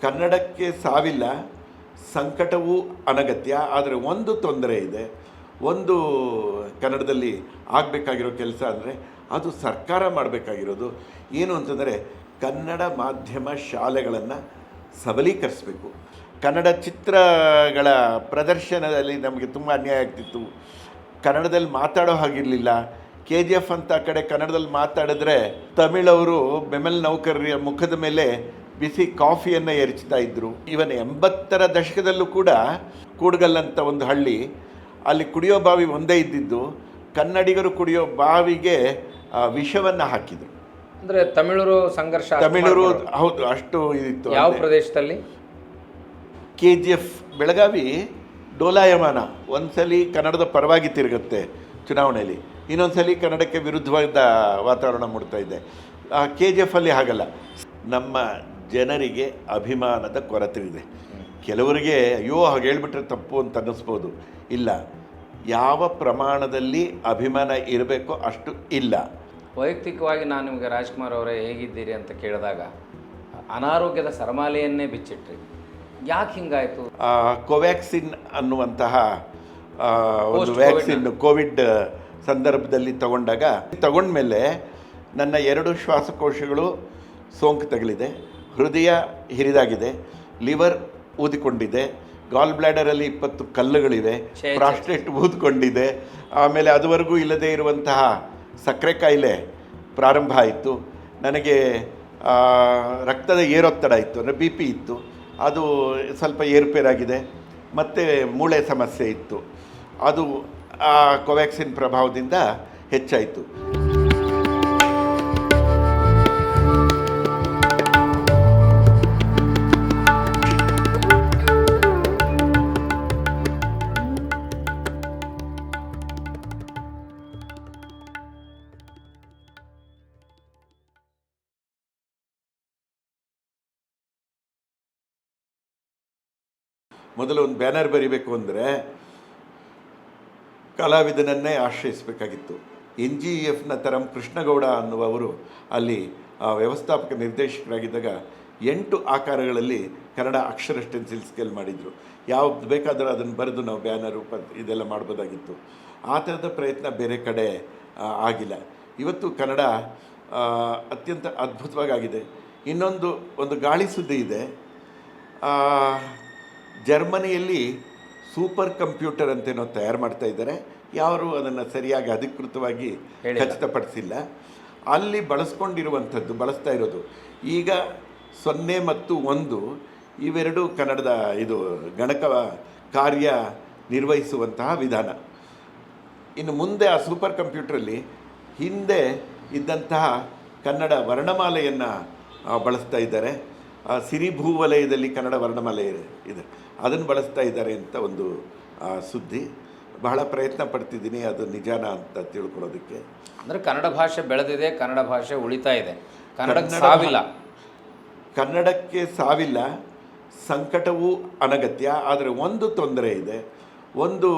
ಕನ್ನಡಕ್ಕೆ ಸಾವಿಲ್ಲ, ಸಂಕಟವೂ ಅನಗತ್ಯ. ಆದರೆ ಒಂದು ತೊಂದರೆ ಇದೆ. ಒಂದು ಕನ್ನಡದಲ್ಲಿ ಆಗಬೇಕಾಗಿರೋ ಕೆಲಸ ಅಂದರೆ ಅದು ಸರ್ಕಾರ ಮಾಡಬೇಕಾಗಿರೋದು ಏನು ಅಂತಂದರೆ ಕನ್ನಡ ಮಾಧ್ಯಮ ಶಾಲೆಗಳನ್ನು ಸಬಲೀಕರಿಸಬೇಕು. ಕನ್ನಡ ಚಿತ್ರಗಳ ಪ್ರದರ್ಶನದಲ್ಲಿ ನಮಗೆ ತುಂಬ ಅನ್ಯಾಯ ಆಗ್ತಿತ್ತು. ಕನ್ನಡದಲ್ಲಿ ಮಾತಾಡೋ ಹಾಗಿರಲಿಲ್ಲ. KGF ಅಂತ ಕಡೆ ಕನ್ನಡದಲ್ಲಿ ಮಾತಾಡಿದ್ರೆ ತಮಿಳವರು ಬೆಮೆಲ್ ನೌಕರರ ಮುಖದ ಮೇಲೆ ಬಿಸಿ ಕಾಫಿಯನ್ನು ಎರಚ್ತಾ ಇದ್ದರು. ಇವನ್ 80ರ ದಶಕದಲ್ಲೂ ಕೂಡ ಕೂಡ್ಗಲ್ ಅಂತ ಒಂದು ಹಳ್ಳಿ, ಅಲ್ಲಿ ಕುಡಿಯೋ ಬಾವಿ ಒಂದೇ ಇದ್ದಿದ್ದು. ಕನ್ನಡಿಗರು ಕುಡಿಯೋ ಬಾವಿಗೆ ವಿಷವನ್ನು ಹಾಕಿದರು. ಅಂದರೆ ತಮಿಳರು ಸಂಘರ್ಷ, ತಮಿಳರು ಹೌದು, ಅಷ್ಟು ಇದಿತ್ತು. ಯಾವ ಪ್ರದೇಶದಲ್ಲಿ? KGF ಬೆಳಗಾವಿ ಡೋಲಾಯಮಾನ. ಒಂದ್ಸಲಿ ಕನ್ನಡದ ಪರವಾಗಿ ತಿರುಗುತ್ತೆ ಚುನಾವಣೆಯಲ್ಲಿ, ಇನ್ನೊಂದ್ಸಲಿ ಕನ್ನಡಕ್ಕೆ ವಿರುದ್ಧವಾದ ವಾತಾವರಣ ಮೂಡ್ತಾ ಇದೆ. KGF ಅಲ್ಲಿ ಹಾಗಲ್ಲ. ನಮ್ಮ ಜನರಿಗೆ ಅಭಿಮಾನದ ಕೊರತೆ ಇದೆ. ಕೆಲವರಿಗೆ ಅಯ್ಯೋ ಹಾಗೆ ಹೇಳ್ಬಿಟ್ರೆ ತಪ್ಪು ಅಂತ ಅನ್ನಿಸ್ಬೋದು. ಇಲ್ಲ, ಯಾವ ಪ್ರಮಾಣದಲ್ಲಿ ಅಭಿಮಾನ ಇರಬೇಕೋ ಅಷ್ಟು ಇಲ್ಲ. ವೈಯಕ್ತಿಕವಾಗಿ ನಾನು ನಿಮಗೆ ರಾಜ್ಕುಮಾರ್ ಅವರೇ ಹೇಗಿದ್ದೀರಿ ಅಂತ ಕೇಳಿದಾಗ ಅನಾರೋಗ್ಯದ ಸರಮಾಲೆಯನ್ನೇ ಬಿಚ್ಚಿಟ್ರಿ. ಯಾಕೆ ಹಿಂಗಾಯಿತು? ಕೋವ್ಯಾಕ್ಸಿನ್ ಅನ್ನುವಂತಹ ಒಂದು ವ್ಯಾಕ್ಸಿನ್ ಕೋವಿಡ್ ಸಂದರ್ಭದಲ್ಲಿ ತಗೊಂಡ್ಮೇಲೆ ನನ್ನ 2 ಶ್ವಾಸಕೋಶಗಳು ಸೋಂಕು ತಗಲಿದೆ, ಹೃದಯ ಹಿರಿದಾಗಿದೆ, ಲಿವರ್ ಊದಿಕೊಂಡಿದೆ, ಗಾಲ್ ಬ್ಲ್ಯಾಡರಲ್ಲಿ 20 ಕಲ್ಲುಗಳಿವೆ, ಪ್ರಾಸ್ಟೇಟ್ ಊದ್ಕೊಂಡಿದೆ. ಆಮೇಲೆ ಅದುವರೆಗೂ ಇಲ್ಲದೇ ಇರುವಂತಹ ಸಕ್ಕರೆ ಕಾಯಿಲೆ ಪ್ರಾರಂಭ ಆಯಿತು. ನನಗೆ ರಕ್ತದ ಏರೊತ್ತಡ ಇತ್ತು, ಅಂದರೆ BP ಇತ್ತು, ಅದು ಸ್ವಲ್ಪ ಏರುಪೇರಾಗಿದೆ. ಮತ್ತು ಮೂಳೆ ಸಮಸ್ಯೆ ಇತ್ತು, ಅದು ಆ ಕೋವ್ಯಾಕ್ಸಿನ್ ಪ್ರಭಾವದಿಂದ ಹೆಚ್ಚಾಯಿತು. ಮೊದಲು ಒಂದು ಬ್ಯಾನರ್ ಬರೀಬೇಕು ಅಂದರೆ ಕಲಾವಿದನನ್ನೇ ಆಶ್ರಯಿಸಬೇಕಾಗಿತ್ತು. NGEFನ ತರಂ ಕೃಷ್ಣಗೌಡ ಅನ್ನುವರು ಅಲ್ಲಿ ವ್ಯವಸ್ಥಾಪಕ ನಿರ್ದೇಶಕರಾಗಿದ್ದಾಗ 8 ಆಕಾರಗಳಲ್ಲಿ ಕನ್ನಡ ಅಕ್ಷರ ಸ್ಟೆನ್ಸಿಲ್ ಸ್ಕೇಲ್ ಮಾಡಿದರು. ಯಾವ್ದು ಬೇಕಾದರೂ ಅದನ್ನು ಬರೆದು ನಾವು ಬ್ಯಾನರು ಇದೆಲ್ಲ ಮಾಡ್ಬೋದಾಗಿತ್ತು. ಆ ಥರದ ಪ್ರಯತ್ನ ಬೇರೆ ಕಡೆ ಆಗಿಲ್ಲ. ಇವತ್ತು ಕನ್ನಡ ಅತ್ಯಂತ ಅದ್ಭುತವಾಗಿದೆ. ಒಂದು ಗಾಳಿ ಸುದ್ದಿ ಇದೆ. ಜರ್ಮನಿಯಲ್ಲಿ ಸೂಪರ್ ಕಂಪ್ಯೂಟರ್ ಅಂತೇನೋ ತಯಾರು ಮಾಡ್ತಾ ಇದ್ದಾರೆ. ಯಾರು ಅದನ್ನು ಸರಿಯಾಗಿ ಅಧಿಕೃತವಾಗಿ ಖಚಿತಪಡಿಸಿಲ್ಲ. ಅಲ್ಲಿ ಬಳಸ್ತಾ ಇರೋದು ಈಗ 0 ಮತ್ತು 1 ಇವೆರಡು ಕನ್ನಡದ ಗಣಕ ಕಾರ್ಯ ನಿರ್ವಹಿಸುವಂತಹ ವಿಧಾನ. ಇನ್ನು ಮುಂದೆ ಆ ಸೂಪರ್ ಕಂಪ್ಯೂಟ್ರಲ್ಲಿ ಹಿಂದೆ ಇದ್ದಂತಹ ಕನ್ನಡ ವರ್ಣಮಾಲೆಯನ್ನು ಬಳಸ್ತಾ ಇದ್ದಾರೆ. ಸಿರಿಭೂ ವಲಯದಲ್ಲಿ ಕನ್ನಡ ವರ್ಣಮಾಲೆ ಇದೆ, ಅದನ್ನು ಬಳಸ್ತಾ ಇದ್ದಾರೆ ಅಂತ ಒಂದು ಸುದ್ದಿ. ಬಹಳ ಪ್ರಯತ್ನ ಪಡ್ತಿದ್ದೀನಿ ಅದು ನಿಜಾನ ಅಂತ ತಿಳ್ಕೊಳ್ಳೋದಕ್ಕೆ. ಅಂದರೆ ಕನ್ನಡ ಭಾಷೆ ಬೆಳೆದಿದೆ, ಕನ್ನಡ ಭಾಷೆ ಉಳಿತಾ ಇದೆ, ಕನ್ನಡಕ್ಕೆ ಸಾವಿಲ್ಲ. ಕನ್ನಡಕ್ಕೆ ಸಾವಿಲ್ಲ, ಸಂಕಟವೂ ಅನಗತ್ಯ. ಆದರೆ ಒಂದು ತೊಂದರೆ ಇದೆ. ಒಂದು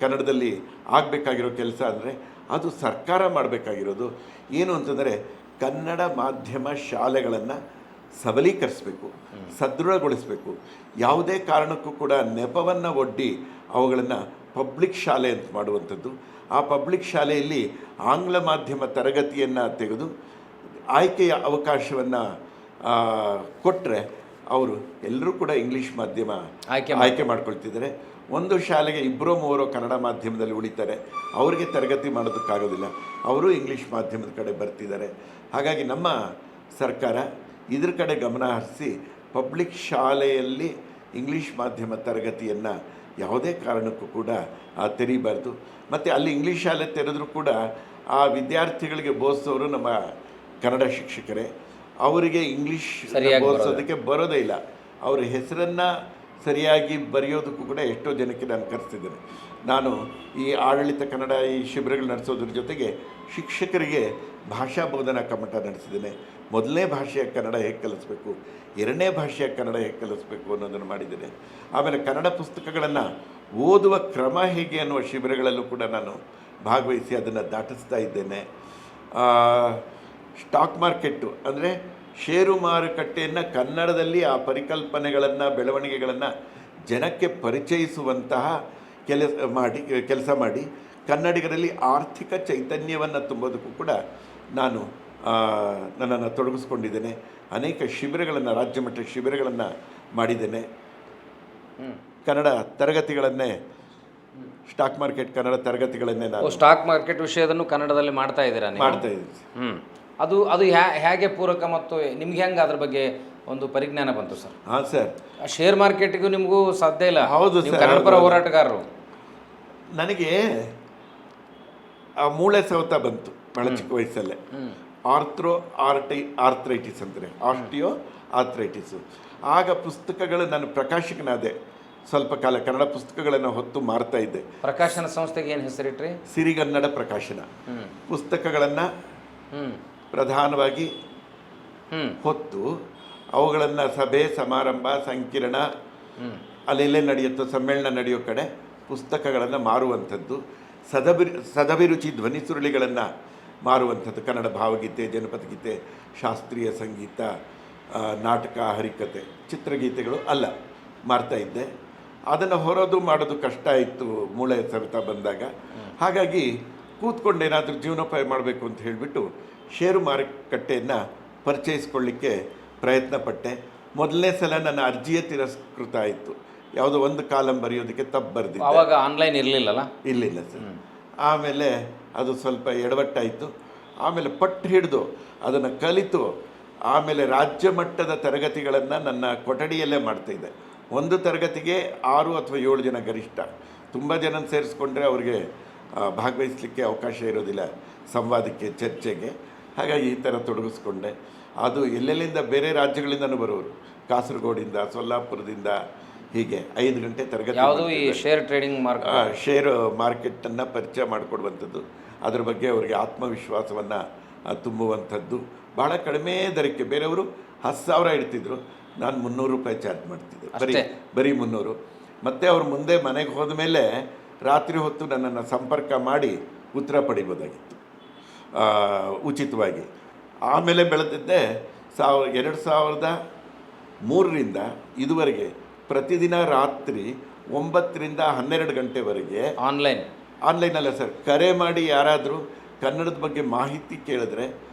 ಕನ್ನಡದಲ್ಲಿ ಆಗಬೇಕಾಗಿರೋ ಕೆಲಸ ಅಂದರೆ ಅದು ಸರ್ಕಾರ ಮಾಡಬೇಕಾಗಿರೋದು ಏನು ಅಂತಂದರೆ ಕನ್ನಡ ಮಾಧ್ಯಮ ಶಾಲೆಗಳನ್ನು ಸಬಲೀಕರಿಸಬೇಕು, ಸದೃಢಗೊಳಿಸಬೇಕು. ಯಾವುದೇ ಕಾರಣಕ್ಕೂ ಕೂಡ ನೆಪವನ್ನು ಒಡ್ಡಿ ಅವುಗಳನ್ನು ಪಬ್ಲಿಕ್ ಶಾಲೆ ಅಂತ ಮಾಡುವಂಥದ್ದು. ಆ ಪಬ್ಲಿಕ್ ಶಾಲೆಯಲ್ಲಿ ಆಂಗ್ಲ ಮಾಧ್ಯಮ ತರಗತಿಯನ್ನು ತೆಗೆದು ಆಯ್ಕೆಯ ಅವಕಾಶವನ್ನು ಕೊಟ್ಟರೆ ಅವರು ಎಲ್ಲರೂ ಕೂಡ ಇಂಗ್ಲೀಷ್ ಮಾಧ್ಯಮ ಆಯ್ಕೆ ಮಾಡ್ಕೊಳ್ತಿದ್ದಾರೆ. ಒಂದು ಶಾಲೆಗೆ 2-3 ಕನ್ನಡ ಮಾಧ್ಯಮದಲ್ಲಿ ಉಳಿತಾರೆ, ಅವರಿಗೆ ತರಗತಿ ಮಾಡೋದಕ್ಕಾಗೋದಿಲ್ಲ, ಅವರು ಇಂಗ್ಲೀಷ್ ಮಾಧ್ಯಮದ ಕಡೆ ಬರ್ತಿದ್ದಾರೆ. ಹಾಗಾಗಿ ನಮ್ಮ ಸರ್ಕಾರ ಇದ್ರ ಕಡೆ ಗಮನ ಹರಿಸಿ ಪಬ್ಲಿಕ್ ಶಾಲೆಯಲ್ಲಿ ಇಂಗ್ಲೀಷ್ ಮಾಧ್ಯಮ ತರಗತಿಯನ್ನು ಯಾವುದೇ ಕಾರಣಕ್ಕೂ ಕೂಡ ತೆರೀಬಾರ್ದು. ಮತ್ತು ಅಲ್ಲಿ ಇಂಗ್ಲೀಷ್ ಶಾಲೆ ತೆರೆದರೂ ಕೂಡ ಆ ವಿದ್ಯಾರ್ಥಿಗಳಿಗೆ ಬೋಧಿಸೋರು ನಮ್ಮ ಕನ್ನಡ ಶಿಕ್ಷಕರೇ. ಅವರಿಗೆ ಇಂಗ್ಲೀಷ್ ಬೋಧಿಸೋದಕ್ಕೆ ಬರೋದೇ ಇಲ್ಲ. ಅವರ ಹೆಸರನ್ನು ಸರಿಯಾಗಿ ಬರೆಯೋದಕ್ಕೂ ಕೂಡ ಎಷ್ಟೋ ಜನಕ್ಕೆ ನಾನು ಕರೆಸ್ತಿದ್ದೇನೆ. ನಾನು ಈ ಆಡಳಿತ ಕನ್ನಡ ಈ ಶಿಬಿರಗಳು ನಡೆಸೋದ್ರ ಜೊತೆಗೆ ಶಿಕ್ಷಕರಿಗೆ ಭಾಷಾ ಬೋಧನಾ ಕಮ್ಮಟ ನಡೆಸಿದ್ದೇನೆ. ಮೊದಲನೇ ಭಾಷೆಯ ಕನ್ನಡ ಹೇಗೆ ಕಲಿಸ್ಬೇಕು, ಎರಡನೇ ಭಾಷೆಯ ಕನ್ನಡ ಹೇಗೆ ಕಲಿಸ್ಬೇಕು ಅನ್ನೋದನ್ನು ಮಾಡಿದ್ದೇನೆ. ಆಮೇಲೆ ಕನ್ನಡ ಪುಸ್ತಕಗಳನ್ನು ಓದುವ ಕ್ರಮ ಹೇಗೆ ಅನ್ನುವ ಶಿಬಿರಗಳಲ್ಲೂ ಕೂಡ ನಾನು ಭಾಗವಹಿಸಿ ಅದನ್ನು ದಾಟಿಸ್ತಾ ಇದ್ದೇನೆ. ಸ್ಟಾಕ್ ಮಾರ್ಕೆಟ್ಟು ಅಂದರೆ ಷೇರು ಮಾರುಕಟ್ಟೆಯನ್ನು ಕನ್ನಡದಲ್ಲಿ ಆ ಪರಿಕಲ್ಪನೆಗಳನ್ನು ಬೆಳವಣಿಗೆಗಳನ್ನು ಜನಕ್ಕೆ ಪರಿಚಯಿಸುವಂತಹ ಕೆಲಸ ಮಾಡಿ ಕನ್ನಡಿಗರಲ್ಲಿ ಆರ್ಥಿಕ ಚೈತನ್ಯವನ್ನು ತುಂಬೋದಕ್ಕೂ ಕೂಡ ನಾನು ನನ್ನನ್ನು ತೊಡಗಿಸ್ಕೊಂಡಿದ್ದೇನೆ. ಅನೇಕ ಶಿಬಿರಗಳನ್ನು, ರಾಜ್ಯ ಮಟ್ಟದ ಶಿಬಿರಗಳನ್ನು ಮಾಡಿದ್ದೇನೆ. ಕನ್ನಡ ತರಗತಿಗಳನ್ನೇ, ಸ್ಟಾಕ್ ಮಾರ್ಕೆಟ್ ಕನ್ನಡ ತರಗತಿಗಳನ್ನೇ ನಾನು ಸ್ಟಾಕ್ ಮಾರ್ಕೆಟ್ ವಿಷಯದನ್ನು ಕನ್ನಡದಲ್ಲಿ ಮಾಡ್ತಾ ಇದ್ದೀರಾ ನೀವು? ಮಾಡ್ತಾ ಇದ್ದೀನಿ. ಅದು ಹೇಗೆ ಪೂರಕ ಮತ್ತು ನಿಮ್ಗೆ ಹೆಂಗೆ ಅದ್ರ ಬಗ್ಗೆ ಒಂದು ಪರಿಜ್ಞಾನ ಬಂತು ಸರ್? ಹಾಂ ಸರ್, ಶೇರ್ ಮಾರ್ಕೆಟಿಗೂ ನಿಮಗೂ ಸಾಧ್ಯ ಇಲ್ಲ. ಹೌದು ನೀವು ಸರ್, ಕನ್ನಡ ಪರ ಹೋರಾಟಗಾರರು. ನನಗೆ ಆ ಮೂಳೆ ಸವೆತ ಬಂತು ಬಹಳ ಚಿಕ್ಕ ವಯಸ್ಸಲ್ಲೇ. ಆರ್ಥ್ರೈಟಿಸ್ ಅಂತಾರೆ, ಆರ್ಥ್ರೈಟಿಸು. ಆಗ ಪುಸ್ತಕಗಳು, ನಾನು ಪ್ರಕಾಶಕನಾದೆ. ಸ್ವಲ್ಪ ಕಾಲ ಕನ್ನಡ ಪುಸ್ತಕಗಳನ್ನು ಹೊತ್ತು ಮಾರ್ತಾ ಇದ್ದೆ. ಪ್ರಕಾಶನ ಸಂಸ್ಥೆಗೆ ಏನು ಹೆಸರಿಟ್ರಿ? ಸಿರಿಗನ್ನಡ ಪ್ರಕಾಶನ. ಪುಸ್ತಕಗಳನ್ನು ಪ್ರಧಾನವಾಗಿ ಹೊತ್ತು ಅವುಗಳನ್ನು ಸಭೆ ಸಮಾರಂಭ ಸಂಕಿರಣ ಅಲ್ಲೆಲ್ಲೇ ನಡೆಯುತ್ತೋ, ಸಮ್ಮೇಳನ ನಡೆಯೋ ಕಡೆ ಪುಸ್ತಕಗಳನ್ನು ಮಾರುವಂಥದ್ದು. ಸದಭಿರುಚಿ ಧ್ವನಿ ಸುರುಳಿಗಳನ್ನು ಮಾರುವಂಥದ್ದು. ಕನ್ನಡ ಭಾವಗೀತೆ, ಜನಪದ ಗೀತೆ, ಶಾಸ್ತ್ರೀಯ ಸಂಗೀತ, ನಾಟಕ, ಹರಿಕತೆ, ಚಿತ್ರಗೀತೆಗಳು ಅಲ್ಲ ಮಾರ್ತಾಯಿದ್ದೆ. ಅದನ್ನು ಹೊರೋದು ಮಾಡೋದು ಕಷ್ಟ ಇತ್ತು ಮೂಳೆ ಸವೆತ ಬಂದಾಗ. ಹಾಗಾಗಿ ಕೂತ್ಕೊಂಡು ಏನಾದರೂ ಜೀವನೋಪಾಯ ಮಾಡಬೇಕು ಅಂತ ಹೇಳಿಬಿಟ್ಟು ಷೇರು ಮಾರುಕಟ್ಟೆಯನ್ನು ಪರಿಚಯಿಸ್ಕೊಳ್ಳಿಕ್ಕೆ ಪ್ರಯತ್ನ ಪಟ್ಟೆ. ಮೊದಲನೇ ಸಲ ನನ್ನ ಅರ್ಜಿಯೇ ತಿರಸ್ಕೃತ ಆಯಿತು. ಯಾವುದೋ ಒಂದು ಕಾಲಮ್ ಬರೆಯೋದಕ್ಕೆ ತಪ್ಪು ಬರೆದಿದ್ದೆ. ಆವಾಗ ಆನ್ಲೈನ್ ಇರಲಿಲ್ಲಲ್ಲ? ಇರಲಿಲ್ಲ ಸರ್. ಆಮೇಲೆ ಅದು ಸ್ವಲ್ಪ ಎಡವಟ್ಟಾಯಿತು. ಆಮೇಲೆ ಪಟ್ಟು ಹಿಡಿದು ಅದನ್ನು ಕಲಿತು ಆಮೇಲೆ ರಾಜ್ಯ ಮಟ್ಟದ ತರಗತಿಗಳನ್ನು ನನ್ನ ಕೊಠಡಿಯಲ್ಲೇ ಮಾಡ್ತಾಯಿದ್ದೆ. ಒಂದು ತರಗತಿಗೆ 6 ಅಥವಾ 7 ಜನ ಗರಿಷ್ಠ. ತುಂಬ ಜನ ಸೇರಿಸ್ಕೊಂಡ್ರೆ ಅವ್ರಿಗೆ ಭಾಗವಹಿಸಲಿಕ್ಕೆ ಅವಕಾಶ ಇರೋದಿಲ್ಲ, ಸಂವಾದಕ್ಕೆ, ಚರ್ಚೆಗೆ. ಹಾಗಾಗಿ ಈ ಥರ ತೊಡಗಿಸ್ಕೊಂಡೆ. ಅದು ಎಲ್ಲೆಲ್ಲಿಂದ ಬೇರೆ ರಾಜ್ಯಗಳಿಂದನೂ ಬರೋರು, ಕಾಸರಗೋಡಿಂದ, ಸೊಲ್ಲಾಪುರದಿಂದ, ಹೀಗೆ 5 ಗಂಟೆ ತರಗತಿ. ಯಾವುದು ಈ ಶೇರ್ ಟ್ರೇಡಿಂಗ್ ಶೇರ್ ಮಾರ್ಕೆಟನ್ನು ಪರಿಚಯ ಮಾಡಿಕೊಡುವಂಥದ್ದು, ಅದ್ರ ಬಗ್ಗೆ ಅವರಿಗೆ ಆತ್ಮವಿಶ್ವಾಸವನ್ನು ತುಂಬುವಂಥದ್ದು. ಭಾಳ ಕಡಿಮೆ ದರಕ್ಕೆ. ಬೇರೆಯವರು 10,000 ಇಡ್ತಿದ್ರು, ನಾನು 300 ರೂಪಾಯಿ ಚಾರ್ಜ್ ಮಾಡ್ತಿದ್ದೆ, ಬರೀ 300. ಮತ್ತು ಅವ್ರು ಮುಂದೆ ಮನೆಗೆ ಹೋದ ಮೇಲೆ ರಾತ್ರಿ ಹೊತ್ತು ನನ್ನನ್ನು ಸಂಪರ್ಕ ಮಾಡಿ ಉತ್ತರ ಪಡಿಬೋದಾಗಿತ್ತು ಉಚಿತವಾಗಿ. ಆಮೇಲೆ ಬೆಳೆದಿದ್ದೆ 2003ರಿಂದ ಇದುವರೆಗೆ ಪ್ರತಿದಿನ ರಾತ್ರಿ 9ರಿಂದ 12 ಗಂಟೆವರೆಗೆ ಆನ್ಲೈನಲ್ಲ ಸರ್, ಕರೆ ಮಾಡಿ ಯಾರಾದರೂ ಕನ್ನಡದ ಬಗ್ಗೆ ಮಾಹಿತಿ ಕೇಳಿದ್ರೆ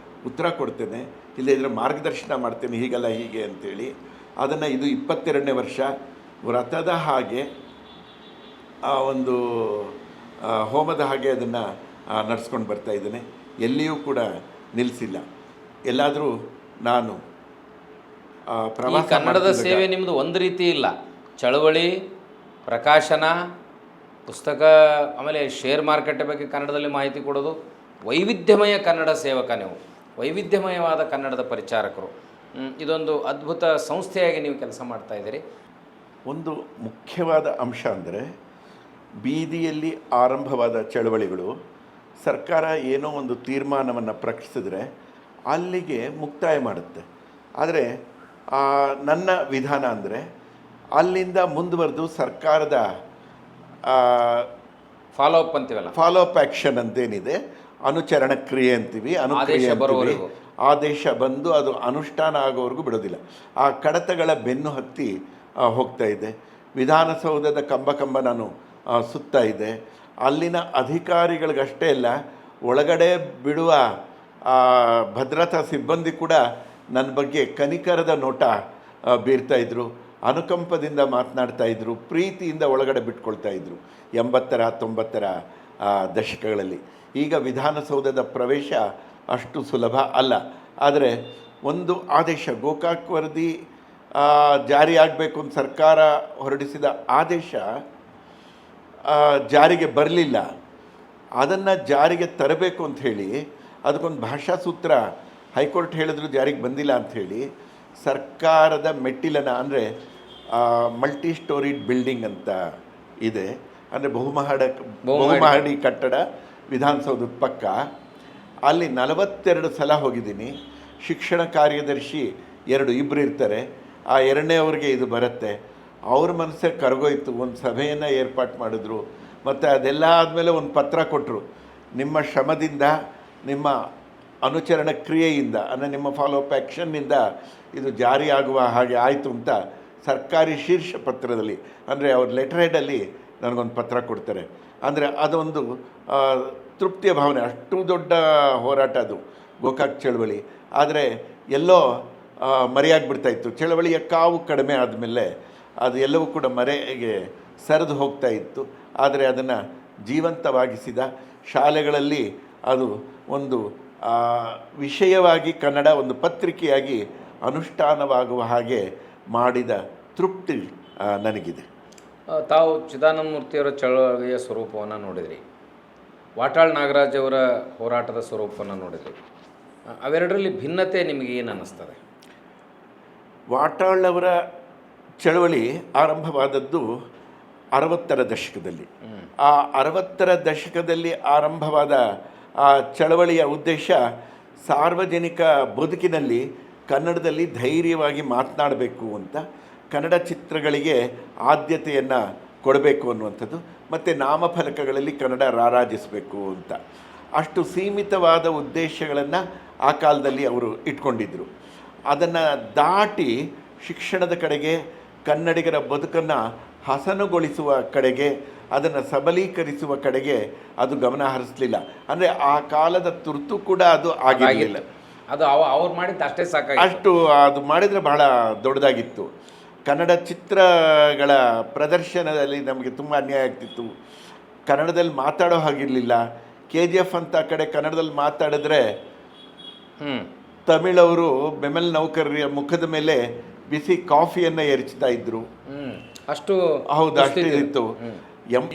ಉತ್ತರ ಕೊಡ್ತೇನೆ, ಇಲ್ಲದಿದ್ದರೆ ಮಾರ್ಗದರ್ಶನ ಮಾಡ್ತೇನೆ, ಹೀಗಲ್ಲ ಹೀಗೆ ಅಂತೇಳಿ. ಅದನ್ನು ಇದು 22ನೇ ವರ್ಷ ವ್ರತದ ಹಾಗೆ, ಒಂದು ಹೋಮದ ಹಾಗೆ ಅದನ್ನು ನಡೆಸ್ಕೊಂಡು ಬರ್ತಾ ಇದ್ದೇನೆ. ಎಲ್ಲಿಯೂ ಕೂಡ ನಿಲ್ಲಿಸಿಲ್ಲ. ಎಲ್ಲಾದರೂ ನಾನು ಕನ್ನಡದ ಸೇವೆ ನಿಮ್ಮದು ಒಂದು ರೀತಿ ಇಲ್ಲ. ಚಳವಳಿ, ಪ್ರಕಾಶನ, ಪುಸ್ತಕ, ಆಮೇಲೆ ಶೇರ್ ಮಾರ್ಕೆಟ್ ಬಗ್ಗೆ ಕನ್ನಡದಲ್ಲಿ ಮಾಹಿತಿ ಕೊಡೋದು. ವೈವಿಧ್ಯಮಯ ಕನ್ನಡ ಸೇವಕ ನೀವು, ವೈವಿಧ್ಯಮಯವಾದ ಕನ್ನಡದ ಪರಿಚಾರಕರು. ಇದೊಂದು ಅದ್ಭುತ ಸಂಸ್ಥೆಯಾಗಿ ನೀವು ಕೆಲಸ ಮಾಡ್ತಾಯಿದ್ದೀರಿ. ಒಂದು ಮುಖ್ಯವಾದ ಅಂಶ ಅಂದರೆ, ಬೀದಿಯಲ್ಲಿ ಆರಂಭವಾದ ಚಳವಳಿಗಳು ಸರ್ಕಾರ ಏನೋ ಒಂದು ತೀರ್ಮಾನವನ್ನು ಪ್ರಕಟಿಸಿದ್ರೆ ಅಲ್ಲಿಗೆ ಮುಕ್ತಾಯ ಮಾಡುತ್ತೆ. ಆದರೆ ನನ್ನ ವಿಧಾನ ಅಂದರೆ ಅಲ್ಲಿಂದ ಮುಂದುವರೆದು ಸರ್ಕಾರದ ಫಾಲೋ ಅಪ್ ಅಂತೀವಲ್ಲ, ಫಾಲೋ ಅಪ್ ಆ್ಯಕ್ಷನ್ ಅಂತೇನಿದೆ, ಅನುಚರಣ ಕ್ರಿಯೆ ಅಂತೀವಿ, ಆದೇಶ ಬಂದು ಅದು ಅನುಷ್ಠಾನ ಆಗೋವರೆಗೂ ಬಿಡೋದಿಲ್ಲ. ಆ ಕಡತಗಳ ಬೆನ್ನು ಹತ್ತಿ ಹೋಗ್ತಾ ಇದೆ. ವಿಧಾನಸೌಧದ ಕಂಬ ನಾನು ಸುತ್ತಾ ಇದ್ದೆ. ಅಲ್ಲಿನ ಅಧಿಕಾರಿಗಳಿಗಷ್ಟೇ ಅಲ್ಲ, ಒಳಗಡೆ ಬಿಡುವ ಭದ್ರತಾ ಸಿಬ್ಬಂದಿ ಕೂಡ ನನ್ನ ಬಗ್ಗೆ ಕನಿಕರದ ನೋಟ ಬೀರ್ತಾಯಿದ್ರು, ಅನುಕಂಪದಿಂದ ಮಾತನಾಡ್ತಾಯಿದ್ರು, ಪ್ರೀತಿಯಿಂದ ಒಳಗಡೆ ಬಿಟ್ಕೊಳ್ತಾ ಇದ್ದರು 80ರ 90ರ ದಶಕಗಳಲ್ಲಿ. ಈಗ ವಿಧಾನಸೌಧದ ಪ್ರವೇಶ ಅಷ್ಟು ಸುಲಭ ಅಲ್ಲ. ಆದರೆ ಒಂದು ಆದೇಶ, ಗೋಕಾಕ್ ವರದಿ ಜಾರಿಯಾಗಬೇಕು ಅಂತ ಸರ್ಕಾರ ಹೊರಡಿಸಿದ ಆದೇಶ ಜಾರಿಗೆ ಬರಲಿಲ್ಲ. ಅದನ್ನು ಜಾರಿಗೆ ತರಬೇಕು ಅಂಥೇಳಿ ಅದಕ್ಕೊಂದು ಭಾಷಾ ಸೂತ್ರ ಹೈಕೋರ್ಟ್ ಹೇಳಿದ್ರು ಜಾರಿಗೆ ಬಂದಿಲ್ಲ ಅಂಥೇಳಿ ಸರ್ಕಾರದ ಮೆಟ್ಟಿಲನ್ನು, ಅಂದರೆ ಮಲ್ಟಿ ಸ್ಟೋರಿಡ್ ಬಿಲ್ಡಿಂಗ್ ಅಂತ ಇದೆ, ಅಂದರೆ ಬಹುಮಹಡಿ ಕಟ್ಟಡ ವಿಧಾನಸೌಧದ ಪಕ್ಕ, ಅಲ್ಲಿ 42 ಸಲ ಹೋಗಿದ್ದೀನಿ. ಶಿಕ್ಷಣ ಕಾರ್ಯದರ್ಶಿ ಇಬ್ಬರು ಇರ್ತಾರೆ, ಆ 2ನೇ ಅವ್ರಿಗೆ ಇದು ಬರುತ್ತೆ. ಅವ್ರ ಮನಸ್ಸೇ ಕರಗೋಯ್ತು. ಒಂದು ಸಭೆಯನ್ನು ಏರ್ಪಾಟ್ ಮಾಡಿದ್ರು, ಮತ್ತು ಅದೆಲ್ಲ ಆದಮೇಲೆ ಒಂದು ಪತ್ರ ಕೊಟ್ಟರು, ನಿಮ್ಮ ಶ್ರಮದಿಂದ, ನಿಮ್ಮ ಅನುಚರಣ ಕ್ರಿಯೆಯಿಂದ ಅಂದರೆ ನಿಮ್ಮ ಫಾಲೋಅಪ್ ಆ್ಯಕ್ಷನ್ನಿಂದ ಇದು ಜಾರಿಯಾಗುವ ಹಾಗೆ ಆಯಿತು ಅಂತ ಸರ್ಕಾರಿ ಶೀರ್ಷ ಪತ್ರದಲ್ಲಿ, ಅಂದರೆ ಅವ್ರ ಲೆಟರ್ ಹೆಡಲ್ಲಿ ನನಗೊಂದು ಪತ್ರ ಕೊಡ್ತಾರೆ. ಅಂದರೆ ಅದೊಂದು ತೃಪ್ತಿಯ ಭಾವನೆ. ಅಷ್ಟು ದೊಡ್ಡ ಹೋರಾಟ ಅದು ಗೋಕಾಕ್ ಚಳವಳಿ. ಆದರೆ ಎಲ್ಲೋ ಮರೆಯಾಗಿಬಿಡ್ತಾಯಿತ್ತು. ಚಳವಳಿಯ ಕಾವು ಕಡಿಮೆ ಆದಮೇಲೆ ಅದು ಎಲ್ಲವೂ ಕೂಡ ಮರೆಗೆ ಸರಿದು ಹೋಗ್ತಾ ಇತ್ತು. ಆದರೆ ಅದನ್ನು ಜೀವಂತವಾಗಿಸಿದ, ಶಾಲೆಗಳಲ್ಲಿ ಅದು ಒಂದು ವಿಷಯವಾಗಿ ಕನ್ನಡ ಒಂದು ಪತ್ರಿಕೆಯಾಗಿ ಅನುಷ್ಠಾನವಾಗುವ ಹಾಗೆ ಮಾಡಿದ ತೃಪ್ತಿ ನನಗಿದೆ. ತಾವು ಚಿದಾನಂದ ಮೂರ್ತಿಯವರ ಚಳವಳಿಯ ಸ್ವರೂಪವನ್ನು ನೋಡಿದ್ರಿ, ವಾಟಾಳ್ ನಾಗರಾಜ್ ಅವರ ಹೋರಾಟದ ಸ್ವರೂಪವನ್ನು ನೋಡಿದ್ರಿ. ಅವೆರಡರಲ್ಲಿ ಭಿನ್ನತೆ ನಿಮಗೆ ಏನು ಅನ್ನಿಸ್ತದೆ? ವಾಟಾಳ್ ಅವರ ಚಳವಳಿ ಆರಂಭವಾದದ್ದು 60ರ ದಶಕದಲ್ಲಿ. ಆ 60ರ ದಶಕದಲ್ಲಿ ಆರಂಭವಾದ ಆ ಚಳವಳಿಯ ಉದ್ದೇಶ ಸಾರ್ವಜನಿಕ ಬದುಕಿನಲ್ಲಿ ಕನ್ನಡದಲ್ಲಿ ಧೈರ್ಯವಾಗಿ ಮಾತನಾಡಬೇಕು ಅಂತ, ಕನ್ನಡ ಚಿತ್ರಗಳಿಗೆ ಆದ್ಯತೆಯನ್ನು ಕೊಡಬೇಕು ಅನ್ನುವಂಥದ್ದು, ಮತ್ತು ನಾಮಫಲಕಗಳಲ್ಲಿ ಕನ್ನಡ ರಾರಾಜಿಸಬೇಕು ಅಂತ. ಅಷ್ಟು ಸೀಮಿತವಾದ ಉದ್ದೇಶಗಳನ್ನು ಆ ಕಾಲದಲ್ಲಿ ಅವರು ಇಟ್ಕೊಂಡಿದ್ದರು. ಅದನ್ನು ದಾಟಿ ಶಿಕ್ಷಣದ ಕಡೆಗೆ, ಕನ್ನಡಿಗರ ಬದುಕನ್ನು ಹಸನುಗೊಳಿಸುವ ಕಡೆಗೆ, ಅದನ್ನು ಸಬಲೀಕರಿಸುವ ಕಡೆಗೆ ಅದು ಗಮನ ಹರಿಸಲಿಲ್ಲ. ಅಂದರೆ ಆ ಕಾಲದ ತುರ್ತು ಕೂಡ ಅದು ಆಗಿರಲಿಲ್ಲ. ಅದು ಅವ್ರು ಮಾಡಿದ್ದು ಅಷ್ಟೇ ಸಾಕಾಗಿ, ಅಷ್ಟು ಅದು ಮಾಡಿದರೆ ಬಹಳ ದೊಡ್ಡದಾಗಿತ್ತು. ಕನ್ನಡ ಚಿತ್ರಗಳ ಪ್ರದರ್ಶನದಲ್ಲಿ ನಮಗೆ ತುಂಬ ಅನ್ಯಾಯ ಆಗ್ತಿತ್ತು. ಕನ್ನಡದಲ್ಲಿ ಮಾತಾಡೋ ಹಾಗಿರಲಿಲ್ಲ. KGF ಅಂತ ಕಡೆ ಕನ್ನಡದಲ್ಲಿ ಮಾತಾಡಿದ್ರೆ ತಮಿಳವರು ಬೆಮೆಲ್ ನೌಕರರ ಮುಖದ ಮೇಲೆ ಬಿಸಿ ಕಾಫಿಯನ್ನು ಎರಚ್ತಾ ಇದ್ರು. ಅಷ್ಟು ಹೌದು, ಅಷ್ಟೇ ಇತ್ತು.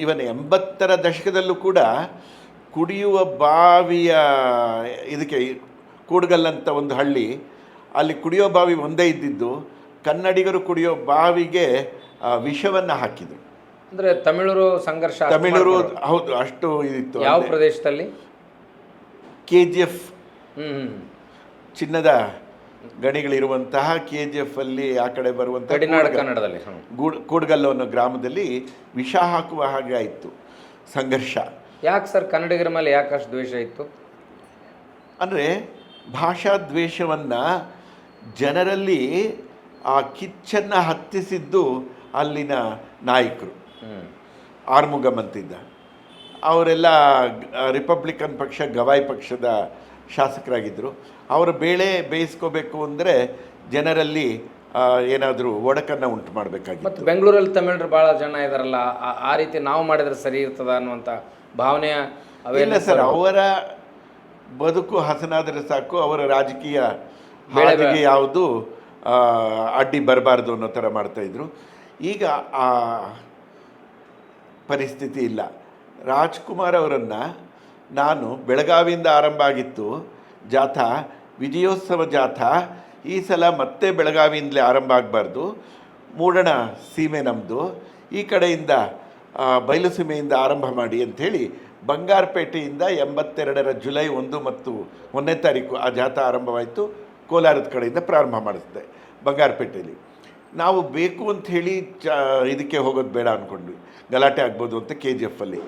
ಇವನ್ 80ರ ದಶಕದಲ್ಲೂ ಕೂಡ ಕುಡಿಯುವ ಬಾವಿಯ ಇದಕ್ಕೆ ಕೂಡ್ಗಲ್ ಅಂತ ಒಂದು ಹಳ್ಳಿ, ಅಲ್ಲಿ ಕುಡಿಯೋ ಬಾವಿ ಒಂದೇ ಇದ್ದಿದ್ದು, ಕನ್ನಡಿಗರು ಕುಡಿಯೋ ಬಾವಿಗೆ ವಿಷವನ್ನು ಹಾಕಿದರು. ಅಂದರೆ ತಮಿಳರು ಸಂಘರ್ಷ, ತಮಿಳರು, ಹೌದು, ಅಷ್ಟು ಇದಿತ್ತು. ಯಾವ ಪ್ರದೇಶದಲ್ಲಿ? KGF, ಚಿನ್ನದ ಗಣಿಗಳಿರುವಂತಹ KGF ಅಲ್ಲಿ ಆ ಕಡೆ ಬರುವಂಥ ಕನ್ನಡದಲ್ಲಿ ಕೂಡ್ಗಲ್ಲು ಅನ್ನೋ ಗ್ರಾಮದಲ್ಲಿ ವಿಷ ಹಾಕುವ ಹಾಗೆ ಆಯಿತು ಸಂಘರ್ಷ. ಯಾಕೆ ಸರ್ ಕನ್ನಡಿಗರ ಮೇಲೆ ಯಾಕೆ ಅಷ್ಟು ದ್ವೇಷ ಇತ್ತು? ಅಂದರೆ ಭಾಷಾ ದ್ವೇಷವನ್ನು ಜನರಲ್ಲಿ ಆ ಕಿಚ್ಚನ್ನು ಹತ್ತಿಸಿದ್ದು ಅಲ್ಲಿನ ನಾಯಕರು. ಆರ್ಮುಗಮ್ ಅಂತಿದ್ದ, ಅವರೆಲ್ಲ ರಿಪಬ್ಲಿಕನ್ ಪಕ್ಷ, ಗವಾಯ್ ಪಕ್ಷದ ಶಾಸಕರಾಗಿದ್ದರು. ಅವರು ಬೇಳೆ ಬೇಯಿಸ್ಕೋಬೇಕು ಅಂದರೆ ಜನರಲ್ಲಿ ಏನಾದರೂ ಒಡಕನ್ನು ಉಂಟು ಮಾಡಬೇಕಾಗಿತ್ತು. ಮತ್ತು ಬೆಂಗಳೂರಲ್ಲಿ ತಮಿಳರು ಭಾಳ ಜನ ಇದ್ದಾರಲ್ಲ, ಆ ರೀತಿ ನಾವು ಮಾಡಿದರೆ ಸರಿ ಇರ್ತದ ಅನ್ನುವಂಥ ಭಾವನೆಯ ಅವೆಲ್ಲ ಸರ್. ಅವರ ಬದುಕು ಹಸನಾದರೆ ಸಾಕು, ಅವರ ರಾಜಕೀಯ ಹಾದಿಗೆ ಯಾವುದು ಅಡ್ಡಿ ಬರಬಾರ್ದು ಅನ್ನೋ ಥರ ಮಾಡ್ತಾಯಿದ್ರು. ಈಗ ಆ ಪರಿಸ್ಥಿತಿ ಇಲ್ಲ. ರಾಜ್ಕುಮಾರ್ ಅವರನ್ನು ನಾನು ಬೆಳಗಾವಿಯಿಂದ ಆರಂಭ ಆಗಿತ್ತು ಜಾಥಾ, ವಿಜಯೋತ್ಸವ ಜಾಥಾ. ಈ ಸಲ ಮತ್ತೆ ಬೆಳಗಾವಿಯಿಂದಲೇ ಆರಂಭ ಆಗಬಾರ್ದು, ಮೂಡಣ ಸೀಮೆ ನಮ್ಮದು, ಈ ಕಡೆಯಿಂದ ಬಯಲು ಸೀಮೆಯಿಂದ ಆರಂಭ ಮಾಡಿ ಅಂಥೇಳಿ ಬಂಗಾರಪೇಟೆಯಿಂದ 82ರ ಜುಲೈ 1 ಮತ್ತು 1ನೇ ತಾರೀಕು ಆ ಜಾಥಾ ಆರಂಭವಾಯಿತು. ಕೋಲಾರದ ಕಡೆಯಿಂದ ಪ್ರಾರಂಭ ಮಾಡಿಸ್ದೆ ಬಂಗಾರಪೇಟೆಯಲ್ಲಿ. ನಾವು ಬೇಕು ಅಂಥೇಳಿ ಇದಕ್ಕೆ ಹೋಗೋದು ಬೇಡ ಅಂದ್ಕೊಂಡ್ವಿ, ಗಲಾಟೆ ಆಗ್ಬೋದು ಅಂತ KGF ಅಲ್ಲಿ.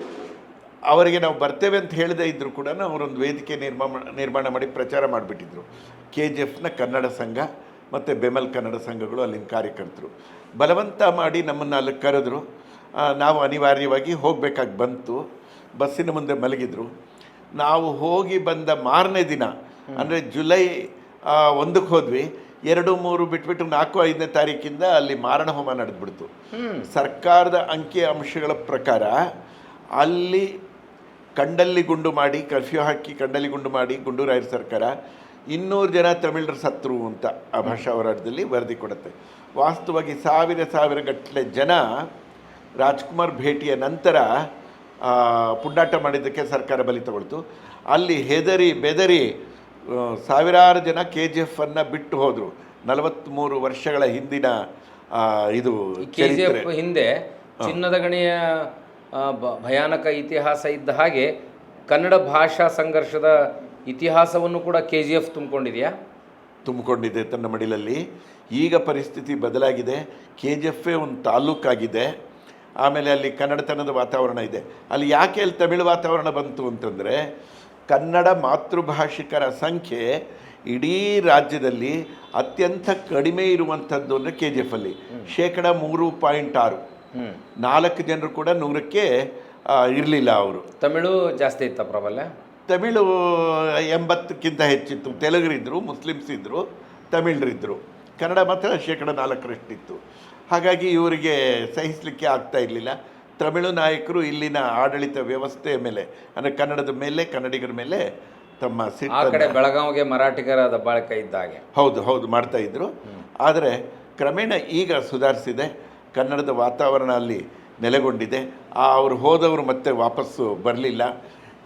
ಅವರಿಗೆ ನಾವು ಬರ್ತೇವೆ ಅಂತ ಹೇಳದೇ ಇದ್ದರೂ ಕೂಡ ಅವರೊಂದು ವೇದಿಕೆ ನಿರ್ಮಾಣ ಮಾಡಿ ಪ್ರಚಾರ ಮಾಡಿಬಿಟ್ಟಿದ್ರು. KGFನ ಕನ್ನಡ ಸಂಘ ಮತ್ತು ಬೆಮಲ್ ಕನ್ನಡ ಸಂಘಗಳು ಅಲ್ಲಿನ ಕಾರ್ಯಕರ್ತರು ಬಲವಂತ ಮಾಡಿ ನಮ್ಮನ್ನು ಅಲ್ಲಿ ಕರೆದ್ರು. ನಾವು ಅನಿವಾರ್ಯವಾಗಿ ಹೋಗಬೇಕಾಗಿ ಬಂತು. ಬಸ್ಸಿನ ಮುಂದೆ ಮಲಗಿದ್ರು. ನಾವು ಹೋಗಿ ಬಂದ ಮಾರನೇ ದಿನ, ಅಂದರೆ ಜುಲೈ 1ಕ್ಕೆ ಹೋದ್ವಿ. 2, 3 ಬಿಟ್ಬಿಟ್ಟು 4, 5ನೇ ತಾರೀಕಿಂದ ಅಲ್ಲಿ ಮಾರಣ ಹೋಮ ನಡೆದ್ಬಿಡ್ತು. ಸರ್ಕಾರದ ಅಂಕಿ ಅಂಶಗಳ ಪ್ರಕಾರ ಅಲ್ಲಿ ಕಂಡಲ್ಲಿ ಗುಂಡು ಮಾಡಿ, ಕರ್ಫ್ಯೂ ಹಾಕಿ ಕಂಡಲ್ಲಿ ಗುಂಡು ಮಾಡಿ ಗುಂಡೂರಾಯರ ಸರ್ಕಾರ 200 ಜನ ತಮಿಳರು ಸತ್ರು ಅಂತ ಆ ಭಾಷಾ ಹೋರಾಟದಲ್ಲಿ ವರದಿ ಕೊಡುತ್ತೆ. ವಾಸ್ತವವಾಗಿ ಸಾವಿರ ಗಟ್ಟಲೆ ಜನ ರಾಜ್ಕುಮಾರ್ ಭೇಟಿಯ ನಂತರ ಪುಂಡಾಟ ಮಾಡಿದ್ದಕ್ಕೆ ಸರ್ಕಾರ ಬಲಿ ತಗೊಳ್ತು. ಅಲ್ಲಿ ಹೆದರಿ ಬೆದರಿ ಸಾವಿರಾರು ಜನ KGFನ್ನು ಬಿಟ್ಟು ಹೋದರು. 43 ವರ್ಷಗಳ ಹಿಂದಿನ ಇದು KGF ಹಿಂದೆ ಚಿನ್ನದ ಗಣಿಯ ಭಯಾನಕ ಇತಿಹಾಸ ಇದ್ದ ಹಾಗೆ ಕನ್ನಡ ಭಾಷಾ ಸಂಘರ್ಷದ ಇತಿಹಾಸವನ್ನು ಕೂಡ KGF ತುಂಬಿಕೊಂಡಿದೆ ತನ್ನ ಮಡಿಲಲ್ಲಿ. ಈಗ ಪರಿಸ್ಥಿತಿ ಬದಲಾಗಿದೆ. KGFೇ ಒಂದು ತಾಲೂಕಾಗಿದೆ. ಆಮೇಲೆ ಅಲ್ಲಿ ಕನ್ನಡತನದ ವಾತಾವರಣ ಇದೆ. ಅಲ್ಲಿ ಯಾಕೆ ಅಲ್ಲಿ ತಮಿಳು ವಾತಾವರಣ ಬಂತು ಅಂತಂದರೆ, ಕನ್ನಡ ಮಾತೃಭಾಷಿಕರ ಸಂಖ್ಯೆ ಇಡೀ ರಾಜ್ಯದಲ್ಲಿ ಅತ್ಯಂತ ಕಡಿಮೆ ಇರುವಂಥದ್ದು ಅಂದರೆ ಕೆ ಜಿ ಎಫಲ್ಲಿ 3.6. 4 ಜನರು ಕೂಡ 100ಕ್ಕೆ ಇರಲಿಲ್ಲ ಅವರು. ತಮಿಳು ಜಾಸ್ತಿ ಇತ್ತ ಪ್ರಾಬಲ್ಯ? ತಮಿಳು 80ಕ್ಕಿಂತ ಹೆಚ್ಚಿತ್ತು. ತೆಲುಗರಿದ್ದರು, ಮುಸ್ಲಿಮ್ಸ್ ಇದ್ದರು, ತಮಿಳರಿದ್ದರು. ಕನ್ನಡ ಮಾತ್ರ 4%. ಹಾಗಾಗಿ ಇವರಿಗೆ ಸಹಿಸಲಿಕ್ಕೆ ಆಗ್ತಾ ಇರಲಿಲ್ಲ. ತಮಿಳು ನಾಯಕರು ಇಲ್ಲಿನ ಆಡಳಿತ ವ್ಯವಸ್ಥೆಯ ಮೇಲೆ, ಅಂದರೆ ಕನ್ನಡದ ಮೇಲೆ, ಕನ್ನಡಿಗರ ಮೇಲೆ ತಮ್ಮ ಆ ಕಡೆ ಬೆಳಗಾವಿಗೆ ಮರಾಠಿಗರ ದಬ್ಬಾಳಿಕೆ ಇದ್ದ ಹಾಗೆ. ಹೌದು ಮಾಡ್ತಾ ಇದ್ರು. ಆದರೆ ಕ್ರಮೇಣ ಈಗ ಸುಧಾರಿಸಿದೆ. ಕನ್ನಡದ ವಾತಾವರಣ ಅಲ್ಲಿ ನೆಲೆಗೊಂಡಿದೆ. ಅವರು ಹೋದವರು ಮತ್ತೆ ವಾಪಸ್ಸು ಬರಲಿಲ್ಲ.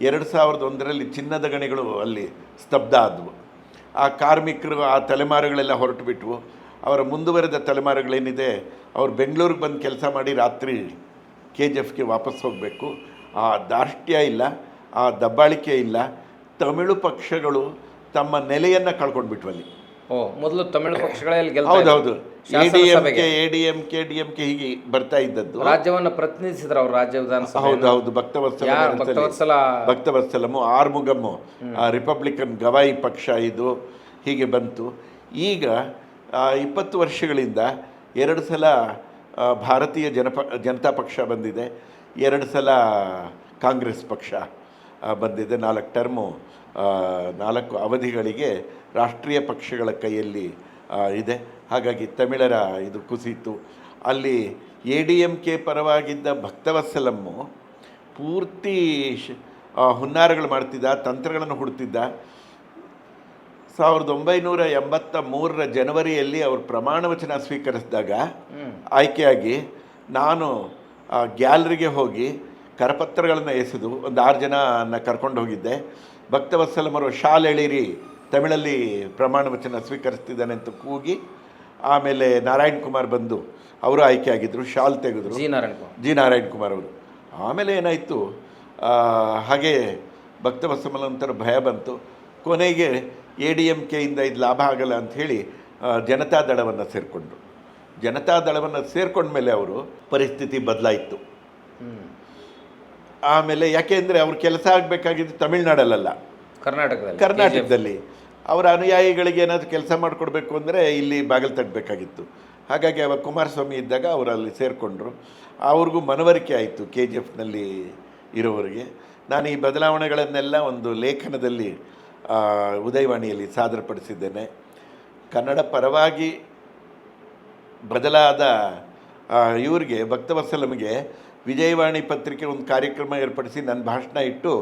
2001ರಲ್ಲಿ ಚಿನ್ನದ ಗಣಿಗಳು ಅಲ್ಲಿ ಸ್ತಬ್ಧ ಆದವು. ಆ ಕಾರ್ಮಿಕರು, ಆ ತಲೆಮಾರುಗಳೆಲ್ಲ ಹೊರಟು ಬಿಟ್ವು. ಅವರ ಮುಂದುವರೆದ ತಲೆಮಾರುಗಳೇನಿದೆ, ಅವ್ರು ಬೆಂಗಳೂರಿಗೆ ಬಂದು ಕೆಲಸ ಮಾಡಿ ರಾತ್ರಿ KGFಗೆ ವಾಪಸ್ ಹೋಗಬೇಕು. ಆ ದಾರ್ಷ್ಟ್ಯ ಇಲ್ಲ, ಆ ದಬ್ಬಾಳಿಕೆ ಇಲ್ಲ. ತಮಿಳು ಪಕ್ಷಗಳು ತಮ್ಮ ನೆಲೆಯನ್ನು ಕಳ್ಕೊಂಡ್ಬಿಟ್ವಲ್ಲಿ. ಮೊದಲು ತಮಿಳು ಪಕ್ಷಗಳೇ ಹೌದು ADMK DMK ಹೀಗೆ ಬರ್ತಾ ಇದ್ದದ್ದು. ರಾಜ್ಯವನ್ನು ಪ್ರತಿನಿಧಿಸಿದ್ರು ಅವರು, ರಾಜ್ಯ ವಿಧಾನಸಭೆ. ಹೌದು ಭಕ್ತವತ್ಸಲಮು, ಆರ್ಮುಗಮ್ಮು, ರಿಪಬ್ಲಿಕನ್ ಗವಾಯಿ ಪಕ್ಷ ಇದು ಹೀಗೆ ಬಂತು. ಈಗ 20 ವರ್ಷಗಳಿಂದ 2 ಸಲ ಭಾರತೀಯ ಜನತಾ ಪಕ್ಷ ಬಂದಿದೆ, 2 ಸಲ ಕಾಂಗ್ರೆಸ್ ಪಕ್ಷ ಬಂದಿದೆ. 4 ಟರ್ಮು, 4 ಅವಧಿಗಳಿಗೆ ರಾಷ್ಟ್ರೀಯ ಪಕ್ಷಗಳ ಕೈಯಲ್ಲಿ ಇದೆ. ಹಾಗಾಗಿ ತಮಿಳರ ಇದು ಕುಸಿತು. ಅಲ್ಲಿ ADMK ಪರವಾಗಿದ್ದ ಭಕ್ತವತ್ಸಲಮ್ಮು ಪೂರ್ತಿ ಹುನ್ನಾರಗಳು ಮಾಡ್ತಿದ್ದ, ತಂತ್ರಗಳನ್ನು ಹುಡುತಿದ್ದ. 1983 ಜನವರಿಯಲ್ಲಿ ಅವರು ಪ್ರಮಾಣ ವಚನ ಸ್ವೀಕರಿಸಿದಾಗ ಆಯ್ಕೆಯಾಗಿ ನಾನು ಗ್ಯಾಲರಿಗೆ ಹೋಗಿ ಕರಪತ್ರಗಳನ್ನು ಎಸೆದು ಒಂದು 6 ಜನನ ಕರ್ಕೊಂಡು ಹೋಗಿದ್ದೆ. ಭಕ್ತವತ್ಸಲಮರು ಶಾಲ್ ಎಳೀರಿ, ತಮಿಳಲ್ಲಿ ಪ್ರಮಾಣ ವಚನ ಸ್ವೀಕರಿಸ್ತಿದ್ದಾನೆ ಅಂತ ಕೂಗಿ, ಆಮೇಲೆ ನಾರಾಯಣ್ ಕುಮಾರ್ ಬಂದು ಅವರು ಆಯ್ಕೆಯಾಗಿದ್ದರು, ಶಾಲ್ ತೆಗೆದ್ರು, ಜಿ ನಾರಾಯಣ್ ಕುಮಾರ್ ಅವರು. ಆಮೇಲೆ ಏನಾಯಿತು, ಹಾಗೆ ಭಕ್ತವತ್ಸಲಂತರ ಭಯ ಬಂತು. ಕೊನೆಗೆ ADMKಯಿಂದ ಇದು ಲಾಭ ಆಗಲ್ಲ ಅಂಥೇಳಿ ಜನತಾದಳವನ್ನು ಸೇರಿಕೊಂಡ್ರು. ಜನತಾದಳವನ್ನು ಸೇರ್ಕೊಂಡ್ಮೇಲೆ ಅವರು ಪರಿಸ್ಥಿತಿ ಬದಲಾಯಿತು. ಆಮೇಲೆ ಯಾಕೆಂದರೆ ಅವ್ರ ಕೆಲಸ ಆಗಬೇಕಾಗಿದ್ದು ತಮಿಳ್ನಾಡಲ್ಲ, ಕರ್ನಾಟಕದಲ್ಲಿ. ಅವರ ಅನುಯಾಯಿಗಳಿಗೆ ಏನಾದರೂ ಕೆಲಸ ಮಾಡಿಕೊಡ್ಬೇಕು ಅಂದರೆ ಇಲ್ಲಿ ಬಾಗಿಲು ತಟ್ಟಬೇಕಾಗಿತ್ತು. ಹಾಗಾಗಿ ಅವಾಗ ಕುಮಾರಸ್ವಾಮಿ ಇದ್ದಾಗ ಅವರು ಅಲ್ಲಿ ಸೇರಿಕೊಂಡ್ರು. ಅವ್ರಿಗೂ ಮನವರಿಕೆ ಆಯಿತು KGFನಲ್ಲಿ ಇರೋವರಿಗೆ. ನಾನು ಈ ಬದಲಾವಣೆಗಳನ್ನೆಲ್ಲ ಒಂದು ಲೇಖನದಲ್ಲಿ ಉದಯವಾಣಿಯಲ್ಲಿ ಸಾದರಪಡಿಸಿದ್ದೇನೆ. ಕನ್ನಡ ಪರವಾಗಿ ಬದಲಾದ ಇವ್ರಿಗೆ, ಭಕ್ತವತ್ಸಲಮ್ಗೆ ವಿಜಯವಾಣಿ ಪತ್ರಿಕೆ ಒಂದು ಕಾರ್ಯಕ್ರಮ ಏರ್ಪಡಿಸಿ ನನ್ನ ಭಾಷಣ ಇಟ್ಟು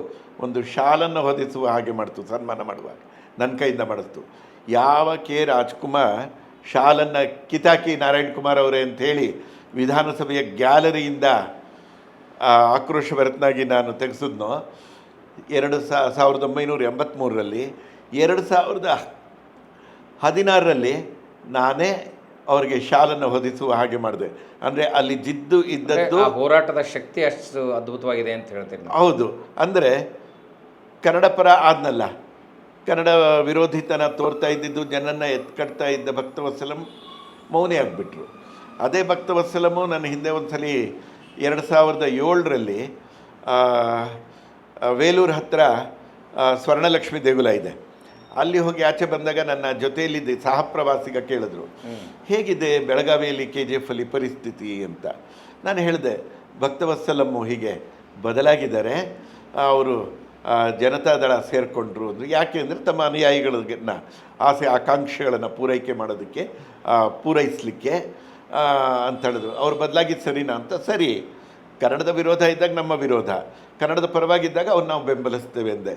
ಒಂದು ಶಾಲನ್ನು ಹೊದಿಸುವ ಹಾಗೆ ಮಾಡ್ತು, ಸನ್ಮಾನ ಮಾಡುವಾಗ ನನ್ನ ಕೈಯಿಂದ ಮಾಡಿಸ್ತು. ಯಾವ ಕೆ ರಾಜ್ಕುಮಾರ್ ಶಾಲನ್ನು ಕಿತಾಕಿ ನಾರಾಯಣ್ ಕುಮಾರ್ ಅವರೇ ಅಂಥೇಳಿ ವಿಧಾನಸಭೆಯ ಗ್ಯಾಲರಿಯಿಂದ ಆಕ್ರೋಶಭರಿತನಾಗಿ ನಾನು ತೆಗೆಸಿದ್ನೋ 1983ರಲ್ಲಿ, 2016ರಲ್ಲಿ ನಾನೇ ಅವರಿಗೆ ಶಾಲನ್ನು ಹೊದಿಸುವ ಹಾಗೆ ಮಾಡಿದೆ. ಅಂದರೆ ಅಲ್ಲಿ ಜಿದ್ದು ಇದ್ದದ್ದು, ಹೋರಾಟದ ಶಕ್ತಿ ಅಷ್ಟು ಅದ್ಭುತವಾಗಿದೆ ಅಂತ ಹೇಳ್ತೀನಿ. ಹೌದು, ಅಂದರೆ ಕನ್ನಡ ಪರ ಆದ್ನಲ್ಲ, ಕನ್ನಡ ವಿರೋಧಿತನ ತೋರ್ತಾ ಇದ್ದಿದ್ದು, ಜನನ್ನು ಎತ್ಕಡ್ತಾ ಇದ್ದ ಭಕ್ತವತ್ಸಲಂ ಮೌನಿ ಆಗಿಬಿಟ್ರು. ಅದೇ ಭಕ್ತವತ್ಸಲಮು ನನ್ನ ಹಿಂದೆ ಒಂದು ಸಲ 2007ರಲ್ಲಿ ವೇಲೂರು ಹತ್ತಿರ ಸ್ವರ್ಣಲಕ್ಷ್ಮಿ ದೇಗುಲ ಇದೆ, ಅಲ್ಲಿ ಹೋಗಿ ಆಚೆ ಬಂದಾಗ ನನ್ನ ಜೊತೆಯಲ್ಲಿದ್ದ ಸಹಪ್ರವಾಸಿಗ ಕೇಳಿದ್ರು, ಹೇಗಿದೆ ಬೆಳಗಾವಿಯಲ್ಲಿ KGFಲ್ಲಿ ಪರಿಸ್ಥಿತಿ ಅಂತ. ನಾನು ಹೇಳಿದೆ, ಭಕ್ತವತ್ಸಲಮ್ಮು ಹೀಗೆ ಬದಲಾಗಿದ್ದಾರೆ, ಅವರು ಜನತಾದಳ ಸೇರಿಕೊಂಡ್ರು ಅಂದರು. ಯಾಕೆ ಅಂದರೆ ತಮ್ಮ ಅನುಯಾಯಿಗಳನ್ನ ಆಸೆ ಆಕಾಂಕ್ಷೆಗಳನ್ನು ಪೂರೈಸಲಿಕ್ಕೆ ಅಂತ ಹೇಳಿದ್ರು. ಅವ್ರು ಬದಲಾಗಿದ್ದು ಸರಿನಾ ಅಂತ. ಸರಿ, ಕನ್ನಡದ ವಿರೋಧ ಇದ್ದಾಗ ನಮ್ಮ ವಿರೋಧ, ಕನ್ನಡದ ಪರವಾಗಿದ್ದಾಗ ಅವ್ರು ನಾವು ಬೆಂಬಲಿಸ್ತೇವೆ ಎಂದೆ.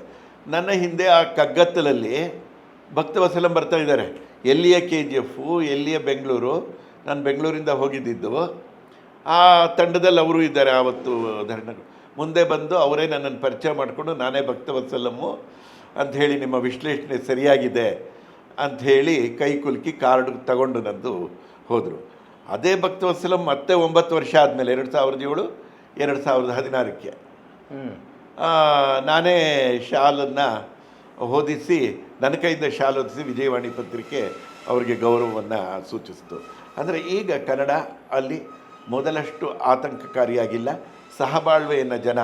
ನನ್ನ ಹಿಂದೆ ಆ ಕಗ್ಗತ್ತಲಲ್ಲಿ ಭಕ್ತವತ್ಸಲಂ ಬರ್ತಾ ಇದ್ದಾರೆ. ಎಲ್ಲಿಯ KGF, ಎಲ್ಲಿಯ ಬೆಂಗಳೂರು, ನಾನು ಬೆಂಗಳೂರಿಂದ ಹೋಗಿದ್ದಿದ್ದು. ಆ ತಂಡದಲ್ಲಿ ಅವರು ಇದ್ದಾರೆ. ಆವತ್ತು ಧರಣಗಳು ಮುಂದೆ ಬಂದು ಅವರೇ ನನ್ನನ್ನು ಪರಿಚಯ ಮಾಡಿಕೊಂಡು, ನಾನೇ ಭಕ್ತವತ್ಸಲಮ್ಮು ಅಂಥೇಳಿ, ನಿಮ್ಮ ವಿಶ್ಲೇಷಣೆ ಸರಿಯಾಗಿದೆ ಅಂಥೇಳಿ ಕೈ ಕುಲುಕಿ ಕಾರ್ಡ್ ತಗೊಂಡು ನಂದು ಹೋದರು. ಅದೇ ಭಕ್ತವತ್ಸಲಂ ಮತ್ತೆ 9 ವರ್ಷ ಆದಮೇಲೆ 2007, 2016ಕ್ಕೆ ನಾನೇ ಶಾಲನ್ನು ಹೊದಿಸಿ, ನನ್ನ ಕೈಯಿಂದ ಶಾಲು ಹೊದಿಸಿ ವಿಜಯವಾಣಿ ಪತ್ರಿಕೆ ಅವರಿಗೆ ಗೌರವವನ್ನು ಸೂಚಿಸಿತು. ಅಂದರೆ ಈಗ ಕನ್ನಡ ಅಲ್ಲಿ ಮೊದಲಷ್ಟು ಆತಂಕಕಾರಿಯಾಗಿಲ್ಲ, ಸಹಬಾಳ್ವೆಯನ್ನು ಜನ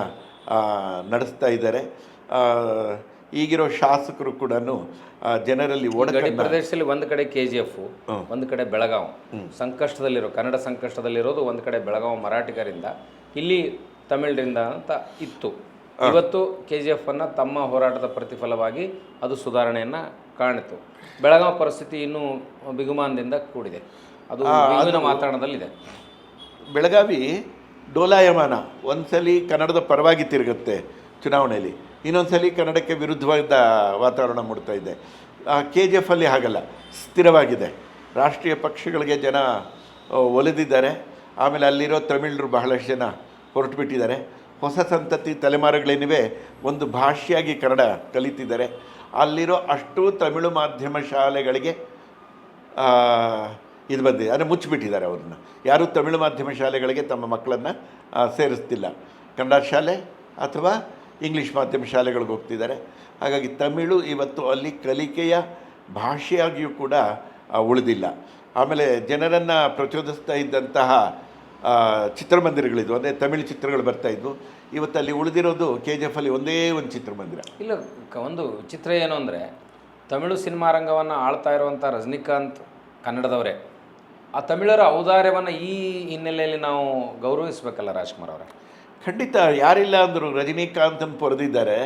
ನಡೆಸ್ತಾ ಇದ್ದಾರೆ. ಈಗಿರೋ ಶಾಸಕರು ಕೂಡ ಜನರಲ್ಲಿ ಗಡಿ ಒಡಕನ್ನು ಪ್ರದೇಶದಲ್ಲಿ ಒಂದು ಕಡೆ KGF, ಒಂದು ಕಡೆ ಬೆಳಗಾವಿ ಸಂಕಷ್ಟದಲ್ಲಿರೋ ಕನ್ನಡ ಸಂಕಷ್ಟದಲ್ಲಿರೋದು, ಒಂದು ಕಡೆ ಬೆಳಗಾವಿ ಮರಾಠಿಗರಿಂದ, ಇಲ್ಲಿ ತಮಿಳರಿಂದ ಅಂತ ಇತ್ತು. ಇವತ್ತು KGF ಅನ್ನು ತಮ್ಮ ಹೋರಾಟದ ಪ್ರತಿಫಲವಾಗಿ ಅದು ಸುಧಾರಣೆಯನ್ನು ಕಾಣಿತು. ಬೆಳಗಾವಿ ಪರಿಸ್ಥಿತಿ ಇನ್ನೂ ಬಿಗುಮಾನದಿಂದ ಕೂಡಿದೆ, ಅದು ಬಿಗುವಿನ ವಾತಾವರಣದಲ್ಲಿದೆ. ಬೆಳಗಾವಿ ಡೋಲಾಯಮಾನ, ಒಂದ್ಸಲಿ ಕನ್ನಡದ ಪರವಾಗಿ ತಿರುಗುತ್ತೆ ಚುನಾವಣೆಯಲ್ಲಿ, ಇನ್ನೊಂದ್ಸಲಿ ಕನ್ನಡಕ್ಕೆ ವಿರುದ್ಧವಾದ ವಾತಾವರಣ ಮೂಡ್ತಾ ಇದೆ. KGF ಅಲ್ಲಿ ಹಾಗಲ್ಲ, ಸ್ಥಿರವಾಗಿದೆ. ರಾಷ್ಟ್ರೀಯ ಪಕ್ಷಗಳಿಗೆ ಜನ ಒಲಿದಿದ್ದಾರೆ. ಆಮೇಲೆ ಅಲ್ಲಿರೋ ತಮಿಳರು ಬಹಳಷ್ಟು ಜನ ಹೊರಟು ಬಿಟ್ಟಿದ್ದಾರೆ. ಹೊಸ ಸಂತತಿ ತಲೆಮಾರುಗಳೇನಿವೆ ಒಂದು ಭಾಷೆಯಾಗಿ ಕನ್ನಡ ಕಲಿತಿದ್ದಾರೆ. ಅಲ್ಲಿರೋ ಅಷ್ಟು ತಮಿಳು ಮಾಧ್ಯಮ ಶಾಲೆಗಳಿಗೆ ಇದು ಬಂದಿದೆ, ಅಂದರೆ ಮುಚ್ಚಿಬಿಟ್ಟಿದ್ದಾರೆ ಅವ್ರನ್ನ. ಯಾರೂ ತಮಿಳು ಮಾಧ್ಯಮ ಶಾಲೆಗಳಿಗೆ ತಮ್ಮ ಮಕ್ಕಳನ್ನು ಸೇರಿಸ್ತಿಲ್ಲ. ಕನ್ನಡ ಶಾಲೆ ಅಥವಾ ಇಂಗ್ಲೀಷ್ ಮಾಧ್ಯಮ ಶಾಲೆಗಳಿಗೆ ಹೋಗ್ತಿದ್ದಾರೆ. ಹಾಗಾಗಿ ತಮಿಳು ಇವತ್ತು ಅಲ್ಲಿ ಕಲಿಕೆಯ ಭಾಷೆಯಾಗಿಯೂ ಕೂಡ ಉಳಿದಿಲ್ಲ. ಆಮೇಲೆ ಜನರನ್ನು ಪ್ರಚೋದಿಸ್ತಾ ಇದ್ದಂತಹ ಚಿತ್ರಮಂದಿರಗಳಿದ್ವು, ಅಂದರೆ ತಮಿಳು ಚಿತ್ರಗಳು ಬರ್ತಾಯಿದ್ವು. ಇವತ್ತಲ್ಲಿ ಉಳಿದಿರೋದು KGF ಅಲ್ಲಿ ಒಂದೇ ಒಂದು ಚಿತ್ರಮಂದಿರ. ಇಲ್ಲ, ಒಂದು ವಿಚಿತ್ರ ಏನು ಅಂದರೆ, ತಮಿಳು ಸಿನಿಮಾ ರಂಗವನ್ನು ಆಳ್ತಾ ಇರುವಂಥ ರಜನಿಕಾಂತ್ ಕನ್ನಡದವರೇ. ಆ ತಮಿಳರ ಔದಾರ್ಯವನ್ನು ಈ ಹಿನ್ನೆಲೆಯಲ್ಲಿ ನಾವು ಗೌರವಿಸಬೇಕಲ್ಲ ರಾಜ್ಕುಮಾರ್ ಅವರೇ? ಖಂಡಿತ. ಯಾರಿಲ್ಲ ಅಂದರು ರಜನಿಕಾಂತನ್ ಪೊರೆದಿದ್ದಾರೆ,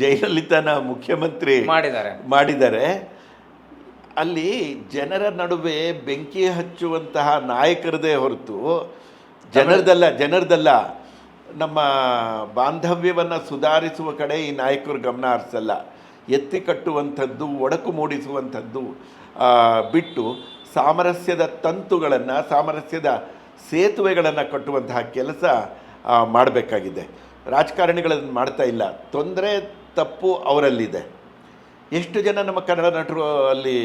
ಜಯಲಲಿತಾನ ಮುಖ್ಯಮಂತ್ರಿ ಮಾಡಿದ್ದಾರೆ. ಅಲ್ಲಿ ಜನರ ನಡುವೆ ಬೆಂಕಿ ಹಚ್ಚುವಂತಹ ನಾಯಕರದೇ ಹೊರತು ಜನರದಲ್ಲ. ನಮ್ಮ ಬಾಂಧವ್ಯವನ್ನು ಸುಧಾರಿಸುವ ಕಡೆ ಈ ನಾಯಕರು ಗಮನ ಹರಿಸಲ್ಲ. ಎತ್ತಿ ಕಟ್ಟುವಂಥದ್ದು, ಒಡಕು ಮೂಡಿಸುವಂಥದ್ದು ಬಿಟ್ಟು ಸಾಮರಸ್ಯದ ತಂತುಗಳನ್ನು, ಸಾಮರಸ್ಯದ ಸೇತುವೆಗಳನ್ನು ಕಟ್ಟುವಂತಹ ಕೆಲಸ ಮಾಡಬೇಕಾಗಿದೆ. ರಾಜಕಾರಣಿಗಳನ್ನು ಮಾಡ್ತಾ ಇಲ್ಲ. ತೊಂದರೆ ತಪ್ಪು ಅವರಲ್ಲಿದೆ. ಎಷ್ಟು ಜನ ನಮ್ಮ ಕನ್ನಡ ನಟರು ಅಲ್ಲಿ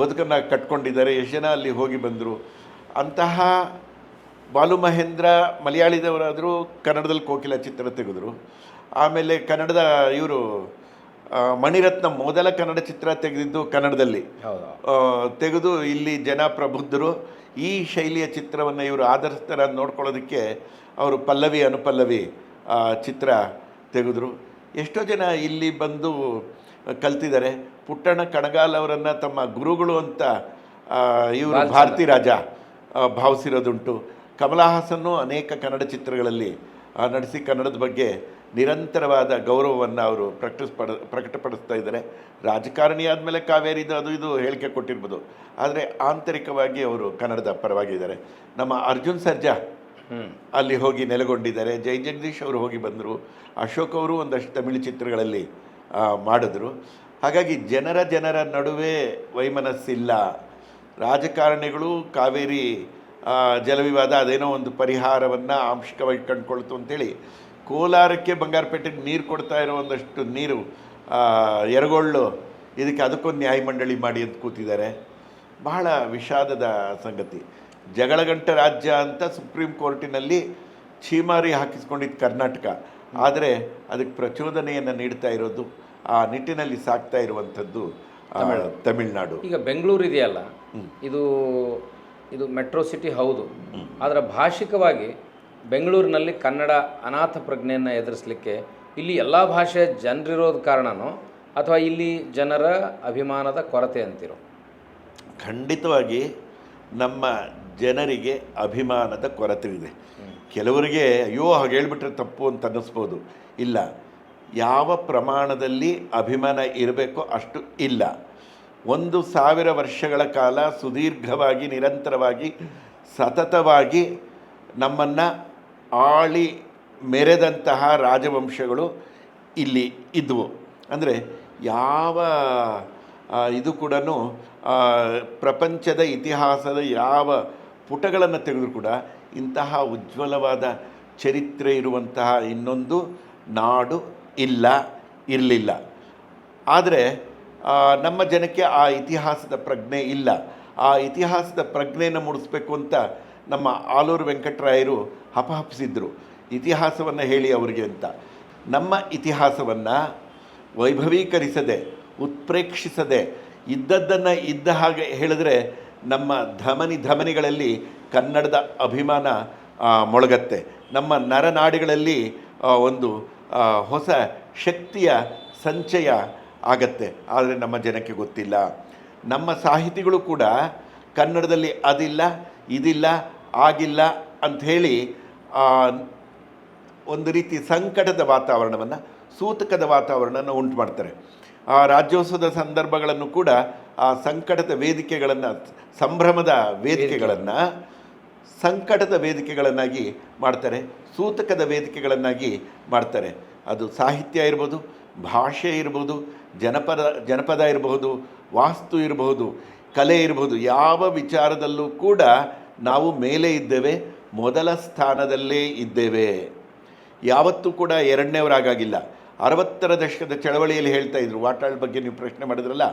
ಬದುಕನ್ನು ಕಟ್ಕೊಂಡಿದ್ದಾರೆ, ಎಷ್ಟು ಜನ ಅಲ್ಲಿ ಹೋಗಿ ಬಂದರು. ಅಂತಹ ಬಾಲು ಮಹೇಂದ್ರ ಮಲಯಾಳಿದವರಾದರೂ ಕನ್ನಡದಲ್ಲಿ ಕೋಕಿಲ ಚಿತ್ರ ತೆಗೆದರು. ಆಮೇಲೆ ಕನ್ನಡದ ಇವರು ಮಣಿರತ್ನ ಮೊದಲ ಕನ್ನಡ ಚಿತ್ರ ತೆಗೆದಿದ್ದು ಕನ್ನಡದಲ್ಲಿ ತೆಗೆದು ಇಲ್ಲಿ ಜನ ಪ್ರಬುದ್ಧರು. ಈ ಶೈಲಿಯ ಚಿತ್ರವನ್ನು ಇವರು ಆಧರಿಸ್ತಾರೆ ಅಂತ ನೋಡ್ಕೊಳ್ಳೋದಕ್ಕೆ ಅವರು ಪಲ್ಲವಿ ಅನುಪಲ್ಲವಿ ಚಿತ್ರ ತೆಗೆದರು. ಎಷ್ಟೋ ಜನ ಇಲ್ಲಿ ಬಂದು ಕಲ್ತಿದ್ದಾರೆ. ಪುಟ್ಟಣ್ಣ ಕಣಗಾಲ್ ಅವರನ್ನು ತಮ್ಮ ಗುರುಗಳು ಅಂತ ಇವರು ಭಾರತಿ ರಾಜ ಭಾವಿಸಿರೋದುಂಟು. ಕಮಲಾ ಹಾಸನ್ನು ಅನೇಕ ಕನ್ನಡ ಚಿತ್ರಗಳಲ್ಲಿ ನಡೆಸಿ ಕನ್ನಡದ ಬಗ್ಗೆ ನಿರಂತರವಾದ ಗೌರವವನ್ನು ಅವರು ಪ್ರಕಟಪಡಿಸ್ತಾ ಇದ್ದಾರೆ. ರಾಜಕಾರಣಿ ಆದಮೇಲೆ ಕಾವೇರಿದು ಅದು ಇದು ಹೇಳಿಕೆ ಕೊಟ್ಟಿರ್ಬೋದು, ಆದರೆ ಆಂತರಿಕವಾಗಿ ಅವರು ಕನ್ನಡದ ಪರವಾಗಿದ್ದಾರೆ. ನಮ್ಮ ಅರ್ಜುನ್ ಸರ್ಜಾ ಅಲ್ಲಿ ಹೋಗಿ ನೆಲೆಗೊಂಡಿದ್ದಾರೆ. ಜಗದೀಶ್ ಅವರು ಹೋಗಿ ಬಂದರು. ಅಶೋಕ್ ಅವರು ಒಂದಷ್ಟು ತಮಿಳು ಚಿತ್ರಗಳಲ್ಲಿ ಮಾಡಿದ್ರು. ಹಾಗಾಗಿ ಜನರ ನಡುವೆ ವೈಮನಸ್ಸಿಲ್ಲ. ರಾಜಕಾರಣಿಗಳು ಕಾವೇರಿ ಜಲವಿವಾದ ಅದೇನೋ ಒಂದು ಪರಿಹಾರವನ್ನು ಆಂಶಿಕವಾಗಿ ಕಂಡುಕೊಳ್ತು ಅಂಥೇಳಿ ಕೋಲಾರಕ್ಕೆ ಬಂಗಾರಪೇಟೆಗೆ ನೀರು ಕೊಡ್ತಾ ಇರೋ ಒಂದಷ್ಟು ನೀರು ಎರಗೊಳ್ಳು ಇದಕ್ಕೆ ಅದಕ್ಕೊಂದು ನ್ಯಾಯಮಂಡಳಿ ಮಾಡಿ ಅಂತ ಕೂತಿದ್ದಾರೆ. ಬಹಳ ವಿಷಾದದ ಸಂಗತಿ. ಜಗಳಗಂಟ ರಾಜ್ಯ ಅಂತ ಸುಪ್ರೀಂ ಕೋರ್ಟಿನಲ್ಲಿ ಛೀಮಾರಿ ಹಾಕಿಸ್ಕೊಂಡಿದ್ದು ಕರ್ನಾಟಕ, ಆದರೆ ಅದಕ್ಕೆ ಪ್ರಚೋದನೆಯನ್ನು ನೀಡ್ತಾ ಇರೋದು, ಆ ನಿಟ್ಟಿನಲ್ಲಿ ಸಾಕ್ತಾ ಇರುವಂಥದ್ದು ತಮಿಳುನಾಡು. ಈಗ ಬೆಂಗಳೂರು ಇದೆಯಲ್ಲ, ಇದು ಮೆಟ್ರೋ ಸಿಟಿ ಹೌದು, ಆದರೆ ಭಾಷಿಕವಾಗಿ ಬೆಂಗಳೂರಿನಲ್ಲಿ ಕನ್ನಡ ಅನಾಥ ಪ್ರಜ್ಞೆಯನ್ನು ಎದುರಿಸಲಿಕ್ಕೆ ಇಲ್ಲಿ ಎಲ್ಲ ಭಾಷೆಯ ಜನರಿರೋದು ಕಾರಣನೋ ಅಥವಾ ಇಲ್ಲಿ ಜನರ ಅಭಿಮಾನದ ಕೊರತೆ ಅಂತಿರೋ? ಖಂಡಿತವಾಗಿ ನಮ್ಮ ಜನರಿಗೆ ಅಭಿಮಾನದ ಕೊರತೆ ಇದೆ. ಕೆಲವರಿಗೆ ಅಯ್ಯೋ ಹಾಗೆ ಹೇಳ್ಬಿಟ್ರೆ ತಪ್ಪು ಅಂತ ಅನ್ನಿಸ್ಬೋದು. ಇಲ್ಲ, ಯಾವ ಪ್ರಮಾಣದಲ್ಲಿ ಅಭಿಮಾನ ಇರಬೇಕೋ ಅಷ್ಟು ಇಲ್ಲ. 1000 ವರ್ಷಗಳ ಕಾಲ ಸುದೀರ್ಘವಾಗಿ ನಿರಂತರವಾಗಿ ಸತತವಾಗಿ ನಮ್ಮನ್ನು ಆಳಿ ಮೆರೆದಂತಹ ರಾಜವಂಶಗಳು ಇಲ್ಲಿ ಇದ್ದವು. ಅಂದರೆ ಯಾವ ಇದು ಕೂಡ ಪ್ರಪಂಚದ ಇತಿಹಾಸದ ಯಾವ ಪುಟಗಳನ್ನು ತೆಗೆದರೂ ಕೂಡ ಇಂತಹ ಉಜ್ವಲವಾದ ಚರಿತ್ರೆ ಇರುವಂತಹ ಇನ್ನೊಂದು ನಾಡು ಇರಲಿಲ್ಲ. ಆದರೆ ನಮ್ಮ ಜನಕ್ಕೆ ಆ ಇತಿಹಾಸದ ಪ್ರಜ್ಞೆ ಇಲ್ಲ. ಆ ಇತಿಹಾಸದ ಪ್ರಜ್ಞೆಯನ್ನು ಮೂಡಿಸ್ಬೇಕು ಅಂತ ನಮ್ಮ ಆಲೂರು ವೆಂಕಟರಾಯರು ಹಪಹಪಿಸಿದ್ರು, ಇತಿಹಾಸವನ್ನು ಹೇಳಿ ಅವರಿಗೆ ಅಂತ. ನಮ್ಮ ಇತಿಹಾಸವನ್ನು ವೈಭವೀಕರಿಸದೆ, ಉತ್ಪ್ರೇಕ್ಷಿಸದೆ, ಇದ್ದದ್ದನ್ನು ಇದ್ದ ಹಾಗೆ ಹೇಳಿದ್ರೆ ನಮ್ಮ ಧಮನಿಗಳಲ್ಲಿ ಕನ್ನಡದ ಅಭಿಮಾನ ಮೊಳಗತ್ತೆ. ನಮ್ಮ ನರನಾಡಿಗಳಲ್ಲಿ ಒಂದು ಹೊಸ ಶಕ್ತಿಯ ಸಂಚಯ ಆಗತ್ತೆ, ಆದರೆ ನಮ್ಮ ಜನಕ್ಕೆ ಗೊತ್ತಿಲ್ಲ. ನಮ್ಮ ಸಾಹಿತಿಗಳು ಕೂಡ ಕನ್ನಡದಲ್ಲಿ ಅದಿಲ್ಲ ಇದಿಲ್ಲ ಆಗಿಲ್ಲ ಅಂಥೇಳಿ ಒಂದು ರೀತಿ ಸಂಕಟದ ವಾತಾವರಣವನ್ನು, ಸೂತಕದ ವಾತಾವರಣವನ್ನು ಉಂಟು ಮಾಡ್ತಾರೆ. ಆ ರಾಜ್ಯೋತ್ಸವದ ಸಂದರ್ಭಗಳನ್ನು ಕೂಡ ಆ ಸಂಕಟದ ವೇದಿಕೆಗಳನ್ನು, ಸಂಭ್ರಮದ ವೇದಿಕೆಗಳನ್ನು ಸಂಕಟದ ವೇದಿಕೆಗಳನ್ನಾಗಿ ಮಾಡ್ತಾರೆ, ಸೂತಕದ ವೇದಿಕೆಗಳನ್ನಾಗಿ ಮಾಡ್ತಾರೆ. ಅದು ಸಾಹಿತ್ಯ ಇರ್ಬೋದು, ಭಾಷೆ ಇರ್ಬೋದು, ಜನಪದ ಇರಬಹುದು, ವಾಸ್ತು ಇರಬಹುದು, ಕಲೆ ಇರಬಹುದು. ಯಾವ ವಿಚಾರದಲ್ಲೂ ಕೂಡ ನಾವು ಮೇಲೆ ಇದ್ದೇವೆ, ಮೊದಲ ಸ್ಥಾನದಲ್ಲೇ ಇದ್ದೇವೆ. ಯಾವತ್ತೂ ಕೂಡ ಎರಡನೇವರಾಗಿಲ್ಲ. 60ರ ದಶಕದ ಚಳವಳಿಯಲ್ಲಿ ಹೇಳ್ತಾ ಇದ್ರು, ವಾಟಾಳ್ ಬಗ್ಗೆ ನೀವು ಪ್ರಶ್ನೆ ಮಾಡಿದ್ರಲ್ಲ,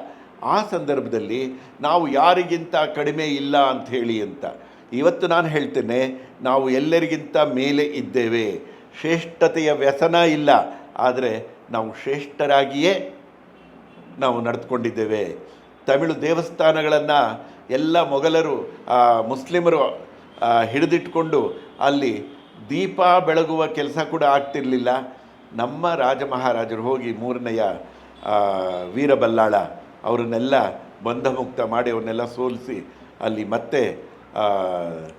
ಆ ಸಂದರ್ಭದಲ್ಲಿ ನಾವು ಯಾರಿಗಿಂತ ಕಡಿಮೆ ಇಲ್ಲ ಅಂತ ಹೇಳಿ ಅಂತ. ಇವತ್ತು ನಾನು ಹೇಳ್ತೇನೆ, ನಾವು ಎಲ್ಲರಿಗಿಂತ ಮೇಲೆ ಇದ್ದೇವೆ. ಶ್ರೇಷ್ಠತೆಯ ವ್ಯಸನ ಇಲ್ಲ, ಆದರೆ ನಾವು ಶ್ರೇಷ್ಠರಾಗಿಯೇ ನಾವು ನಡೆದುಕೊಂಡಿದ್ದೇವೆ. ತಮಿಳು ದೇವಸ್ಥಾನಗಳನ್ನು ಎಲ್ಲ ಮೊಘಲರು, ಮುಸ್ಲಿಮರು ಹಿಡಿದಿಟ್ಕೊಂಡು ಅಲ್ಲಿ ದೀಪ ಬೆಳಗುವ ಕೆಲಸ ಕೂಡ ಆಗ್ತಿರಲಿಲ್ಲ. ನಮ್ಮ ರಾಜ ಮಹಾರಾಜರು ಹೋಗಿ 3ನೇಯ ವೀರಬಲ್ಲಾಳ ಅವರನ್ನೆಲ್ಲ ಬಂಧಮುಕ್ತ ಮಾಡಿ ಅವನ್ನೆಲ್ಲ ಸೋಲಿಸಿ ಅಲ್ಲಿ ಮತ್ತೆ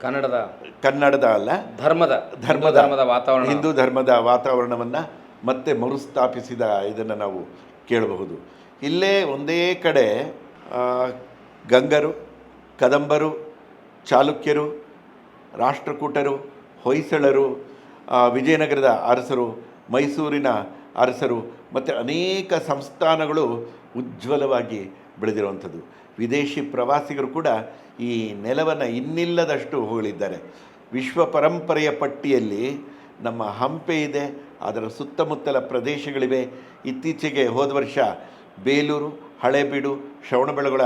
ಕನ್ನಡದ ಅಲ್ಲ ಧರ್ಮದ ವಾತಾವರಣ, ಹಿಂದೂ ಧರ್ಮದ ವಾತಾವರಣವನ್ನು ಮತ್ತೆ ಮರುಸ್ಥಾಪಿಸಿದ ಇದನ್ನು ನಾವು ಕೇಳಬಹುದು. ಇಲ್ಲೇ ಒಂದೇ ಕಡೆ ಗಂಗರು, ಕದಂಬರು, ಚಾಲುಕ್ಯರು, ರಾಷ್ಟ್ರಕೂಟರು, ಹೊಯ್ಸಳರು, ವಿಜಯನಗರದ ಅರಸರು, ಮೈಸೂರಿನ ಅರಸರು ಮತ್ತು ಅನೇಕ ಸಂಸ್ಥಾನಗಳು ಉಜ್ವಲವಾಗಿ ಬೆಳೆದಿರುವಂಥದ್ದು. ವಿದೇಶಿ ಪ್ರವಾಸಿಗರು ಕೂಡ ಈ ನೆಲವನ್ನು ಇನ್ನಿಲ್ಲದಷ್ಟು ಹೊಗಳಿದ್ದಾರೆ. ವಿಶ್ವ ಪರಂಪರೆಯ ಪಟ್ಟಿಯಲ್ಲಿ ನಮ್ಮ ಹಂಪೆ ಇದೆ, ಅದರ ಸುತ್ತಮುತ್ತಲ ಪ್ರದೇಶಗಳಿವೆ. ಇತ್ತೀಚೆಗೆ ಹೋದ ವರ್ಷ ಬೇಲೂರು, ಹಳೇಬೀಡು, ಶ್ರವಣಬೆಳಗೊಳ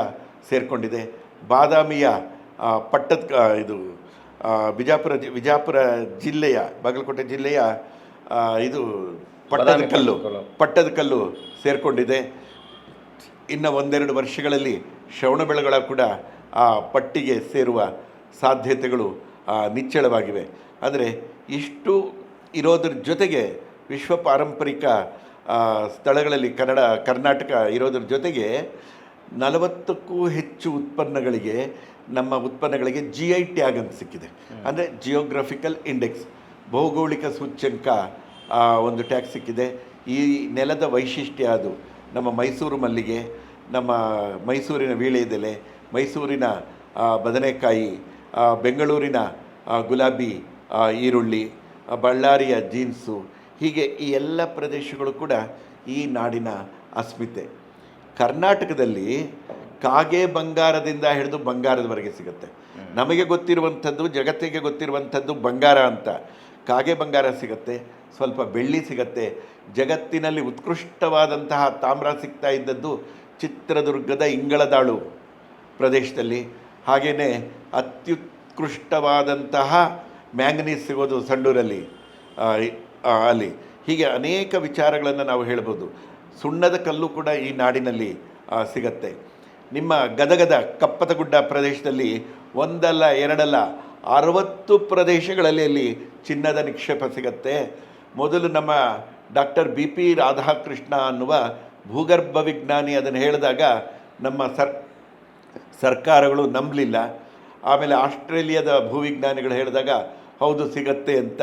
ಸೇರಿಕೊಂಡಿದೆ. ಬಾದಾಮಿಯ ಇದು ವಿಜಾಪುರ ಜಿಲ್ಲೆಯ, ಬಾಗಲಕೋಟೆ ಜಿಲ್ಲೆಯ ಇದು ಪಟ್ಟದಕಲ್ಲು ಸೇರಿಕೊಂಡಿದೆ. ಇನ್ನು 1-2 ವರ್ಷಗಳಲ್ಲಿ ಶ್ರವಣಬೆಳಗೊಳ ಕೂಡ ಆ ಪಟ್ಟಿಗೆ ಸೇರುವ ಸಾಧ್ಯತೆಗಳು ನಿಚ್ಚಳವಾಗಿವೆ. ಅಂದರೆ ಇಷ್ಟು ಇರೋದ್ರ ಜೊತೆಗೆ ವಿಶ್ವ ಪಾರಂಪರಿಕ ಸ್ಥಳಗಳಲ್ಲಿ ಕರ್ನಾಟಕ ಇರೋದ್ರ ಜೊತೆಗೆ 40ಕ್ಕೂ ಹೆಚ್ಚು ನಮ್ಮ ಉತ್ಪನ್ನಗಳಿಗೆ GI ಟ್ಯಾಗ್ ಅಂತ ಸಿಕ್ಕಿದೆ. ಅಂದರೆ ಜಿಯೋಗ್ರಫಿಕಲ್ ಇಂಡೆಕ್ಸ್, ಭೌಗೋಳಿಕ ಸೂಚ್ಯಂಕ ಒಂದು ಟ್ಯಾಗ್ ಸಿಕ್ಕಿದೆ. ಈ ನೆಲದ ವೈಶಿಷ್ಟ್ಯ ಅದು. ನಮ್ಮ ಮೈಸೂರು ಮಲ್ಲಿಗೆ, ನಮ್ಮ ಮೈಸೂರಿನ ವೀಳ್ಯದೆಲೆ, ಮೈಸೂರಿನ ಬದನೆಕಾಯಿ, ಬೆಂಗಳೂರಿನ ಗುಲಾಬಿ ಈರುಳ್ಳಿ, ಬಳ್ಳಾರಿಯ ಜೀನ್ಸು, ಹೀಗೆ ಈ ಎಲ್ಲ ಪ್ರದೇಶಗಳು ಕೂಡ ಈ ನಾಡಿನ ಅಸ್ಮಿತೆ. ಕರ್ನಾಟಕದಲ್ಲಿ ಕಾಗೆ ಬಂಗಾರದಿಂದ ಹಿಡಿದು ಬಂಗಾರದವರೆಗೆ ಸಿಗುತ್ತೆ. ನಮಗೆ ಗೊತ್ತಿರುವಂಥದ್ದು, ಜಗತ್ತಿಗೆ ಗೊತ್ತಿರುವಂಥದ್ದು ಬಂಗಾರ ಅಂತ. ಕಾಗೆ ಬಂಗಾರ ಸಿಗುತ್ತೆ, ಸ್ವಲ್ಪ ಬೆಳ್ಳಿ ಸಿಗುತ್ತೆ. ಜಗತ್ತಿನಲ್ಲಿ ಉತ್ಕೃಷ್ಟವಾದಂತಹ ತಾಮ್ರ ಸಿಗ್ತಾ ಇದ್ದದ್ದು ಚಿತ್ರದುರ್ಗದ ಇಂಗಳದಾಳು ಪ್ರದೇಶದಲ್ಲಿ. ಹಾಗೆಯೇ ಅತ್ಯುತ್ಕೃಷ್ಟವಾದಂತಹ ಮ್ಯಾಂಗನೀಸ್ ಸಿಗೋದು ಸಂಡೂರಲ್ಲಿ, ಅಲ್ಲಿ. ಹೀಗೆ ಅನೇಕ ವಿಚಾರಗಳನ್ನು ನಾವು ಹೇಳ್ಬೋದು. ಸುಣ್ಣದ ಕಲ್ಲು ಕೂಡ ಈ ನಾಡಿನಲ್ಲಿ ಸಿಗತ್ತೆ. ನಿಮ್ಮ ಗದಗದ ಕಪ್ಪತಗುಡ್ಡ ಪ್ರದೇಶದಲ್ಲಿ ಒಂದಲ್ಲ ಎರಡಲ್ಲ 60 ಪ್ರದೇಶಗಳಲ್ಲಿ ಅಲ್ಲಿ ಚಿನ್ನದ ನಿಕ್ಷೇಪ ಸಿಗತ್ತೆ. ಮೊದಲು ನಮ್ಮ ಡಾಕ್ಟರ್ BP ರಾಧಾಕೃಷ್ಣ ಅನ್ನುವ ಭೂಗರ್ಭ ವಿಜ್ಞಾನಿ ಅದನ್ನು ಹೇಳಿದಾಗ ನಮ್ಮ ಸರ್ಕಾರಗಳು ನಂಬಲಿಲ್ಲ. ಆಮೇಲೆ ಆಸ್ಟ್ರೇಲಿಯಾದ ಭೂವಿಜ್ಞಾನಿಗಳು ಹೇಳಿದಾಗ ಹೌದು ಸಿಗತ್ತೆ ಅಂತ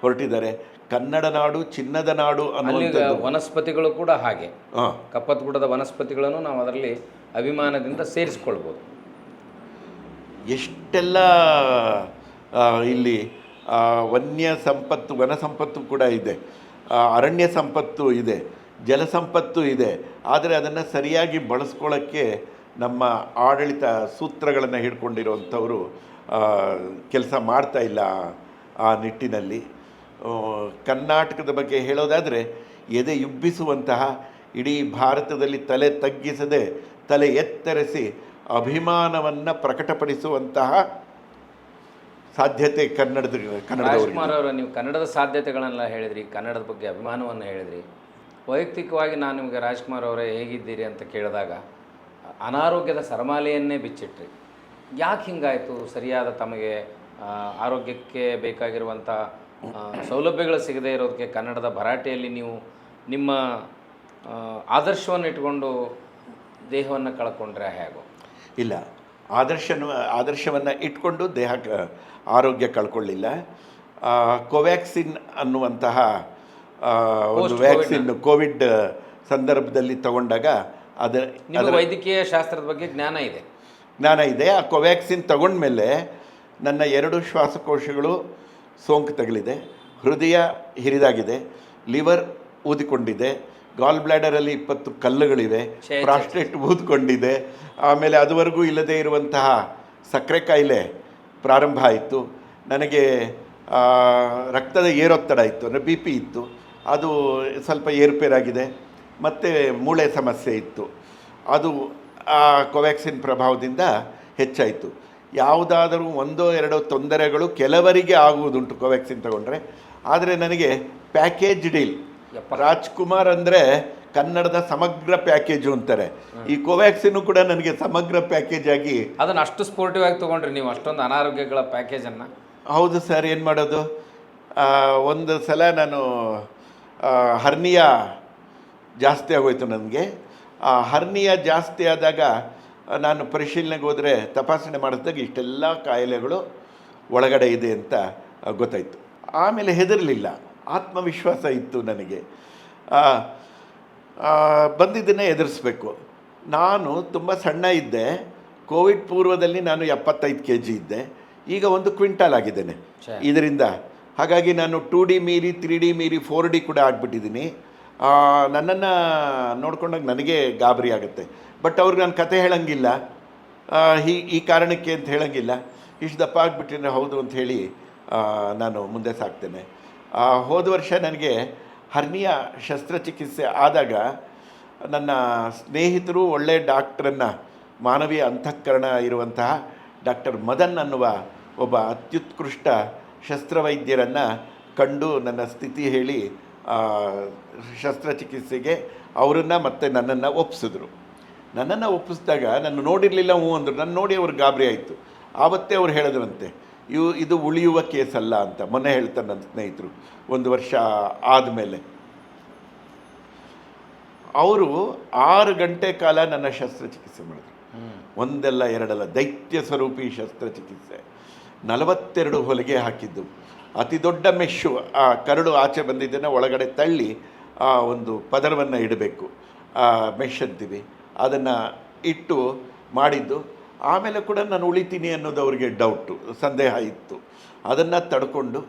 ಹೊರಟಿದ್ದಾರೆ. ಕನ್ನಡ ನಾಡು, ಚಿನ್ನದ ನಾಡು ಅನ್ನುವಂಥದ್ದು. ವನಸ್ಪತಿಗಳು ಕೂಡ ಹಾಗೆ, ಕಪ್ಪತಗುಡ್ಡದ ವನಸ್ಪತಿಗಳನ್ನು ನಾವು ಅದರಲ್ಲಿ ಅಭಿಮಾನದಿಂದ ಸೇರಿಸ್ಕೊಳ್ಬೋದು. ಎಷ್ಟೆಲ್ಲ ಇಲ್ಲಿ ವನ್ಯ ಸಂಪತ್ತು, ವನ ಸಂಪತ್ತು ಕೂಡ ಇದೆ, ಅರಣ್ಯ ಸಂಪತ್ತು ಇದೆ, ಜಲ ಸಂಪತ್ತು ಇದೆ. ಆದರೆ ಅದನ್ನು ಸರಿಯಾಗಿ ಬಳಸ್ಕೊಳ್ಳೋಕ್ಕೆ ನಮ್ಮ ಆಡಳಿತ ಸೂತ್ರಗಳನ್ನು ಹಿಡ್ಕೊಂಡಿರುವಂಥವರು ಕೆಲಸ ಮಾಡ್ತಾ ಇಲ್ಲ. ಆ ನಿಟ್ಟಿನಲ್ಲಿ ಕರ್ನಾಟಕದ ಬಗ್ಗೆ ಹೇಳೋದಾದರೆ, ಎದೆ ಯುಬ್ಬಿಸುವಂತಹ, ಇಡೀ ಭಾರತದಲ್ಲಿ ತಲೆ ತಗ್ಗಿಸದೆ ತಲೆ ಎತ್ತರಿಸಿ ಅಭಿಮಾನವನ್ನು ಪ್ರಕಟಪಡಿಸುವಂತಹ ಸಾಧ್ಯತೆ ರಾಜ್ಕುಮಾರ್ ಅವರು, ನೀವು ಕನ್ನಡದ ಸಾಧ್ಯತೆಗಳನ್ನೆಲ್ಲ ಹೇಳಿದ್ರಿ, ಕನ್ನಡದ ಬಗ್ಗೆ ಅಭಿಮಾನವನ್ನು ಹೇಳಿದ್ರಿ. ವೈಯಕ್ತಿಕವಾಗಿ ನಾನು ನಿಮಗೆ ರಾಜ್ಕುಮಾರ್ ಅವರೇ ಹೇಗಿದ್ದೀರಿ ಅಂತ ಕೇಳಿದಾಗ ಅನಾರೋಗ್ಯದ ಸರಮಾಲೆಯನ್ನೇ ಬಿಚ್ಚಿಟ್ರಿ. ಯಾಕೆ ಹಿಂಗಾಯಿತು? ಸರಿಯಾದ ತಮಗೆ ಆರೋಗ್ಯಕ್ಕೆ ಬೇಕಾಗಿರುವಂಥ ಸೌಲಭ್ಯಗಳು ಸಿಗದೇ ಇರೋದಕ್ಕೆ ಕನ್ನಡದ ಭರಾಟೆಯಲ್ಲಿ ನೀವು ನಿಮ್ಮ ಆದರ್ಶವನ್ನು ಇಟ್ಕೊಂಡು ದೇಹವನ್ನು ಕಳ್ಕೊಂಡ್ರೆ ಹೇಗೋ? ಇಲ್ಲ, ಆದರ್ಶವನ್ನು ಇಟ್ಕೊಂಡು ದೇಹಕ್ಕೆ ಆರೋಗ್ಯ ಕಳ್ಕೊಳ್ಳಿಲ್ಲ. ಕೋವ್ಯಾಕ್ಸಿನ್ ಅನ್ನುವಂತಹ ಒಂದು ವ್ಯಾಕ್ಸಿನ್ ಕೋವಿಡ್ ಸಂದರ್ಭದಲ್ಲಿ ತಗೊಂಡಾಗ ನಿಮಗೆ ವೈದ್ಯಕೀಯ ಶಾಸ್ತ್ರದ ಬಗ್ಗೆ ಜ್ಞಾನ ಇದೆ? ಆ ಕೋವ್ಯಾಕ್ಸಿನ್ ತಗೊಂಡ್ಮೇಲೆ ನನ್ನ 2 ಶ್ವಾಸಕೋಶಗಳು ಸೋಂಕು ತಗಲಿದೆ, ಹೃದಯ ಹಿರಿದಾಗಿದೆ, ಲಿವರ್ ಊದಿಕೊಂಡಿದೆ, ಗಾಲ್ ಬ್ಲ್ಯಾಡರಲ್ಲಿ 20 ಕಲ್ಲುಗಳಿವೆ, ಪ್ರಾಸ್ಟೇಟ್ ಊದ್ಕೊಂಡಿದೆ, ಆಮೇಲೆ ಅದುವರೆಗೂ ಇಲ್ಲದೇ ಇರುವಂತಹ ಸಕ್ಕರೆ ಕಾಯಿಲೆ ಪ್ರಾರಂಭ ಆಯಿತು. ನನಗೆ ರಕ್ತದ ಏರೊತ್ತಡ ಇತ್ತು, ಅಂದರೆ ಬಿ ಪಿ ಇತ್ತು, ಅದು ಸ್ವಲ್ಪ ಏರುಪೇರಾಗಿದೆ. ಮತ್ತು ಮೂಳೆ ಸಮಸ್ಯೆ ಇತ್ತು, ಅದು ಆ ಕೋವ್ಯಾಕ್ಸಿನ್ ಪ್ರಭಾವದಿಂದ ಹೆಚ್ಚಾಯಿತು. ಯಾವುದಾದರೂ 1-2 ತೊಂದರೆಗಳು ಕೆಲವರಿಗೆ ಆಗುವುದುಂಟು ಕೋವ್ಯಾಕ್ಸಿನ್ ತಗೊಂಡ್ರೆ. ಆದರೆ ನನಗೆ ಪ್ಯಾಕೇಜ್ ಡೀಲ್, ರಾಜ್ಕುಮಾರ್ ಅಂದರೆ ಕನ್ನಡದ ಸಮಗ್ರ ಪ್ಯಾಕೇಜು ಅಂತಾರೆ, ಈ ಕೋವ್ಯಾಕ್ಸಿನ್ನು ಕೂಡ ನನಗೆ ಸಮಗ್ರ ಪ್ಯಾಕೇಜ್ ಆಗಿ. ಅದನ್ನು ಅಷ್ಟು ಸ್ಪೋರ್ಟಿವ್ ಆಗಿ ತೊಗೊಂಡ್ರಿ ನೀವು, ಅಷ್ಟೊಂದು ಅನಾರೋಗ್ಯಗಳ ಪ್ಯಾಕೇಜನ್ನು? ಹೌದು ಸರ್, ಏನು ಮಾಡೋದು. ಒಂದು ಸಲ ನಾನು ಹರ್ನಿಯಾ ಜಾಸ್ತಿ ಆಗೋಯ್ತು ನನಗೆ. ಆ ಹರ್ನಿಯಾ ಜಾಸ್ತಿ ಆದಾಗ ನಾನು ಪರಿಶೀಲನೆಗೆ ಹೋದರೆ, ತಪಾಸಣೆ ಮಾಡಿದಾಗ ಇಷ್ಟೆಲ್ಲ ಕಾಯಿಲೆಗಳು ಒಳಗಡೆ ಇದೆ ಅಂತ ಗೊತ್ತಾಯಿತು. ಆಮೇಲೆ ಹೆದರಲಿಲ್ಲ, ಆತ್ಮವಿಶ್ವಾಸ ಇತ್ತು ನನಗೆ. ಬಂದಿದ್ದನ್ನೇ ಎದುರಿಸ್ಬೇಕು. ನಾನು ತುಂಬ ಸಣ್ಣ ಇದ್ದೆ, ಕೋವಿಡ್ ಪೂರ್ವದಲ್ಲಿ ನಾನು 75 kg ಇದ್ದೆ, ಈಗ 1 ಕ್ವಿಂಟಾಲ್ ಆಗಿದ್ದೇನೆ ಇದರಿಂದ. ಹಾಗಾಗಿ ನಾನು 2D ಮೀರಿ 3D ಮೀರಿ 4D ಕೂಡ ಆಗಿಬಿಟ್ಟಿದ್ದೀನಿ. ನನ್ನನ್ನು ನೋಡ್ಕೊಂಡಾಗ ನನಗೆ ಗಾಬರಿ ಆಗುತ್ತೆ. ಬಟ್ ಅವ್ರಿಗೆ ನಾನು ಕತೆ ಹೇಳೋಂಗಿಲ್ಲ, ಈ ಕಾರಣಕ್ಕೆ ಅಂತ ಹೇಳೋಂಗಿಲ್ಲ. ಇಷ್ಟು ದಪ್ಪ ಆಗಿಬಿಟ್ಟಿದ್ರೆ ಹೌದು ಅಂತ ಹೇಳಿ ನಾನು ಮುಂದೆ ಸಾಕ್ತೇನೆ. ಹೋದ ವರ್ಷ ನನಗೆ ಹರ್ನಿಯಾ ಶಸ್ತ್ರಚಿಕಿತ್ಸೆ ಆದಾಗ ನನ್ನ ಸ್ನೇಹಿತರು ಒಳ್ಳೆಯ ಡಾಕ್ಟ್ರನ್ನು, ಮಾನವೀಯ ಅಂತಃಕರಣ ಇರುವಂತಹ ಡಾಕ್ಟರ್ ಮದನ್ ಅನ್ನುವ ಒಬ್ಬ ಅತ್ಯುತ್ಕೃಷ್ಟ ಶಸ್ತ್ರವೈದ್ಯರನ್ನು ಕಂಡು ನನ್ನ ಸ್ಥಿತಿ ಹೇಳಿ ಶಸ್ತ್ರಚಿಕಿತ್ಸೆಗೆ ಅವರನ್ನು ಮತ್ತು ನನ್ನನ್ನು ಒಪ್ಪಿಸಿದ್ರು. ನನ್ನನ್ನು ಒಪ್ಪಿಸಿದಾಗ ನಾನು ನೋಡಿರಲಿಲ್ಲ, ಅಂದರು. ನನ್ನ ನೋಡಿ ಅವ್ರಿಗೆ ಗಾಬರಿ ಆಯಿತು. ಆವತ್ತೇ ಅವ್ರು ಹೇಳಿದ್ರಂತೆ, ಇದು ಉಳಿಯುವ ಕೇಸಲ್ಲ ಅಂತ. ಮೊನ್ನೆ ಹೇಳ್ತಾರೆ ನನ್ನ ಸ್ನೇಹಿತರು, 1 ವರ್ಷ ಆದಮೇಲೆ. ಅವರು 6 ಗಂಟೆ ಕಾಲ ನನ್ನ ಶಸ್ತ್ರಚಿಕಿತ್ಸೆ ಮಾಡಿದ್ರು. ಒಂದಲ್ಲ ಎರಡಲ್ಲ, ದೈತ್ಯ ಸ್ವರೂಪಿ ಶಸ್ತ್ರಚಿಕಿತ್ಸೆ. 42 ಹೊಲಿಗೆ ಹಾಕಿದ್ದು, ಅತಿ ದೊಡ್ಡ ಮೆಶ್ಶು, ಆ ಕರಡು ಆಚೆ ಬಂದಿದ್ದನ್ನು ಒಳಗಡೆ ತಳ್ಳಿ ಒಂದು ಪದರವನ್ನು ಇಡಬೇಕು, ಮೆಶ್ ಅಂತೀವಿ, ಅದನ್ನು ಇಟ್ಟು ಮಾಡಿದ್ದು. ಆಮೇಲೆ ಕೂಡ ನಾನು ಉಳಿತೀನಿ ಅನ್ನೋದು ಅವರಿಗೆ ಡೌಟು, ಸಂದೇಹ ಇತ್ತು. ಅದನ್ನು ತಡ್ಕೊಂಡು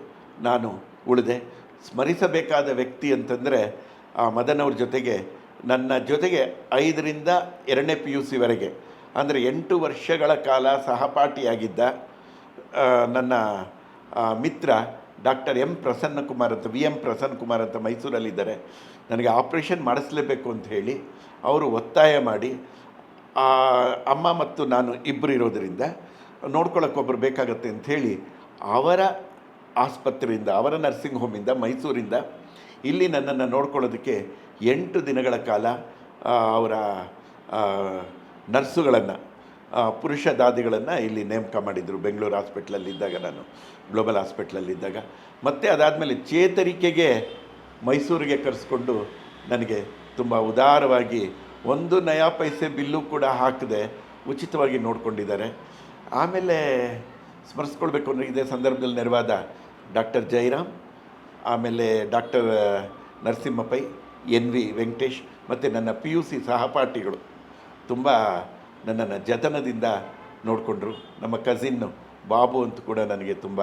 ನಾನು ಉಳಿದೆ. ಸ್ಮರಿಸಬೇಕಾದ ವ್ಯಕ್ತಿ ಅಂತಂದರೆ ಮದನ್ ಅವ್ರ ಜೊತೆಗೆ, ನನ್ನ ಜೊತೆಗೆ 5ರಿಂದ 2ನೇ PUC ವರೆಗೆ, ಅಂದರೆ 8 ವರ್ಷಗಳ ಕಾಲ ಸಹಪಾಠಿಯಾಗಿದ್ದ ನನ್ನ ಮಿತ್ರ ಡಾಕ್ಟರ್ ಎಂ ಪ್ರಸನ್ನಕುಮಾರ್ ಅಂತ, VM ಪ್ರಸನ್ನಕುಮಾರ್ ಅಂತ ಮೈಸೂರಲ್ಲಿದ್ದಾರೆ. ನನಗೆ ಆಪ್ರೇಷನ್ ಮಾಡಿಸ್ಲೇಬೇಕು ಅಂತ ಹೇಳಿ ಅವರು ಒತ್ತಾಯ ಮಾಡಿ, ಅಮ್ಮ ಮತ್ತು ನಾನು ಇಬ್ಬರು ಇರೋದರಿಂದ ನೋಡ್ಕೊಳ್ಳೋಕ್ಕೊಬ್ಬರು ಬೇಕಾಗತ್ತೆ ಅಂಥೇಳಿ ಅವರ ಆಸ್ಪತ್ರೆಯಿಂದ, ಅವರ ನರ್ಸಿಂಗ್ ಹೋಮಿಂದ, ಮೈಸೂರಿಂದ ಇಲ್ಲಿ ನನ್ನನ್ನು ನೋಡ್ಕೊಳ್ಳೋದಕ್ಕೆ 8 ದಿನಗಳ ಕಾಲ ಅವರ ನರ್ಸುಗಳನ್ನು, ಪುರುಷ ದಾದಿಗಳನ್ನು ಇಲ್ಲಿ ನೇಮಕ ಮಾಡಿದರು ಬೆಂಗಳೂರು ಹಾಸ್ಪಿಟ್ಲಲ್ಲಿದ್ದಾಗ, ನಾನು ಗ್ಲೋಬಲ್ ಹಾಸ್ಪಿಟ್ಲಲ್ಲಿದ್ದಾಗ. ಮತ್ತು ಅದಾದಮೇಲೆ ಚೇತರಿಕೆಗೆ ಮೈಸೂರಿಗೆ ಕರೆಸ್ಕೊಂಡು ನನಗೆ ತುಂಬ ಉದಾರವಾಗಿ 1 ನಯಾ ಪೈಸೆ ಬಿಲ್ಲು ಕೂಡ ಹಾಕದೆ ಉಚಿತವಾಗಿ ನೋಡಿಕೊಂಡಿದ್ದಾರೆ. ಆಮೇಲೆ ಸ್ಮರಿಸ್ಕೊಳ್ಬೇಕು ಅಂದರೆ ಇದೇ ಸಂದರ್ಭದಲ್ಲಿ ನೆರವಾದ ಡಾಕ್ಟರ್ ಜೈರಾಮ್, ಆಮೇಲೆ ಡಾಕ್ಟರ್ ನರಸಿಂಹ ಪೈ, NV ವೆಂಕಟೇಶ್ ಮತ್ತು ನನ್ನ PUC ಸಹಪಾಠಿಗಳು ತುಂಬ ನನ್ನನ್ನು ಜತನದಿಂದ ನೋಡಿಕೊಂಡ್ರು. ನಮ್ಮ ಕಸಿನ್ನು ಬಾಬು ಅಂತ ಕೂಡ ನನಗೆ ತುಂಬ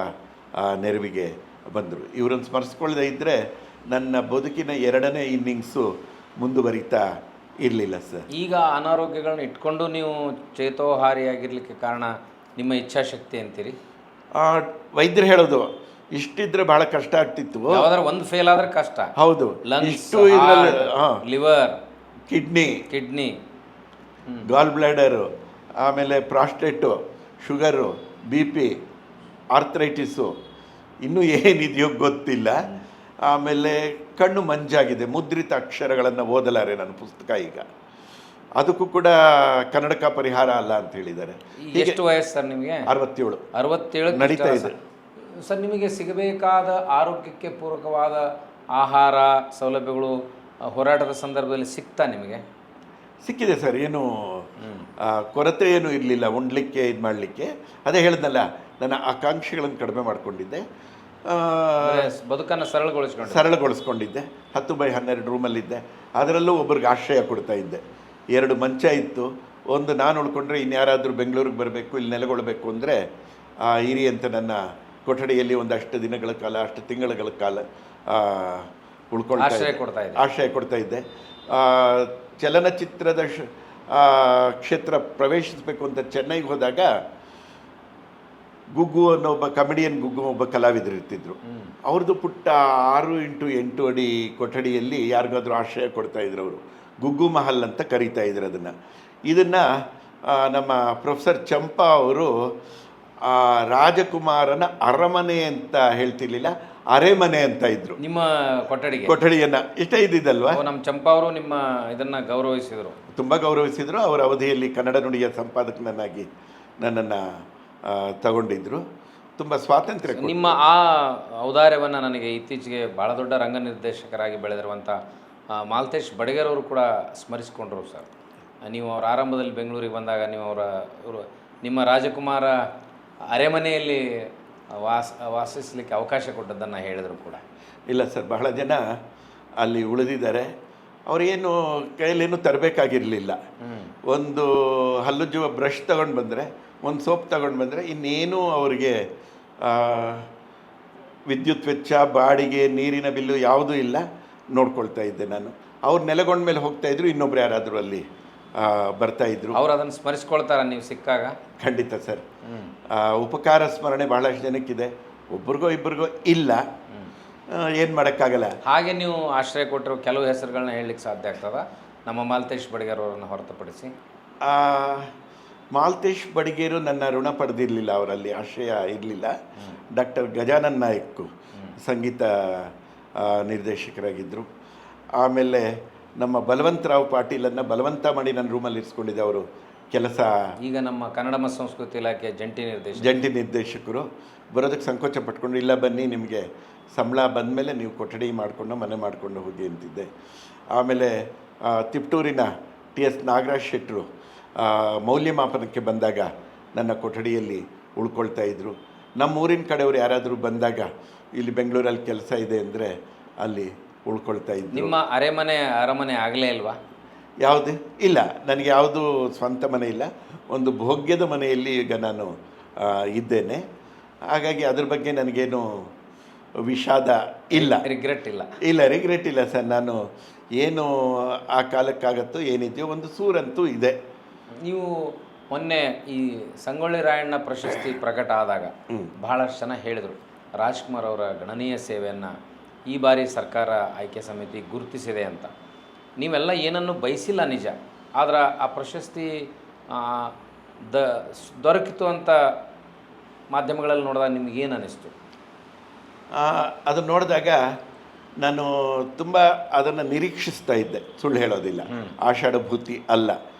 ನೆರವಿಗೆ ಬಂದರು. ಇವರನ್ನು ಸ್ಮರಿಸ್ಕೊಳ್ಳದೆ ಇದ್ದರೆ ನನ್ನ ಬದುಕಿನ 2ನೇ ಇನ್ನಿಂಗ್ಸು ಮುಂದುವರಿತಾ ಇರಲಿಲ್ಲ ಸರ್. ಈಗ ಅನಾರೋಗ್ಯಗಳನ್ನ ಇಟ್ಕೊಂಡು ನೀವು ಚೇತೋಹಾರಿಯಾಗಿರಲಿಕ್ಕೆ ಕಾರಣ ನಿಮ್ಮ ಇಚ್ಛಾಶಕ್ತಿ ಅಂತೀರಿ? ವೈದ್ಯರು ಹೇಳೋದು ಇಷ್ಟಿದ್ರೆ ಬಹಳ ಕಷ್ಟ ಆಗ್ತಿತ್ತು. ಯಾವ್ದಾದ್ರು ಒಂದು ಫೇಲ್ ಆದರೆ ಕಷ್ಟ. ಹೌದು, ಇಷ್ಟು ಲಿವರ್, ಕಿಡ್ನಿ, ಗಾಲ್ ಬ್ಲ್ಯಾಡರು, ಆಮೇಲೆ ಪ್ರಾಸ್ಟೇಟು, ಶುಗರು, BP, ಆರ್ಥ್ರೈಟಿಸು, ಇನ್ನೂ ಏನಿದೆಯೋ ಗೊತ್ತಿಲ್ಲ. ಆಮೇಲೆ ಕಣ್ಣು ಮಂಜಾಗಿದೆ, ಮುದ್ರಿತ ಅಕ್ಷರಗಳನ್ನು ಓದಲಾರೆ ನನ್ನ ಪುಸ್ತಕ ಈಗ. ಅದಕ್ಕೂ ಕೂಡ ಕನ್ನಡಕ ಪರಿಹಾರ ಅಲ್ಲ ಅಂತ ಹೇಳಿದ್ದಾರೆ. ಎಷ್ಟು ವಯಸ್ಸು ಸರ್ ನಿಮಗೆ? 67 ನಡೀತಾ ಇದೆ ಸರ್. ನಿಮಗೆ ಸಿಗಬೇಕಾದ ಆರೋಗ್ಯಕ್ಕೆ ಪೂರಕವಾದ ಆಹಾರ ಸೌಲಭ್ಯಗಳು ಹೋರಾಟದ ಸಂದರ್ಭದಲ್ಲಿ ಸಿಗ್ತಾ ನಿಮಗೆ? ಸಿಕ್ಕಿದೆ ಸರ್, ಏನು ಕೊರತೆ ಏನೂ ಇರಲಿಲ್ಲ ಉಣ್ಲಿಕ್ಕೆ, ಇದು ಮಾಡಲಿಕ್ಕೆ. ಅದೇ ಹೇಳಿದ್ನಲ್ಲ, ನನ್ನ ಆಕಾಂಕ್ಷೆಗಳನ್ನು ಕಡಿಮೆ ಮಾಡಿಕೊಂಡಿದ್ದೆ, ಬದುಕನ್ನು ಸರಳಗೊಳಿಸ್ಕೊಂಡಿದ್ದೆ. 10x12 ರೂಮಲ್ಲಿದ್ದೆ. ಅದರಲ್ಲೂ ಒಬ್ರಿಗೆ ಆಶ್ರಯ ಕೊಡ್ತಾ ಇದ್ದೆ. 2 ಮಂಚ ಇತ್ತು. ಒಂದು ನಾನು ಉಳ್ಕೊಂಡ್ರೆ ಇನ್ಯಾರಾದರೂ ಬೆಂಗಳೂರಿಗೆ ಬರಬೇಕು, ಇಲ್ಲಿ ನೆಲೆಗೊಳ್ಳಬೇಕು ಅಂದರೆ ಇರಿ ಅಂತ ನನ್ನ ಕೊಠಡಿಯಲ್ಲಿ ಒಂದಷ್ಟು ದಿನಗಳ ಕಾಲ, ಅಷ್ಟು ತಿಂಗಳ ಕಾಲ ಆಶ್ರಯ ಕೊಡ್ತಾ ಇದ್ದೆ. ಚಲನಚಿತ್ರದ ಕ್ಷೇತ್ರ ಪ್ರವೇಶಿಸಬೇಕು ಅಂತ ಚೆನ್ನೈಗೆ ಹೋದಾಗ ಗುಗ್ಗು ಅನ್ನೋ ಒಬ್ಬ ಕಮಿಡಿಯನ್, ಗುಗ್ಗು ಒಬ್ಬ ಕಲಾವಿದರು ಇರ್ತಿದ್ರು. ಅವ್ರದ್ದು ಪುಟ್ಟ 6x8 ಅಡಿ ಕೊಠಡಿಯಲ್ಲಿ ಯಾರಿಗಾದ್ರೂ ಆಶ್ರಯ ಕೊಡ್ತಾಯಿದ್ರು. ಅವರು ಗುಗ್ಗು ಮಹಲ್ ಅಂತ ಕರೀತಾ ಇದ್ರು ಅದನ್ನು. ಇದನ್ನು ನಮ್ಮ ಪ್ರೊಫೆಸರ್ ಚಂಪಾ ಅವರು ರಾಜಕುಮಾರನ ಅರಮನೆ ಅಂತ ಹೇಳ್ತಿರ್ಲಿಲ್ಲ, ಅರೆಮನೆ ಅಂತ ಇದ್ರು. ನಿಮ್ಮ ಕೊಠಡಿಯನ್ನು ಇಷ್ಟ ಇದ್ದಿದ್ದಲ್ವಾ? ನಮ್ಮ ಚಂಪಾ ಅವರು ನಿಮ್ಮ ಇದನ್ನು ಗೌರವಿಸಿದರು, ತುಂಬ ಗೌರವಿಸಿದರು. ಅವರ ಅವಧಿಯಲ್ಲಿ ಕನ್ನಡ ನುಡಿಯ ಸಂಪಾದಕನನ್ನಾಗಿ ನನ್ನನ್ನು ತಗೊಂಡಿದ್ದರು. ತುಂಬ ಸ್ವಾತಂತ್ರ್ಯ. ನಿಮ್ಮ ಆ ಔದಾರ್ಯವನ್ನು ನನಗೆ ಇತ್ತೀಚೆಗೆ ಭಾಳ ದೊಡ್ಡ ರಂಗ ನಿರ್ದೇಶಕರಾಗಿ ಬೆಳೆದಿರುವಂಥ ಮಾಲ್ತೇಶ್ ಬಡಿಗೇರ್ ಅವರು ಕೂಡ ಸ್ಮರಿಸಿಕೊಂಡ್ರು ಸರ್. ನೀವು ಅವರ ಆರಂಭದಲ್ಲಿ ಬೆಂಗಳೂರಿಗೆ ಬಂದಾಗ ನೀವು ನಿಮ್ಮ ರಾಜಕುಮಾರ ಅರೆಮನೆಯಲ್ಲಿ ವಾಸಿಸಲಿಕ್ಕೆ ಅವಕಾಶ ಕೊಟ್ಟದ್ದನ್ನು ಹೇಳಿದರು ಕೂಡ. ಇಲ್ಲ ಸರ್, ಬಹಳ ಜನ ಅಲ್ಲಿ ಉಳಿದಿದ್ದಾರೆ. ಅವರೇನು ಕೈಯಲ್ಲೇನು ತರಬೇಕಾಗಿರಲಿಲ್ಲ. ಒಂದು ಹಲ್ಲುಜ್ಜುವ ಬ್ರಷ್ ತಗೊಂಡು ಬಂದರೆ, ಒಂದು ಸೋಪ್ ತಗೊಂಡು ಬಂದರೆ, ಇನ್ನೇನು ಅವರಿಗೆ ವಿದ್ಯುತ್ ವೆಚ್ಚ, ಬಾಡಿಗೆ, ನೀರಿನ ಬಿಲ್ಲು ಯಾವುದೂ ಇಲ್ಲ. ನೋಡ್ಕೊಳ್ತಾ ಇದ್ದೆ ನಾನು. ಅವ್ರು ನೆಲೆಗೊಂಡ ಮೇಲೆ ಹೋಗ್ತಾಯಿದ್ರು, ಇನ್ನೊಬ್ರು ಯಾರಾದರೂ ಅಲ್ಲಿ ಬರ್ತಾಯಿದ್ರು. ಅವ್ರು ಅದನ್ನು ಸ್ಮರಿಸ್ಕೊಳ್ತಾರ ನೀವು ಸಿಕ್ಕಾಗ? ಖಂಡಿತ ಸರ್. ಉಪಕಾರ ಸ್ಮರಣೆ ಬಹಳಷ್ಟು ಜನಕ್ಕಿದೆ, ಒಬ್ರಿಗೋ ಇಬ್ಬರಿಗೋ ಇಲ್ಲ. ಏನು ಮಾಡೋಕ್ಕಾಗಲ್ಲ. ಹಾಗೆ ನೀವು ಆಶ್ರಯ ಕೊಟ್ಟಿರೋ ಕೆಲವು ಹೆಸರುಗಳನ್ನ ಹೇಳಲಿಕ್ಕೆ ಸಾಧ್ಯ ಆಗ್ತದ ನಮ್ಮ ಮಾಲ್ತೇಶ್ ಬಡಿಗೇರ್ ಅವರನ್ನು ಹೊರತುಪಡಿಸಿ? ಮಾಲ್ತೇಶ್ ಬಡಿಗೇರು ನನ್ನ ಋಣ ಪಡೆದಿರಲಿಲ್ಲ, ಅವರಲ್ಲಿ ಆಶ್ರಯ ಇರಲಿಲ್ಲ. ಡಾಕ್ಟರ್ ಗಜಾನನ್ ನಾಯಕ್ ಸಂಗೀತ ನಿರ್ದೇಶಕರಾಗಿದ್ದರು. ಆಮೇಲೆ ನಮ್ಮ ಬಲವಂತರಾವ್ ಪಾಟೀಲನ್ನು ಬಲವಂತ ಮಾಡಿ ನನ್ನ ರೂಮಲ್ಲಿ ಇರಿಸ್ಕೊಂಡಿದ್ದೆ. ಅವರು ಕೆಲಸ, ಈಗ ನಮ್ಮ ಕನ್ನಡ ಮತ್ತು ಸಂಸ್ಕೃತಿ ಇಲಾಖೆ ಜಂಟಿ ನಿರ್ದೇಶಕರು. ಬರೋದಕ್ಕೆ ಸಂಕೋಚ ಪಟ್ಕೊಂಡು, ಇಲ್ಲ ಬನ್ನಿ, ನಿಮಗೆ ಸಂಬಳ ಬಂದಮೇಲೆ ನೀವು ಕೊಠಡಿ ಮಾಡಿಕೊಂಡು ಮನೆ ಮಾಡಿಕೊಂಡು ಹೋಗಿ ಅಂತಿದ್ದೆ. ಆಮೇಲೆ ತಿಪ್ಟೂರಿನ TS ನಾಗರಾಜ್ ಶೆಟ್ಟರು ಮೌಲ್ಯಮಾಪನಕ್ಕೆ ಬಂದಾಗ ನನ್ನ ಕೊಠಡಿಯಲ್ಲಿ ಉಳ್ಕೊಳ್ತಾ ಇದ್ದರು. ನಮ್ಮ ಊರಿನ ಕಡೆಯವರು ಯಾರಾದರೂ ಬಂದಾಗ ಇಲ್ಲಿ ಬೆಂಗಳೂರಲ್ಲಿ ಕೆಲಸ ಇದೆ ಅಂದರೆ ಅಲ್ಲಿ ಉಳ್ಕೊಳ್ತಾ ಇದ್ದರು. ನಿಮ್ಮ ಅರಮನೆ ಆಗಲೇ ಇಲ್ವಾ? ಯಾವುದೇ ಇಲ್ಲ, ನನಗೆ ಯಾವುದೂ ಸ್ವಂತ ಮನೆ ಇಲ್ಲ. ಒಂದು ಭೋಗ್ಯದ ಮನೆಯಲ್ಲಿ ಈಗ ನಾನು ಇದ್ದೇನೆ. ಹಾಗಾಗಿ ಅದ್ರ ಬಗ್ಗೆ ನನಗೇನು ವಿಷಾದ ಇಲ್ಲ, ರಿಗ್ರೆಟ್ ಇಲ್ಲ ಸರ್. ನಾನು ಏನು ಆ ಕಾಲಕ್ಕಾಗತ್ತೋ ಏನಿದೆಯೋ ಒಂದು ಸೂರಂತೂ ಇದೆ. ನೀವು ಮೊನ್ನೆ ಈ ಸಂಗೊಳ್ಳಿ ರಾಯಣ್ಣ ಪ್ರಶಸ್ತಿ ಪ್ರಕಟ ಆದಾಗ ಬಹಳಷ್ಟು ಜನ ಹೇಳಿದರು ರಾಜ್ಕುಮಾರ್ ಅವರ ಗಣನೀಯ ಸೇವೆಯನ್ನು ಈ ಬಾರಿ ಸರ್ಕಾರ ಆಯ್ಕೆ ಸಮಿತಿ ಗುರುತಿಸಿದೆ ಅಂತ. ನೀವೆಲ್ಲ ಏನನ್ನು ಬಯಸಿಲ್ಲ ನಿಜ, ಆದರೆ ಆ ಪ್ರಶಸ್ತಿ ದೊರಕಿತು ಅಂತ ಮಾಧ್ಯಮಗಳಲ್ಲಿ ನೋಡಿದಾಗ ನಿಮಗೇನು ಅನ್ನಿಸ್ತು? ಅದನ್ನು ನೋಡಿದಾಗ ನಾನು ತುಂಬ ಅದನ್ನು ನಿರೀಕ್ಷಿಸ್ತಾ ಇದ್ದೆ, ಸುಳ್ಳು ಹೇಳೋದಿಲ್ಲ. ಆಷಾಢಭೂತಿ ಅಲ್ಲ,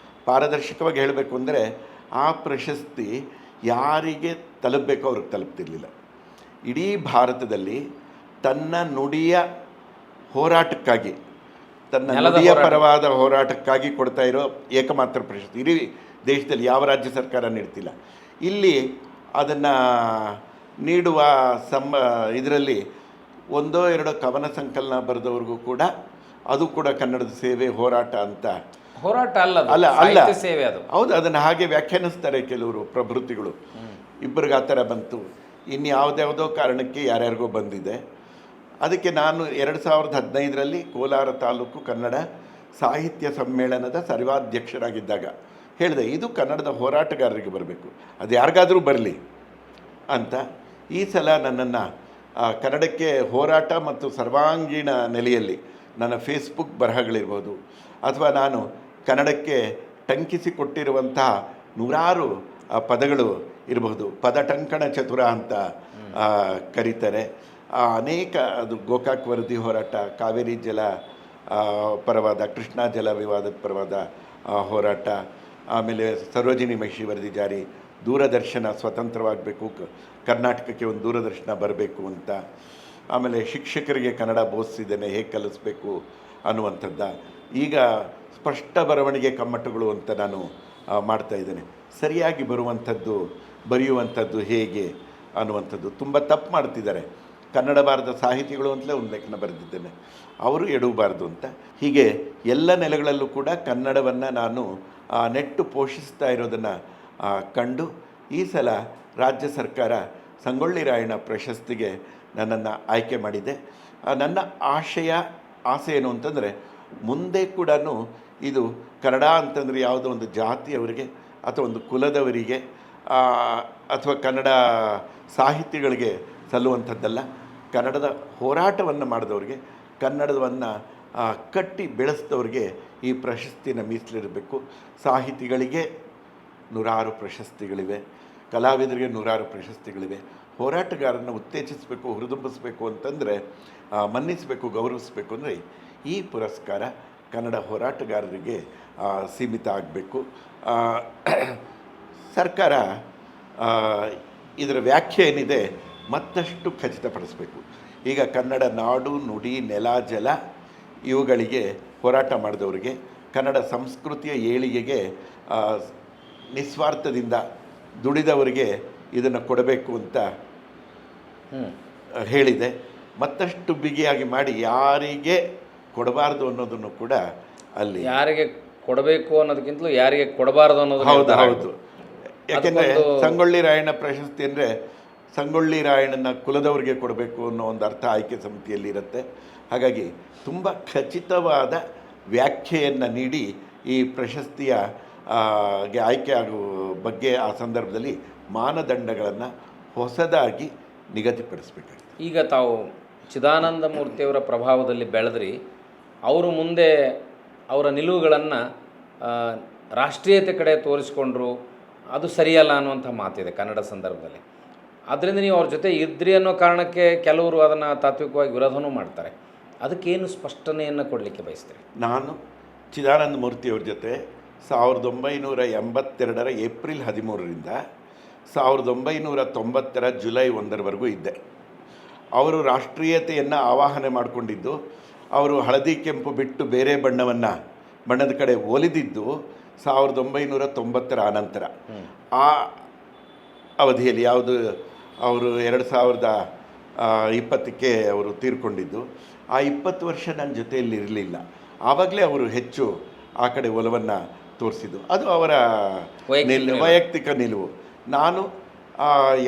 ಪಾರದರ್ಶಕವಾಗಿ ಹೇಳಬೇಕು ಅಂದರೆ ಆ ಪ್ರಶಸ್ತಿ ಯಾರಿಗೆ ತಲುಪಬೇಕೋ ಅವ್ರಿಗೆ ತಲುಪ್ತಿರ್ಲಿಲ್ಲ. ಇಡೀ ಭಾರತದಲ್ಲಿ ತನ್ನ ನುಡಿಯ ಹೋರಾಟಕ್ಕಾಗಿ, ತನ್ನ ನುಡಿಯ ಪರವಾದ ಹೋರಾಟಕ್ಕಾಗಿ ಕೊಡ್ತಾ ಇರೋ ಏಕಮಾತ್ರ ಪ್ರಶಸ್ತಿ. ಇಡೀ ದೇಶದಲ್ಲಿ ಯಾವ ರಾಜ್ಯ ಸರ್ಕಾರ ನೀಡ್ತಿಲ್ಲ. ಇಲ್ಲಿ ಅದನ್ನು ನೀಡುವ ಇದರಲ್ಲಿ 1-2 ಕವನ ಸಂಕಲನ ಬರೆದವ್ರಿಗೂ ಕೂಡ ಅದು ಕೂಡ ಕನ್ನಡದ ಸೇವೆ, ಹೋರಾಟ ಅಂತ. ಹೋರಾಟ ಅಲ್ಲ ಸೇವೆ ಅದು. ಹೌದು, ಅದನ್ನು ಹಾಗೆ ವ್ಯಾಖ್ಯಾನಿಸ್ತಾರೆ ಕೆಲವರು ಪ್ರಭೃತಿಗಳು. ಇಬ್ಬರಿಗೆ ಆ ಥರ ಬಂತು, ಇನ್ನು ಯಾವುದ್ಯಾವುದೋ ಕಾರಣಕ್ಕೆ ಯಾರ್ಯಾರಿಗೋ ಬಂದಿದೆ. ಅದಕ್ಕೆ ನಾನು 2015ರಲ್ಲಿ ಕೋಲಾರ ತಾಲೂಕು ಕನ್ನಡ ಸಾಹಿತ್ಯ ಸಮ್ಮೇಳನದ ಸರ್ವಾಧ್ಯಕ್ಷರಾಗಿದ್ದಾಗ ಹೇಳಿದೆ, ಇದು ಕನ್ನಡದ ಹೋರಾಟಗಾರರಿಗೆ ಬರಬೇಕು, ಅದು ಯಾರಿಗಾದರೂ ಬರಲಿ ಅಂತ. ಈ ಸಲ ನನ್ನನ್ನು ಕನ್ನಡಕ್ಕೆ ಹೋರಾಟ ಮತ್ತು ಸರ್ವಾಂಗೀಣ ನೆಲೆಯಲ್ಲಿ ನನ್ನ ಫೇಸ್ಬುಕ್ ಬರಹಗಳಿರ್ಬೋದು, ಅಥವಾ ನಾನು ಕನ್ನಡಕ್ಕೆ ಟಂಕಿಸಿಕೊಟ್ಟಿರುವಂತಹ ನೂರಾರು ಪದಗಳು ಇರಬಹುದು, ಪದಟಂಕಣ ಚತುರ ಅಂತ ಕರೀತಾರೆ. ಅನೇಕ, ಅದು ಗೋಕಾಕ್ ವರದಿ ಹೋರಾಟ, ಕಾವೇರಿ ಜಲ ಪರವಾದ, ಕೃಷ್ಣಾ ಜಲ ವಿವಾದದ ಪರವಾದ ಹೋರಾಟ, ಆಮೇಲೆ ಸರೋಜಿನಿ ಮಹಿಷಿ ವರದಿ ಜಾರಿ, ದೂರದರ್ಶನ ಸ್ವತಂತ್ರವಾಗಬೇಕು, ಕರ್ನಾಟಕಕ್ಕೆ ಒಂದು ದೂರದರ್ಶನ ಬರಬೇಕು ಅಂತ, ಆಮೇಲೆ ಶಿಕ್ಷಕರಿಗೆ ಕನ್ನಡ ಬೋಧಿಸಿದ್ದೇನೆ ಹೇಗೆ ಕಲಿಸ್ಬೇಕು ಅನ್ನುವಂಥದ್ದ. ಈಗ ಸ್ಪಷ್ಟ ಬರವಣಿಗೆ ಕಮ್ಮಟಗಳು ಅಂತ ನಾನು ಮಾಡ್ತಾ ಇದ್ದೇನೆ. ಸರಿಯಾಗಿ ಬರೆಯುವಂಥದ್ದು ಹೇಗೆ ಅನ್ನುವಂಥದ್ದು ತುಂಬ ತಪ್ಪು ಮಾಡ್ತಿದ್ದಾರೆ. ಕನ್ನಡ ಬಾರದ ಸಾಹಿತಿಗಳು ಅಂತಲೇ ಒಂದು ಲೇಖನ ಬರೆದಿದ್ದೇನೆ, ಅವರು ಎಡವಬಾರ್ದು ಅಂತ. ಹೀಗೆ ಎಲ್ಲ ನೆಲೆಗಳಲ್ಲೂ ಕೂಡ ಕನ್ನಡವನ್ನು ನಾನು ನೆಟ್ಟು ಪೋಷಿಸ್ತಾ ಇರೋದನ್ನು ಕಂಡು ಈ ಸಲ ರಾಜ್ಯ ಸರ್ಕಾರ ಸಂಗೊಳ್ಳಿ ರಾಯಣ್ಣ ಪ್ರಶಸ್ತಿಗೆ ನನ್ನನ್ನು ಆಯ್ಕೆ ಮಾಡಿದೆ. ನನ್ನ ಆಸೆ ಏನು ಅಂತಂದರೆ, ಮುಂದೆ ಕೂಡ ಇದು ಕನ್ನಡ ಅಂತಂದರೆ ಯಾವುದೋ ಒಂದು ಜಾತಿಯವರಿಗೆ ಅಥವಾ ಒಂದು ಕುಲದವರಿಗೆ ಅಥವಾ ಕನ್ನಡ ಸಾಹಿತಿಗಳಿಗೆ ಸಲ್ಲುವಂಥದ್ದಲ್ಲ. ಕನ್ನಡದ ಹೋರಾಟವನ್ನು ಮಾಡಿದವ್ರಿಗೆ, ಕನ್ನಡವನ್ನು ಕಟ್ಟಿ ಬೆಳೆಸಿದವ್ರಿಗೆ ಈ ಪ್ರಶಸ್ತಿನ ಮೀಸಲಿರಬೇಕು. ಸಾಹಿತಿಗಳಿಗೆ ನೂರಾರು ಪ್ರಶಸ್ತಿಗಳಿವೆ, ಕಲಾವಿದರಿಗೆ ನೂರಾರು ಪ್ರಶಸ್ತಿಗಳಿವೆ. ಹೋರಾಟಗಾರರನ್ನು ಉತ್ತೇಜಿಸಬೇಕು, ಹುರಿದುಂಬಿಸಬೇಕು ಅಂತಂದರೆ, ಮನ್ನಿಸಬೇಕು, ಗೌರವಿಸಬೇಕು ಅಂದರೆ ಈ ಪುರಸ್ಕಾರ ಕನ್ನಡ ಹೋರಾಟಗಾರರಿಗೆ ಸೀಮಿತ ಆಗಬೇಕು. ಸರ್ಕಾರ ಇದರ ವ್ಯಾಖ್ಯೆ ಏನಿದೆ ಮತ್ತಷ್ಟು ಖಚಿತಪಡಿಸಬೇಕು. ಈಗ ಕನ್ನಡ ನಾಡು, ನುಡಿ, ನೆಲ, ಜಲ ಇವುಗಳಿಗೆ ಹೋರಾಟ ಮಾಡಿದವರಿಗೆ, ಕನ್ನಡ ಸಂಸ್ಕೃತಿಯ ಏಳಿಗೆಗೆ ನಿಸ್ವಾರ್ಥದಿಂದ ದುಡಿದವರಿಗೆ ಇದನ್ನು ಕೊಡಬೇಕು ಅಂತ ಹೇಳಿದೆ. ಮತ್ತಷ್ಟು ಬಿಗಿಯಾಗಿ ಮಾಡಿ ಯಾರಿಗೆ ಕೊಡಬಾರ್ದು ಅನ್ನೋದನ್ನು ಕೂಡ ಅಲ್ಲಿ, ಯಾರಿಗೆ ಕೊಡಬೇಕು ಅನ್ನೋದಕ್ಕಿಂತಲೂ ಯಾರಿಗೆ ಕೊಡಬಾರ್ದು ಅನ್ನೋದು. ಹೌದು. ಯಾಕೆಂದರೆ ಸಂಗೊಳ್ಳಿ ರಾಯಣ್ಣ ಪ್ರಶಸ್ತಿ ಅಂದರೆ ಸಂಗೊಳ್ಳಿ ರಾಯಣ್ಣನ ಕುಲದವರಿಗೆ ಕೊಡಬೇಕು ಅನ್ನೋ ಒಂದು ಅರ್ಥ ಆಯ್ಕೆ ಸಮಿತಿಯಲ್ಲಿ ಇರುತ್ತೆ. ಹಾಗಾಗಿ ತುಂಬ ಖಚಿತವಾದ ವ್ಯಾಖ್ಯೆಯನ್ನು ನೀಡಿ ಈ ಪ್ರಶಸ್ತಿಯ ಆಯ್ಕೆ ಆಗುವ ಬಗ್ಗೆ ಆ ಸಂದರ್ಭದಲ್ಲಿ ಮಾನದಂಡಗಳನ್ನು ಹೊಸದಾಗಿ ನಿಗದಿಪಡಿಸಬೇಕಾಗಿದೆ. ಈಗ ತಾವು ಚಿದಾನಂದ ಮೂರ್ತಿಯವರ ಪ್ರಭಾವದಲ್ಲಿ ಬೆಳೆದ್ರಿ, ಅವರು ಮುಂದೆ ಅವರ ನಿಲುವುಗಳನ್ನು ರಾಷ್ಟ್ರೀಯತೆ ಕಡೆ ತೋರಿಸ್ಕೊಂಡ್ರು, ಅದು ಸರಿಯಲ್ಲ ಅನ್ನುವಂಥ ಮಾತಿದೆ ಕನ್ನಡ ಸಂದರ್ಭದಲ್ಲಿ. ಆದ್ದರಿಂದ ನೀವು ಅವ್ರ ಜೊತೆ ಇದ್ರಿ ಅನ್ನೋ ಕಾರಣಕ್ಕೆ ಕೆಲವರು ಅದನ್ನು ತಾತ್ವಿಕವಾಗಿ ವಿರೋಧನೂ ಮಾಡ್ತಾರೆ. ಅದಕ್ಕೇನು ಸ್ಪಷ್ಟನೆಯನ್ನು ಕೊಡಲಿಕ್ಕೆ ಬಯಸ್ತೀರಿ? ನಾನು ಚಿದಾನಂದ ಮೂರ್ತಿಯವ್ರ ಜೊತೆ 1982 ಏಪ್ರಿಲ್ 13ರಿಂದ 1990 ಜುಲೈ 1 ಇದ್ದೆ. ಅವರು ರಾಷ್ಟ್ರೀಯತೆಯನ್ನು ಆವಾಹನೆ ಮಾಡಿಕೊಂಡಿದ್ದು, ಅವರು ಹಳದಿ ಕೆಂಪು ಬಿಟ್ಟು ಬೇರೆ ಬಣ್ಣದ ಕಡೆ ಒಲಿದಿದ್ದು 1990 ಆನಂತರ. ಆ ಅವಧಿಯಲ್ಲಿ ಯಾವುದು ಅವರು 2020ಕ್ಕೆ ಅವರು ತೀರ್ಕೊಂಡಿದ್ದು, ಆ 20 ವರ್ಷ ನನ್ನ ಜೊತೆಯಲ್ಲಿ ಇರಲಿಲ್ಲ. ಆವಾಗಲೇ ಅವರು ಹೆಚ್ಚು ಆ ಕಡೆ ಒಲವನ್ನು ತೋರಿಸಿದ್ದು. ಅದು ಅವರ ವೈಯಕ್ತಿಕ ನಿಲುವು. ನಾನು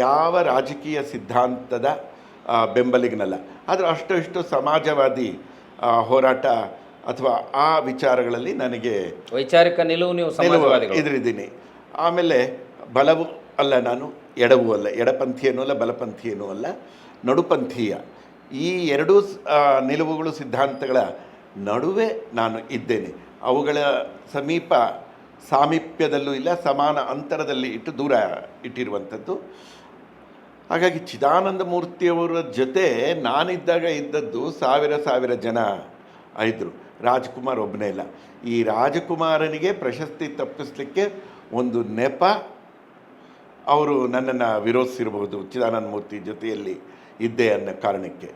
ಯಾವ ರಾಜಕೀಯ ಸಿದ್ಧಾಂತದ ಬೆಂಬಲಿಗನಲ್ಲ, ಆದರೆ ಅಷ್ಟು ಇಷ್ಟು ಸಮಾಜವಾದಿ ಹೋರಾಟ ಅಥವಾ ಆ ವಿಚಾರಗಳಲ್ಲಿ ನನಗೆ ವೈಚಾರಿಕ ನಿಲುವು ಎದುರಿದ್ದೀನಿ. ಆಮೇಲೆ ಬಲವೂ ಅಲ್ಲ, ನಾನು ಎಡವೂ ಅಲ್ಲ, ಎಡಪಂಥೀಯನೂ ಅಲ್ಲ, ಬಲಪಂಥೀಯನೂ ಅಲ್ಲ, ನಡುಪಂಥೀಯ. ಈ ಎರಡೂ ನಿಲುವುಗಳು ಸಿದ್ಧಾಂತಗಳ ನಡುವೆ ನಾನು ಇದ್ದೇನೆ. ಅವುಗಳ ಸಾಮೀಪ್ಯದಲ್ಲೂ ಇಲ್ಲ, ಸಮಾನ ಅಂತರದಲ್ಲಿ ದೂರ ಇಟ್ಟಿರುವಂಥದ್ದು. ಹಾಗಾಗಿ ಚಿದಾನಂದ ಮೂರ್ತಿಯವರ ಜೊತೆ ನಾನಿದ್ದಾಗ ಇದ್ದದ್ದು ಸಾವಿರ ಜನ ಇದ್ದರು. ರಾಜ್ಕುಮಾರ್ ಒಬ್ಬನೇ ಇಲ್ಲ. ಈ ರಾಜಕುಮಾರನಿಗೆ ಪ್ರಶಸ್ತಿ ತಪ್ಪಿಸಲಿಕ್ಕೆ ಒಂದು ನೆಪ ಅವರು ನನ್ನನ್ನು ವಿರೋಧಿಸಿರಬಹುದು. ಚಿದಾನಂದ ಮೂರ್ತಿ ಜೊತೆಯಲ್ಲಿ ಇದ್ದೆ ಅನ್ನೋ ಕಾರಣಕ್ಕೆ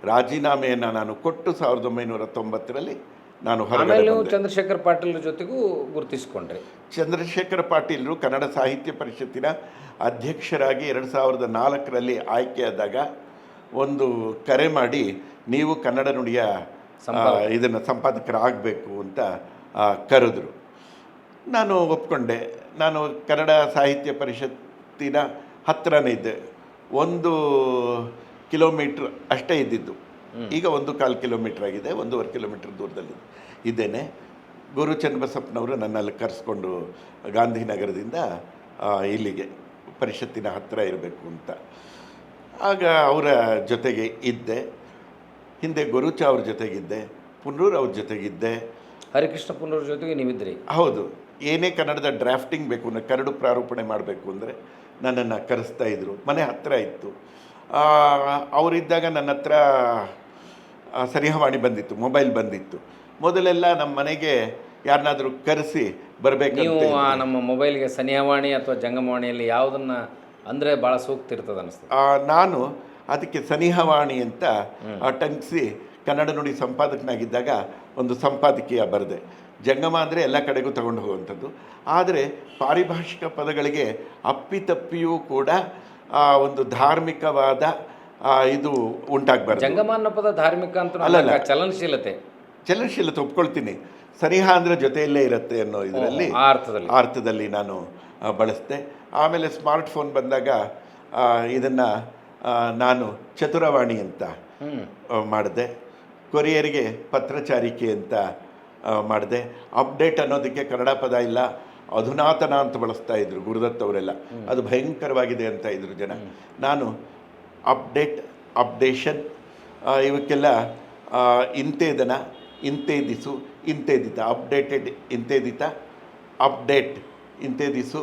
ರಾಜೀನಾಮೆಯನ್ನು ನಾನು ಕೊಟ್ಟು 1990ರಲ್ಲಿ ನಾನು ಹೊರಗಡೆ. ಚಂದ್ರಶೇಖರ್ ಪಾಟೀಲ್ ಜೊತೆಗೂ ಗುರುತಿಸಿಕೊಂಡ್ರೆ, ಚಂದ್ರಶೇಖರ್ ಪಾಟೀಲರು ಕನ್ನಡ ಸಾಹಿತ್ಯ ಪರಿಷತ್ತಿನ ಅಧ್ಯಕ್ಷರಾಗಿ 2004ರಲ್ಲಿ ಆಯ್ಕೆಯಾದಾಗ ಒಂದು ಕರೆ ಮಾಡಿ, ನೀವು ಕನ್ನಡ ನುಡಿಯ ಇದನ್ನು ಸಂಪಾದಕರಾಗಬೇಕು ಅಂತ ಕರೆದ್ರು. ನಾನು ಒಪ್ಕೊಂಡೆ. ನಾನು ಕನ್ನಡ ಸಾಹಿತ್ಯ ಪರಿಷತ್ತಿನ ಹತ್ತಿರನೇ ಇದ್ದೆ. 1 ಕಿಲೋಮೀಟ್ರ್ ಅಷ್ಟೇ ಇದ್ದಿದ್ದು. ಈಗ 1.25 ಕಿಲೋಮೀಟ್ರ್ ಆಗಿದೆ. 1.5 ಕಿಲೋಮೀಟ್ರ್ ದೂರದಲ್ಲಿ ಇದ್ದೇನೆ. ಗುರು ಚನ್ನಬಸಪ್ಪನವರು ನನ್ನಲ್ಲಿ ಕರೆಸ್ಕೊಂಡು ಗಾಂಧಿನಗರದಿಂದ ಇಲ್ಲಿಗೆ ಪರಿಷತ್ತಿನ ಹತ್ತಿರ ಇರಬೇಕು ಅಂತ. ಆಗ ಅವರ ಜೊತೆಗೆ ಇದ್ದೆ. ಹಿಂದೆ ಗುರುಚ ಅವ್ರ ಜೊತೆಗಿದ್ದೆ, ಪುನೂರ್ ಅವ್ರ ಜೊತೆಗಿದ್ದೆ, ಹರಿಕೃಷ್ಣ ಪುನೂರ್ ಜೊತೆಗೆ ನೀವಿದ್ರಿ. ಹೌದು. ಏನೇ ಕನ್ನಡದ ಡ್ರಾಫ್ಟಿಂಗ್ ಬೇಕು ಅಂದರೆ, ಕರಡು ಪ್ರಾರೂಪಣೆ ಮಾಡಬೇಕು ಅಂದರೆ ನನ್ನನ್ನು ಕರೆಸ್ತಾ ಇದ್ದರು. ಮನೆ ಹತ್ತಿರ ಇತ್ತು. ಅವರಿದ್ದಾಗ ನನ್ನ ಹತ್ರ ಸನಿಹವಾಣಿ ಬಂದಿತ್ತು, ಮೊಬೈಲ್ ಬಂದಿತ್ತು. ಮೊದಲೆಲ್ಲ ನಮ್ಮ ಮನೆಗೆ ಯಾರನ್ನಾದರೂ ಕರೆಸಿ ಬರಬೇಕಂತ. ನೀವು ನಮ್ಮ ಮೊಬೈಲ್ಗೆ ಸನಿಹವಾಣಿ ಅಥವಾ ಜಂಗಮವಾಣಿಯಲ್ಲಿ ಯಾವುದನ್ನು ಅಂದರೆ ಭಾಳ ಸೂಕ್ತ ಇರ್ತದೆ ಅನ್ನಿಸ್ತದೆ. ನಾನು ಅದಕ್ಕೆ ಸನಿಹವಾಣಿ ಅಂತ ಟಂಕಿಸಿ ಕನ್ನಡ ನುಡಿ ಸಂಪಾದಕನಾಗಿದ್ದಾಗ ಒಂದು ಸಂಪಾದಕೀಯ ಬರೆದೆ. ಜಂಗಮ ಅಂದರೆ ಎಲ್ಲ ಕಡೆಗೂ ತಗೊಂಡು ಹೋಗುವಂಥದ್ದು. ಆದರೆ ಪಾರಿಭಾಷಿಕ ಪದಗಳಿಗೆ ಅಪ್ಪಿತಪ್ಪಿಯೂ ಕೂಡ ಒಂದು ಧಾರ್ಮಿಕವಾದ ಇದು ಉಂಟಾಗಬಾರ್ದು. ಜಂಗಮ ಅನ್ನೋ ಪದ ಧಾರ್ಮಿಕ ಅಂತ ಅಲ್ಲಲ್ಲ. ಚಲನಶೀಲತೆ ಒಪ್ಕೊಳ್ತೀನಿ. ಸರಿಹ ಅಂದರೆ ಜೊತೆಯಲ್ಲೇ ಇರುತ್ತೆ ಅನ್ನೋ ಇದರಲ್ಲಿ ಅರ್ಥದಲ್ಲಿ ನಾನು ಬಳಸಿದೆ. ಆಮೇಲೆ ಸ್ಮಾರ್ಟ್ಫೋನ್ ಬಂದಾಗ ಇದನ್ನು ನಾನು ಚತುರವಾಣಿ ಅಂತ ಮಾಡಿದೆ. ಕೊರಿಯರಿಗೆ ಪತ್ರಚಾರಿಕೆ ಅಂತ ಮಾಡಿದೆ. ಅಪ್ಡೇಟ್ ಅನ್ನೋದಕ್ಕೆ ಕನ್ನಡ ಪದ ಇಲ್ಲ, ಅಧುನಾತನ ಅಂತ ಬಳಸ್ತಾ ಇದ್ರು ಗುರುದತ್ ಅವರೆಲ್ಲ. ಅದು ಭಯಂಕರವಾಗಿದೆ ಅಂತ ಇದ್ರು ಜನ. ನಾನು ಅಪ್ಡೇಟ್, ಅಪ್ಡೇಷನ್ ಇವಕ್ಕೆಲ್ಲ ಇಂತೇದನ, ಇಂತೇದಿಸು, ಇಂತೇದಿತ, ಅಪ್ಡೇಟೆಡ್ ಇಂತೇದಿತ, ಅಪ್ಡೇಟ್ ಇಂತೇದಿಸು,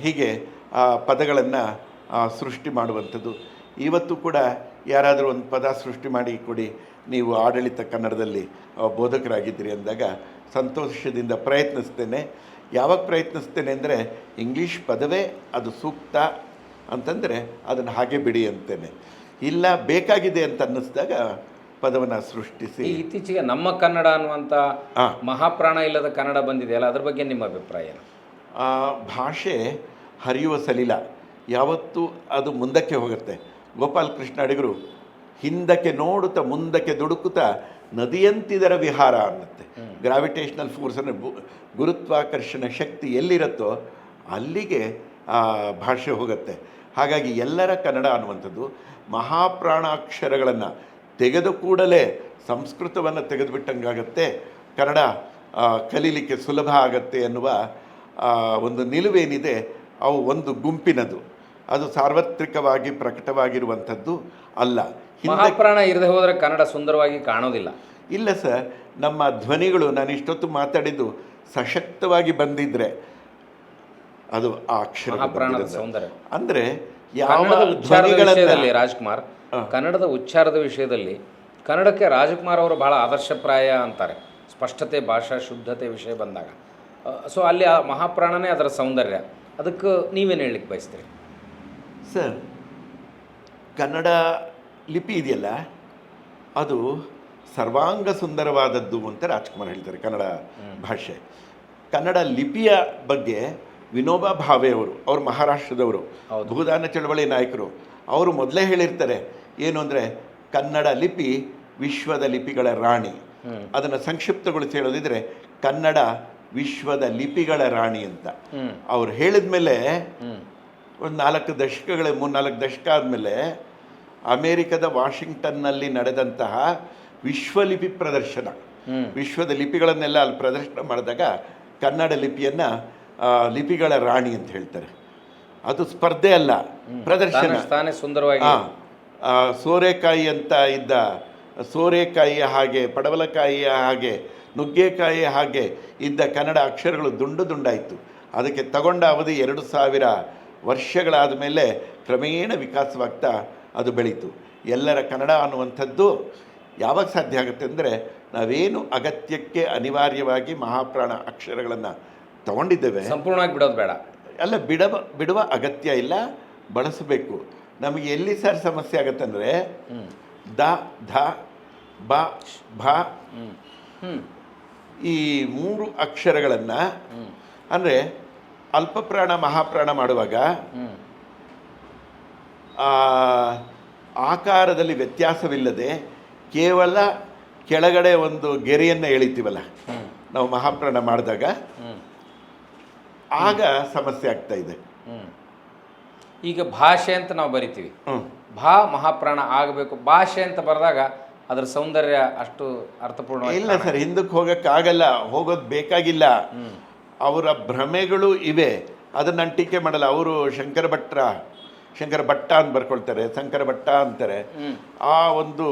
ಹೀಗೆ ಪದಗಳನ್ನು ಸೃಷ್ಟಿ ಮಾಡುವಂಥದ್ದು. ಇವತ್ತು ಕೂಡ ಯಾರಾದರೂ ಒಂದು ಪದ ಸೃಷ್ಟಿ ಮಾಡಿ ಕೊಡಿ, ನೀವು ಆಡಳಿತ ಕನ್ನಡದಲ್ಲಿ ಬೋಧಕರಾಗಿದ್ದೀರಿ ಅಂದಾಗ ಸಂತೋಷದಿಂದ ಪ್ರಯತ್ನಿಸ್ತೇನೆ. ಯಾವಾಗ ಪ್ರಯತ್ನಿಸ್ತೇನೆ ಅಂದರೆ ಇಂಗ್ಲೀಷ್ ಪದವೇ ಅದು ಸೂಕ್ತ ಅಂತಂದರೆ ಅದನ್ನು ಹಾಗೆ ಬಿಡಿ ಅಂತೇನೆ. ಇಲ್ಲ ಬೇಕಾಗಿದೆ ಅಂತ ಅನ್ನಿಸಿದಾಗ ಪದವನ್ನು ಸೃಷ್ಟಿಸಿ. ಇತ್ತೀಚೆಗೆ ನಮ್ಮ ಕನ್ನಡ ಅನ್ನುವಂಥ ಮಹಾಪ್ರಾಣ ಇಲ್ಲದ ಕನ್ನಡ ಬಂದಿದೆಯಲ್ಲ, ಅದ್ರ ಬಗ್ಗೆ ನಿಮ್ಮ ಅಭಿಪ್ರಾಯ? ಭಾಷೆ ಹರಿಯುವ ಸಲಿಲ, ಯಾವತ್ತೂ ಅದು ಮುಂದಕ್ಕೆ ಹೋಗುತ್ತೆ. ಗೋಪಾಲಕೃಷ್ಣ ಅಡಿಗರು ಹಿಂದಕ್ಕೆ ನೋಡುತ್ತಾ ಮುಂದಕ್ಕೆ ದುಡುಕುತ್ತಾ ನದಿಯಂತಿದರ ವಿಹಾರ ಅನ್ನತ್ತೆ. ಗ್ರಾವಿಟೇಷನಲ್ ಫೋರ್ಸ್ ಅಂದರೆ ಗುರುತ್ವಾಕರ್ಷಣ ಶಕ್ತಿ ಎಲ್ಲಿರುತ್ತೋ ಅಲ್ಲಿಗೆ ಭಾಷೆ ಹೋಗುತ್ತೆ. ಹಾಗಾಗಿ ಎಲ್ಲರ ಕನ್ನಡ ಅನ್ನುವಂಥದ್ದು ಮಹಾಪ್ರಾಣ ಅಕ್ಷರಗಳನ್ನು ತೆಗೆದು ಕೂಡಲೇ ಸಂಸ್ಕೃತವನ್ನು ತೆಗೆದುಬಿಟ್ಟಂಗಾಗತ್ತೆ, ಕನ್ನಡ ಕಲೀಲಿಕ್ಕೆ ಸುಲಭ ಆಗತ್ತೆ ಎನ್ನುವ ಒಂದು ನಿಲುವೇನಿದೆ ಅವು ಒಂದು ಗುಂಪಿನದು. ಅದು ಸಾರ್ವತ್ರಿಕವಾಗಿ ಪ್ರಕಟವಾಗಿರುವಂಥದ್ದು ಅಲ್ಲ. ಮಹಾಪ್ರಾಣ ಇರದೆ ಹೋದರೆ ಕನ್ನಡ ಸುಂದರವಾಗಿ ಕಾಣೋದಿಲ್ಲ. ಇಲ್ಲ ಸರ್, ನಮ್ಮ ಧ್ವನಿಗಳು ನಾನು ಇಷ್ಟೊತ್ತು ಮಾತಾಡಿದ್ದು ಸಶಕ್ತವಾಗಿ ಬಂದಿದ್ರೆ ಅದು ಆ ಅಕ್ಷರ ಸೌಂದರ್ಯ. ಅಂದರೆ ವಿಷಯದಲ್ಲಿ ರಾಜ್ಕುಮಾರ್, ಕನ್ನಡದ ಉಚ್ಚಾರದ ವಿಷಯದಲ್ಲಿ ಕನ್ನಡಕ್ಕೆ ರಾಜ್ಕುಮಾರ್ ಅವರು ಬಹಳ ಆದರ್ಶಪ್ರಾಯ ಅಂತಾರೆ. ಸ್ಪಷ್ಟತೆ, ಭಾಷಾ ಶುದ್ಧತೆ ವಿಷಯ ಬಂದಾಗ ಸೊ ಅಲ್ಲಿ ಆ ಮಹಾಪ್ರಾಣನೇ ಅದರ ಸೌಂದರ್ಯ. ಅದಕ್ಕೆ ನೀವೇನು ಹೇಳಲಿಕ್ಕೆ ಬಯಸ್ತೀರಿ ಸರ್? ಕನ್ನಡ ಲಿಪಿ ಇದೆಯಲ್ಲ, ಅದು ಸರ್ವಾಂಗ ಸುಂದರವಾದದ್ದು ಅಂತ ರಾಜ್ಕುಮಾರ್ ಹೇಳ್ತಾರೆ. ಕನ್ನಡ ಭಾಷೆ, ಕನ್ನಡ ಲಿಪಿಯ ಬಗ್ಗೆ ವಿನೋಬಾ ಭಾವೆ ಅವರು ಮಹಾರಾಷ್ಟ್ರದವರು, ಭೂದಾನ ಚಳವಳಿ ನಾಯಕರು, ಅವರು ಮೊದಲೇ ಹೇಳಿರ್ತಾರೆ ಏನು ಅಂದರೆ ಕನ್ನಡ ಲಿಪಿ ವಿಶ್ವದ ಲಿಪಿಗಳ ರಾಣಿ. ಅದನ್ನು ಸಂಕ್ಷಿಪ್ತಗೊಳಿಸಿ ಹೇಳೋದಿದ್ರೆ ಕನ್ನಡ ವಿಶ್ವದ ಲಿಪಿಗಳ ರಾಣಿ ಅಂತ ಅವ್ರು ಹೇಳಿದ ಮೇಲೆ ಒಂದು 3-4 ದಶಕ ಆದಮೇಲೆ ಅಮೇರಿಕದ ವಾಷಿಂಗ್ಟನ್ನಲ್ಲಿ ನಡೆದಂತಹ ವಿಶ್ವಲಿಪಿ ಪ್ರದರ್ಶನ, ವಿಶ್ವದ ಲಿಪಿಗಳನ್ನೆಲ್ಲ ಅಲ್ಲಿ ಪ್ರದರ್ಶನ ಮಾಡಿದಾಗ ಕನ್ನಡ ಲಿಪಿಯನ್ನು ಲಿಪಿಗಳ ರಾಣಿ ಅಂತ ಹೇಳ್ತಾರೆ. ಅದು ಸ್ಪರ್ಧೆ ಅಲ್ಲ, ಪ್ರದರ್ಶನ. ಸುಂದರವಾಗಿ ಸೋರೆಕಾಯಿ ಅಂತ ಇದ್ದ ಸೋರೆಕಾಯಿಯ ಹಾಗೆ, ಪಡವಲಕಾಯಿಯ ಹಾಗೆ, ನುಗ್ಗೆಕಾಯಿಯ ಹಾಗೆ ಇದ್ದ ಕನ್ನಡ ಅಕ್ಷರಗಳು ದುಂಡಾಯಿತು. ಅದಕ್ಕೆ ತಗೊಂಡ ಅವಧಿ 2000 ವರ್ಷಗಳಾದ ಮೇಲೆ ಕ್ರಮೇಣ ವಿಕಾಸವಾಗ್ತಾ ಅದು ಬೆಳೀತು. ಎಲ್ಲರ ಕನ್ನಡ ಅನ್ನುವಂಥದ್ದು ಯಾವಾಗ ಸಾಧ್ಯ ಆಗುತ್ತೆ ಅಂದರೆ ನಾವೇನು ಅಗತ್ಯಕ್ಕೆ ಅನಿವಾರ್ಯವಾಗಿ ಮಹಾಪ್ರಾಣ ಅಕ್ಷರಗಳನ್ನು ತಗೊಂಡಿದ್ದೇವೆ, ಸಂಪೂರ್ಣವಾಗಿ ಬಿಡೋದು ಬೇಡ. ಅಲ್ಲ, ಬಿಡುವ ಅಗತ್ಯ ಇಲ್ಲ, ಬಳಸಬೇಕು. ನಮಗೆ ಎಲ್ಲಿ ಸರ್ ಸಮಸ್ಯೆ ಆಗುತ್ತಂದರೆ ದ, ಧ, ಬ, ಭ ಈ 3 ಅಕ್ಷರಗಳನ್ನು ಅಂದರೆ ಅಲ್ಪಪ್ರಾಣ ಮಹಾಪ್ರಾಣ ಮಾಡುವಾಗ ಆಕಾರದಲ್ಲಿ ವ್ಯತ್ಯಾಸವಿಲ್ಲದೆ ಕೇವಲ ಕೆಳಗಡೆ ಒಂದು ಗೆರೆಯನ್ನು ಎಳಿತೀವಲ್ಲ ನಾವು ಮಹಾಪ್ರಾಣ ಮಾಡಿದಾಗ, ಆಗ ಸಮಸ್ಯೆ ಆಗ್ತಾ ಇದೆ. ಈಗ ಭಾಷೆ ಅಂತ ನಾವು ಬರಿತೀವಿ, ಭಾ ಮಹಾಪ್ರಾಣ ಆಗಬೇಕು. ಭಾಷೆ ಅಂತ ಬರೆದಾಗ ಅದರ ಸೌಂದರ್ಯ ಅಷ್ಟು ಅರ್ಥಪೂರ್ಣ ಇಲ್ಲ ಸರ್, ಹಿಂದಕ್ಕೆ ಹೋಗೋಕ್ಕಾಗಲ್ಲ, ಹೋಗೋದು ಬೇಕಾಗಿಲ್ಲ. ಅವರ ಭ್ರಮೆಗಳು ಇವೆ, ಅದನ್ನು ನಾನು ಟೀಕೆ ಮಾಡಲ್ಲ. ಅವರು ಶಂಕರ ಭಟ್ಟ ಅಂತ ಬರ್ಕೊಳ್ತಾರೆ, ಶಂಕರ ಭಟ್ಟ ಅಂತಾರೆ. ಆ ಒಂದು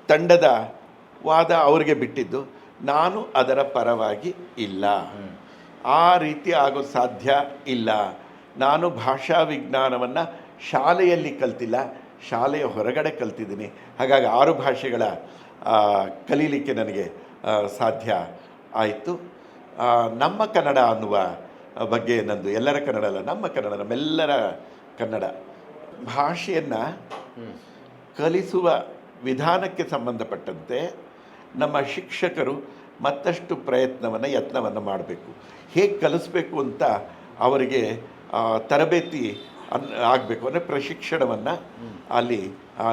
ತಂಡದ ವಾದ ಅವರಿಗೆ ಬಿಟ್ಟಿದ್ದು, ನಾನು ಅದರ ಪರವಾಗಿ ಇಲ್ಲ. ಆ ರೀತಿ ಆಗೋದು ಸಾಧ್ಯ ಇಲ್ಲ. ನಾನು ಭಾಷಾ ವಿಜ್ಞಾನವನ್ನು ಶಾಲೆಯಲ್ಲಿ ಕಲ್ತಿಲ್ಲ, ಶಾಲೆಯ ಹೊರಗಡೆ ಕಲ್ತಿದ್ದೀನಿ. ಹಾಗಾಗಿ 6 ಭಾಷೆಗಳ ಕಲೀಲಿಕ್ಕೆ ನನಗೆ ಸಾಧ್ಯ ಆಯಿತು. ನಮ್ಮ ಕನ್ನಡ ಅನ್ನುವ ಬಗ್ಗೆ ನಂದು, ಎಲ್ಲರ ಕನ್ನಡ ಅಲ್ಲ, ನಮ್ಮ ಕನ್ನಡ, ನಮ್ಮೆಲ್ಲರ ಕನ್ನಡ ಭಾಷೆಯನ್ನು ಕಲಿಸುವ ವಿಧಾನಕ್ಕೆ ಸಂಬಂಧಪಟ್ಟಂತೆ ನಮ್ಮ ಶಿಕ್ಷಕರು ಮತ್ತಷ್ಟು ಯತ್ನವನ್ನು ಮಾಡಬೇಕು. ಹೇಗೆ ಕಲಿಸ್ಬೇಕು ಅಂತ ಅವರಿಗೆ ತರಬೇತಿ ಆಗಬೇಕು, ಅಂದರೆ ಪ್ರಶಿಕ್ಷಣವನ್ನು ಅಲ್ಲಿ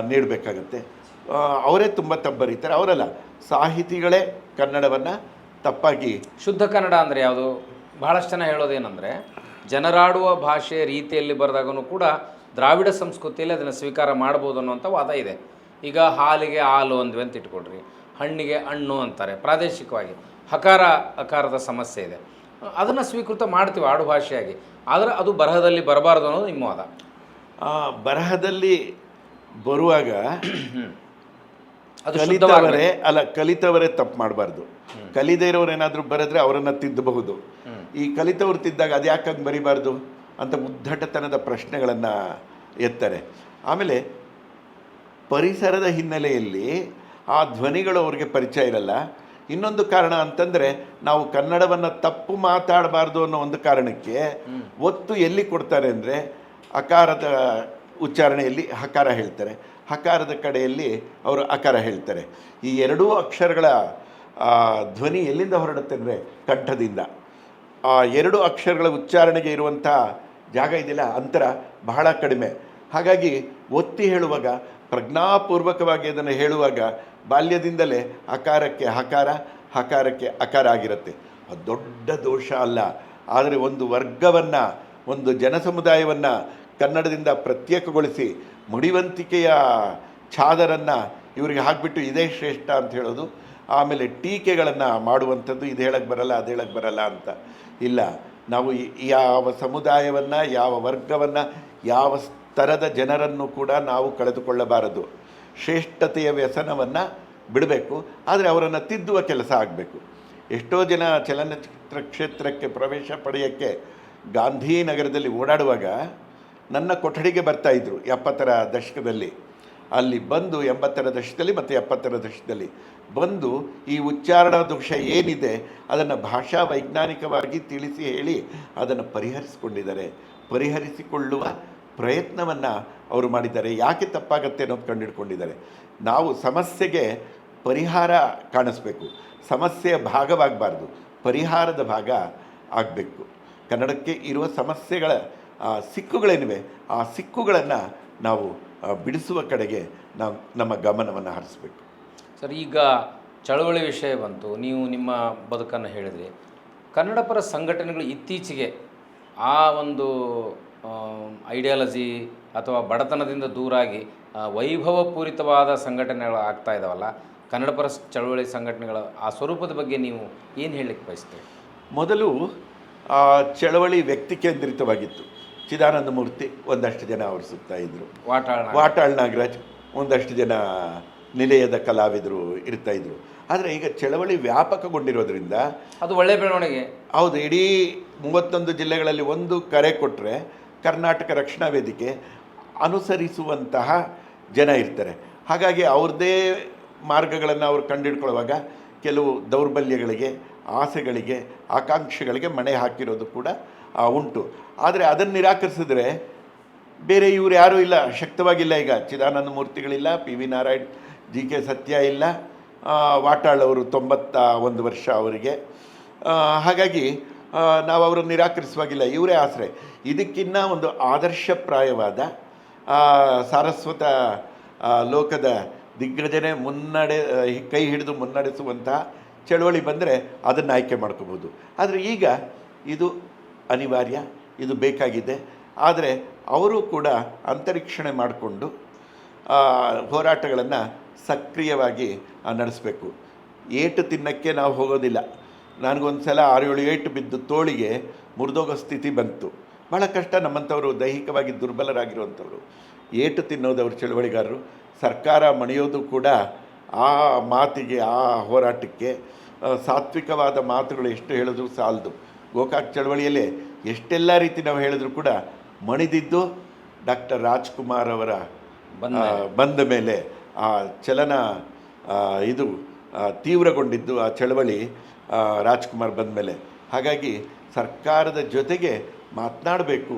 ನೀಡಬೇಕಾಗತ್ತೆ. ಅವರೇ ತುಂಬ ತಪ್ಪು ಬರೀತಾರೆ, ಅವರಲ್ಲ, ಸಾಹಿತಿಗಳೇ ಕನ್ನಡವನ್ನು ತಪ್ಪಾಗಿ. ಶುದ್ಧ ಕನ್ನಡ ಅಂದರೆ ಯಾವುದು? ಬಹಳಷ್ಟು ಜನ ಹೇಳೋದೇನೆಂದರೆ, ಜನರಾಡುವ ಭಾಷೆ ರೀತಿಯಲ್ಲಿ ಬರೆದಾಗೂ ಕೂಡ ದ್ರಾವಿಡ ಸಂಸ್ಕೃತಿಯಲ್ಲಿ ಅದನ್ನು ಸ್ವೀಕಾರ ಮಾಡ್ಬೋದು ಅನ್ನೋಂಥ ವಾದ ಇದೆ. ಈಗ ಹಾಲಿಗೆ ಹಾಲು ಅಂದ್ವಿ ಅಂತ ಇಟ್ಕೊಡ್ರಿ, ಹಣ್ಣಿಗೆ ಹಣ್ಣು ಅಂತಾರೆ ಪ್ರಾದೇಶಿಕವಾಗಿ. ಹಕಾರ ಅಕಾರದ ಸಮಸ್ಯೆ ಇದೆ, ಅದನ್ನು ಸ್ವೀಕೃತ ಮಾಡ್ತೀವಿ ಆಡು ಭಾಷೆಯಾಗಿ, ಆದರೆ ಅದು ಬರಹದಲ್ಲಿ ಬರಬಾರ್ದು ಅನ್ನೋದು ನಿಮ್ಮ ವಾದ. ಬರಹದಲ್ಲಿ ಬರುವಾಗ ಅದು ಕಲಿತವರೇ ತಪ್ಪು ಮಾಡಬಾರ್ದು. ಕಲಿದೇ ಇರೋರು ಏನಾದರೂ ಬರೆದ್ರೆ ಅವರನ್ನು ತಿದ್ದಬಹುದು. ಈ ಕಲಿತವ್ರು ತಿದ್ದಾಗ ಅದು ಯಾಕಂಗೆ ಬರಿಬಾರ್ದು ಅಂತ ಉದ್ದಟತನದ ಪ್ರಶ್ನೆಗಳನ್ನು ಎತ್ತಾರೆ. ಆಮೇಲೆ ಪರಿಸರದ ಹಿನ್ನೆಲೆಯಲ್ಲಿ ಆ ಧ್ವನಿಗಳು ಅವ್ರಿಗೆ ಪರಿಚಯ ಇರಲ್ಲ. ಇನ್ನೊಂದು ಕಾರಣ ಅಂತಂದರೆ, ನಾವು ಕನ್ನಡವನ್ನು ತಪ್ಪು ಮಾತಾಡಬಾರ್ದು ಅನ್ನೋ ಒಂದು ಕಾರಣಕ್ಕೆ ಒತ್ತು ಎಲ್ಲಿ ಕೊಡ್ತಾರೆ ಅಂದರೆ, ಅಕಾರದ ಉಚ್ಚಾರಣೆಯಲ್ಲಿ ಹಕಾರ ಹೇಳ್ತಾರೆ, ಹಕಾರದ ಕಡೆಯಲ್ಲಿ ಅವರು ಅಕಾರ ಹೇಳ್ತಾರೆ. ಈ ಎರಡೂ ಅಕ್ಷರಗಳ ಧ್ವನಿ ಎಲ್ಲಿಂದ ಹೊರಡುತ್ತೆ ಅಂದರೆ ಕಂಠದಿಂದ. ಆ ಎರಡು ಅಕ್ಷರಗಳ ಉಚ್ಚಾರಣೆಗೆ ಇರುವಂಥ ಜಾಗ ಇದೆಯಲ್ಲ, ಅಂತರ ಬಹಳ ಕಡಿಮೆ. ಹಾಗಾಗಿ ಒತ್ತಿ ಹೇಳುವಾಗ, ಪ್ರಜ್ಞಾಪೂರ್ವಕವಾಗಿ ಅದನ್ನು ಹೇಳುವಾಗ ಬಾಲ್ಯದಿಂದಲೇ ಅಕಾರಕ್ಕೆ ಹಕಾರ, ಹಕಾರಕ್ಕೆ ಅಕಾರ ಆಗಿರುತ್ತೆ. ಅದು ದೊಡ್ಡ ದೋಷ ಅಲ್ಲ. ಆದರೆ ಒಂದು ವರ್ಗವನ್ನು, ಒಂದು ಜನಸಮುದಾಯವನ್ನು ಕನ್ನಡದಿಂದ ಪ್ರತ್ಯೇಕಗೊಳಿಸಿ ಮುಡಿವಂತಿಕೆಯ ಚಾದರನ್ನು ಇವರಿಗೆ ಹಾಕಿಬಿಟ್ಟು ಇದೇ ಶ್ರೇಷ್ಠ ಅಂತ ಹೇಳೋದು, ಆಮೇಲೆ ಟೀಕೆಗಳನ್ನು ಮಾಡುವಂಥದ್ದು, ಇದು ಹೇಳಕ್ಕೆ ಬರಲ್ಲ, ಅದು ಹೇಳಕ್ಕೆ ಬರಲ್ಲ ಅಂತ ಇಲ್ಲ. ನಾವು ಯಾವ ಸಮುದಾಯವನ್ನು, ಯಾವ ವರ್ಗವನ್ನು, ಯಾವ ಸ್ತರದ ಜನರನ್ನು ಕೂಡ ನಾವು ಕಳೆದುಕೊಳ್ಳಬಾರದು. ಶ್ರೇಷ್ಠತೆಯ ವ್ಯಸನವನ್ನು ಬಿಡಬೇಕು, ಆದರೆ ಅವರನ್ನು ತಿದ್ದುವ ಕೆಲಸ ಆಗಬೇಕು. ಎಷ್ಟೋ ಜನ ಚಲನಚಿತ್ರ ಕ್ಷೇತ್ರಕ್ಕೆ ಪ್ರವೇಶ ಪಡೆಯೋಕ್ಕೆ ಗಾಂಧಿನಗರದಲ್ಲಿ ಓಡಾಡುವಾಗ ನನ್ನ ಕೊಠಡಿಗೆ ಬರ್ತಾಯಿದ್ರು 70ರ ದಶಕದಲ್ಲಿ. ಅಲ್ಲಿ ಬಂದು 80ರ ದಶಕದಲ್ಲಿ ಮತ್ತು 70ರ ದಶಕದಲ್ಲಿ ಬಂದು ಈ ಉಚ್ಚಾರಣಾ ದೋಷ ಏನಿದೆ ಅದನ್ನು ಭಾಷಾ ವೈಜ್ಞಾನಿಕವಾಗಿ ತಿಳಿಸಿ ಹೇಳಿ ಅದನ್ನು ಪರಿಹರಿಸಿಕೊಳ್ಳುವ ಪ್ರಯತ್ನವನ್ನು ಅವರು ಮಾಡಿದ್ದಾರೆ. ಯಾಕೆ ತಪ್ಪಾಗತ್ತೆ ಅನ್ನೋದು ಕಂಡುಹಿಡ್ಕೊಂಡಿದ್ದಾರೆ. ನಾವು ಸಮಸ್ಯೆಗೆ ಪರಿಹಾರ ಕಾಣಿಸ್ಬೇಕು, ಸಮಸ್ಯೆಯ ಭಾಗವಾಗಬಾರ್ದು, ಪರಿಹಾರದ ಭಾಗ ಆಗಬೇಕು. ಕನ್ನಡಕ್ಕೆ ಇರುವ ಸಮಸ್ಯೆಗಳ ಸಿಕ್ಕುಗಳೇನಿವೆ ಆ ಸಿಕ್ಕುಗಳನ್ನು ನಾವು ಬಿಡಿಸುವ ಕಡೆಗೆ ನಾವು ನಮ್ಮ ಗಮನವನ್ನು ಹರಿಸಬೇಕು. ಸರ್, ಈಗ ಚಳವಳಿ ವಿಷಯ ಬಂತು, ನೀವು ನಿಮ್ಮ ಬದುಕನ್ನು ಹೇಳಿದ್ರಿ. ಕನ್ನಡಪರ ಸಂಘಟನೆಗಳು ಇತ್ತೀಚೆಗೆ ಆ ಒಂದು ಐಡಿಯಾಲಜಿ ಅಥವಾ ಬಡತನದಿಂದ ದೂರಾಗಿ ವೈಭವಪೂರಿತವಾದ ಸಂಘಟನೆಗಳು ಆಗ್ತಾ ಇದ್ದಾವಲ್ಲ, ಕನ್ನಡಪರ ಚಳವಳಿ ಸಂಘಟನೆಗಳ ಆ ಸ್ವರೂಪದ ಬಗ್ಗೆ ನೀವು ಏನು ಹೇಳಲಿಕ್ಕೆ ಬಯಸ್ತೀರಿ? ಮೊದಲು ಚಳವಳಿ ವ್ಯಕ್ತಿ ಕೇಂದ್ರಿತವಾಗಿತ್ತು. ಚಿದಾನಂದ ಮೂರ್ತಿ, ಒಂದಷ್ಟು ಜನ ಅವರು ಸುತ್ತಾ ಇದ್ದರು. ವಾಟಾಳ್ ನಾಗರಾಜ್, ಒಂದಷ್ಟು ಜನ ನಿಲಯದ ಕಲಾವಿದರು ಇರ್ತಾಯಿದ್ರು. ಆದರೆ ಈಗ ಚಳವಳಿ ವ್ಯಾಪಕಗೊಂಡಿರೋದ್ರಿಂದ ಅದು ಒಳ್ಳೆಯ ಬೆಳವಣಿಗೆ. ಹೌದು, ಇಡೀ 31 ಜಿಲ್ಲೆಗಳಲ್ಲಿ ಒಂದು ಕರೆ ಕೊಟ್ಟರೆ ಕರ್ನಾಟಕ ರಕ್ಷಣಾ ವೇದಿಕೆ ಅನುಸರಿಸುವಂತಹ ಜನ ಇರ್ತಾರೆ. ಹಾಗಾಗಿ ಅವ್ರದ್ದೇ ಮಾರ್ಗಗಳನ್ನು ಅವರು ಕಂಡುಹಿಡ್ಕೊಳ್ಳುವಾಗ ಕೆಲವು ದೌರ್ಬಲ್ಯಗಳಿಗೆ, ಆಸೆಗಳಿಗೆ, ಆಕಾಂಕ್ಷೆಗಳಿಗೆ ಮಣೆ ಹಾಕಿರೋದು ಕೂಡ ಉಂಟು. ಆದರೆ ಅದನ್ನು ನಿರಾಕರಿಸಿದ್ರೆ ಬೇರೆ ಇವರು ಯಾರೂ ಇಲ್ಲ, ಶಕ್ತವಾಗಿಲ್ಲ. ಈಗ ಚಿದಾನಂದ ಮೂರ್ತಿಗಳಿಲ್ಲ, PV ನಾರಾಯಣ್, GK ಸತ್ಯ ಇಲ್ಲ, ವಾಟಾಳ್ ಅವರು 91 ವರ್ಷ ಅವರಿಗೆ. ಹಾಗಾಗಿ ನಾವು ಅವರನ್ನು ನಿರಾಕರಿಸುವಾಗಿಲ್ಲ, ಇವರೇ ಆಸರೆ. ಇದಕ್ಕಿನ್ನ ಒಂದು ಆದರ್ಶಪ್ರಾಯವಾದ ಸಾರಸ್ವತ ಲೋಕದ ದಿಗ್ಗಜನೆ ಕೈ ಹಿಡಿದು ಮುನ್ನಡೆಸುವಂತಹ ಚಳವಳಿ ಬಂದರೆ ಅದನ್ನು ಆಯ್ಕೆ ಮಾಡ್ಕೋಬೋದು. ಆದರೆ ಈಗ ಇದು ಅನಿವಾರ್ಯ, ಇದು ಬೇಕಾಗಿದೆ. ಆದರೆ ಅವರು ಕೂಡ ಅಂತರೀಕ್ಷಣೆ ಮಾಡಿಕೊಂಡು ಹೋರಾಟಗಳನ್ನು ಸಕ್ರಿಯವಾಗಿ ನಡೆಸಬೇಕು. ಏಟು ತಿನ್ನಕ್ಕೆ ನಾವು ಹೋಗೋದಿಲ್ಲ. ನನಗೊಂದು ಸಲ 6-7 ಏಟು ಬಿದ್ದು ತೋಳಿಗೆ ಮುರಿದೋಗೋ ಸ್ಥಿತಿ ಬಂತು. ಭಾಳ ಕಷ್ಟ. ನಮ್ಮಂಥವರು ದೈಹಿಕವಾಗಿ ದುರ್ಬಲರಾಗಿರುವಂಥವ್ರು ಏಟು ತಿನ್ನೋದವ್ರು ಚಳವಳಿಗಾರರು. ಸರ್ಕಾರ ಮಣಿಯೋದು ಕೂಡ ಆ ಮಾತಿಗೆ, ಆ ಹೋರಾಟಕ್ಕೆ. ಸಾತ್ವಿಕವಾದ ಮಾತುಗಳು ಎಷ್ಟು ಹೇಳಿದ್ರು ಸಾಲದು. ಗೋಕಾಕ್ ಚಳವಳಿಯಲ್ಲೇ ಎಷ್ಟೆಲ್ಲ ರೀತಿ ನಾವು ಹೇಳಿದ್ರು ಕೂಡ ಮಣಿದಿದ್ದು ಡಾಕ್ಟರ್ ರಾಜ್ಕುಮಾರ್ ಅವರ ಬಂದ ಮೇಲೆ ಆ ಚಲನ ಇದು ತೀವ್ರಗೊಂಡಿದ್ದು, ಆ ಚಳವಳಿ ರಾಜ್ಕುಮಾರ್ ಬಂದ ಮೇಲೆ. ಹಾಗಾಗಿ ಸರ್ಕಾರದ ಜೊತೆಗೆ ಮಾತನಾಡಬೇಕು.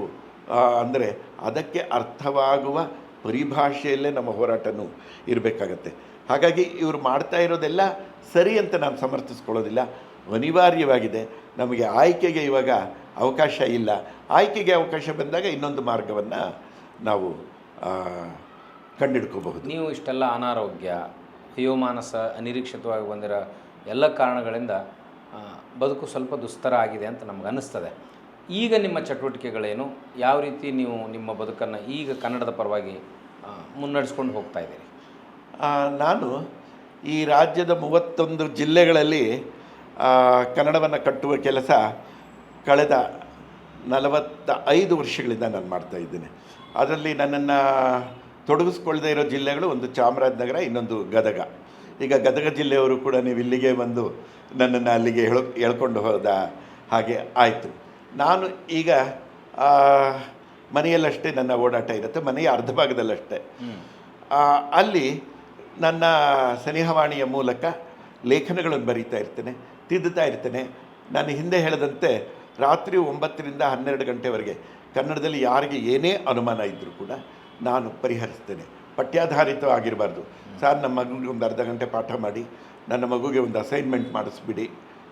ಅಂದರೆ ಅದಕ್ಕೆ ಅರ್ಥವಾಗುವ ಪರಿಭಾಷೆಯಲ್ಲೇ ನಮ್ಮ ಹೋರಾಟನೂ ಇರಬೇಕಾಗತ್ತೆ. ಹಾಗಾಗಿ ಇವರು ಮಾಡ್ತಾ ಇರೋದೆಲ್ಲ ಸರಿ ಅಂತ ನಾನು ಸಮರ್ಥಿಸ್ಕೊಳ್ಳೋದಿಲ್ಲ. ಅನಿವಾರ್ಯವಾಗಿದೆ. ನಮಗೆ ಆಯ್ಕೆಗೆ ಇವಾಗ ಅವಕಾಶ ಇಲ್ಲ. ಆಯ್ಕೆಗೆ ಅವಕಾಶ ಬಂದಾಗ ಇನ್ನೊಂದು ಮಾರ್ಗವನ್ನು ನಾವು ಕಂಡುಹಿಡ್ಕೋಬಹುದು. ನೀವು ಇಷ್ಟೆಲ್ಲ ಅನಾರೋಗ್ಯ, ವಯೋಮಾನಸ ಅನಿರೀಕ್ಷಿತವಾಗಿ ಬಂದಿರೋ ಎಲ್ಲ ಕಾರಣಗಳಿಂದ ಬದುಕು ಸ್ವಲ್ಪ ದುಸ್ತರ ಆಗಿದೆ ಅಂತ ನಮ್ಗೆ ಅನ್ನಿಸ್ತದೆ. ಈಗ ನಿಮ್ಮ ಚಟುವಟಿಕೆಗಳೇನು, ಯಾವ ರೀತಿ ನೀವು ನಿಮ್ಮ ಬದುಕನ್ನು ಈಗ ಕನ್ನಡದ ಪರವಾಗಿ ಮುನ್ನಡೆಸ್ಕೊಂಡು ಹೋಗ್ತಾ ಇದ್ದೀರಿ? ನಾನು ಈ ರಾಜ್ಯದ 31 ಜಿಲ್ಲೆಗಳಲ್ಲಿ ಕನ್ನಡವನ್ನು ಕಟ್ಟುವ ಕೆಲಸ ಕಳೆದ 45 ವರ್ಷಗಳಿಂದ ನಾನು ಮಾಡ್ತಾಯಿದ್ದೇನೆ. ಅದರಲ್ಲಿ ನನ್ನನ್ನು ತೊಡಗಿಸ್ಕೊಳ್ದೇ ಇರೋ ಜಿಲ್ಲೆಗಳು ಒಂದು ಚಾಮರಾಜನಗರ, ಇನ್ನೊಂದು ಗದಗ. ಈಗ ಗದಗ ಜಿಲ್ಲೆಯವರು ಕೂಡ ನೀವು ಇಲ್ಲಿಗೆ ಬಂದು ನನ್ನನ್ನು ಅಲ್ಲಿಗೆ ಹೇಳ್ಕೊಂಡು ಹೋದ ಹಾಗೆ ಆಯಿತು. ನಾನು ಈಗ ಮನೆಯಲ್ಲಷ್ಟೇ ನನ್ನ ಓಡಾಟ ಇರುತ್ತೆ, ಮನೆಯ ಅರ್ಧ ಭಾಗದಲ್ಲಷ್ಟೇ. ಅಲ್ಲಿ ನನ್ನ ಸನಿಹವಾಣಿಯ ಮೂಲಕ ಲೇಖನಗಳನ್ನು ಬರೀತಾ ಇರ್ತೇನೆ, ತಿದ್ದುತ್ತಾ ಇರ್ತೇನೆ. ನಾನು ಹಿಂದೆ ಹೇಳಿದಂತೆ ರಾತ್ರಿ 9ರಿಂದ 12 ಗಂಟೆವರೆಗೆ ಕನ್ನಡದಲ್ಲಿ ಯಾರಿಗೆ ಏನೇ ಅನುಮಾನ ಇದ್ದರೂ ಕೂಡ ನಾನು ಪರಿಹರಿಸ್ತೇನೆ. ಪಠ್ಯಾಧಾರಿತವಾಗಿರಬಾರ್ದು. ಸರ್, ನಮ್ಮ ಮಗುಗೆ ಒಂದು ಅರ್ಧ ಗಂಟೆ ಪಾಠ ಮಾಡಿ, ನನ್ನ ಮಗುಗೆ ಒಂದು ಅಸೈನ್ಮೆಂಟ್ ಮಾಡಿಸ್ಬಿಡಿ,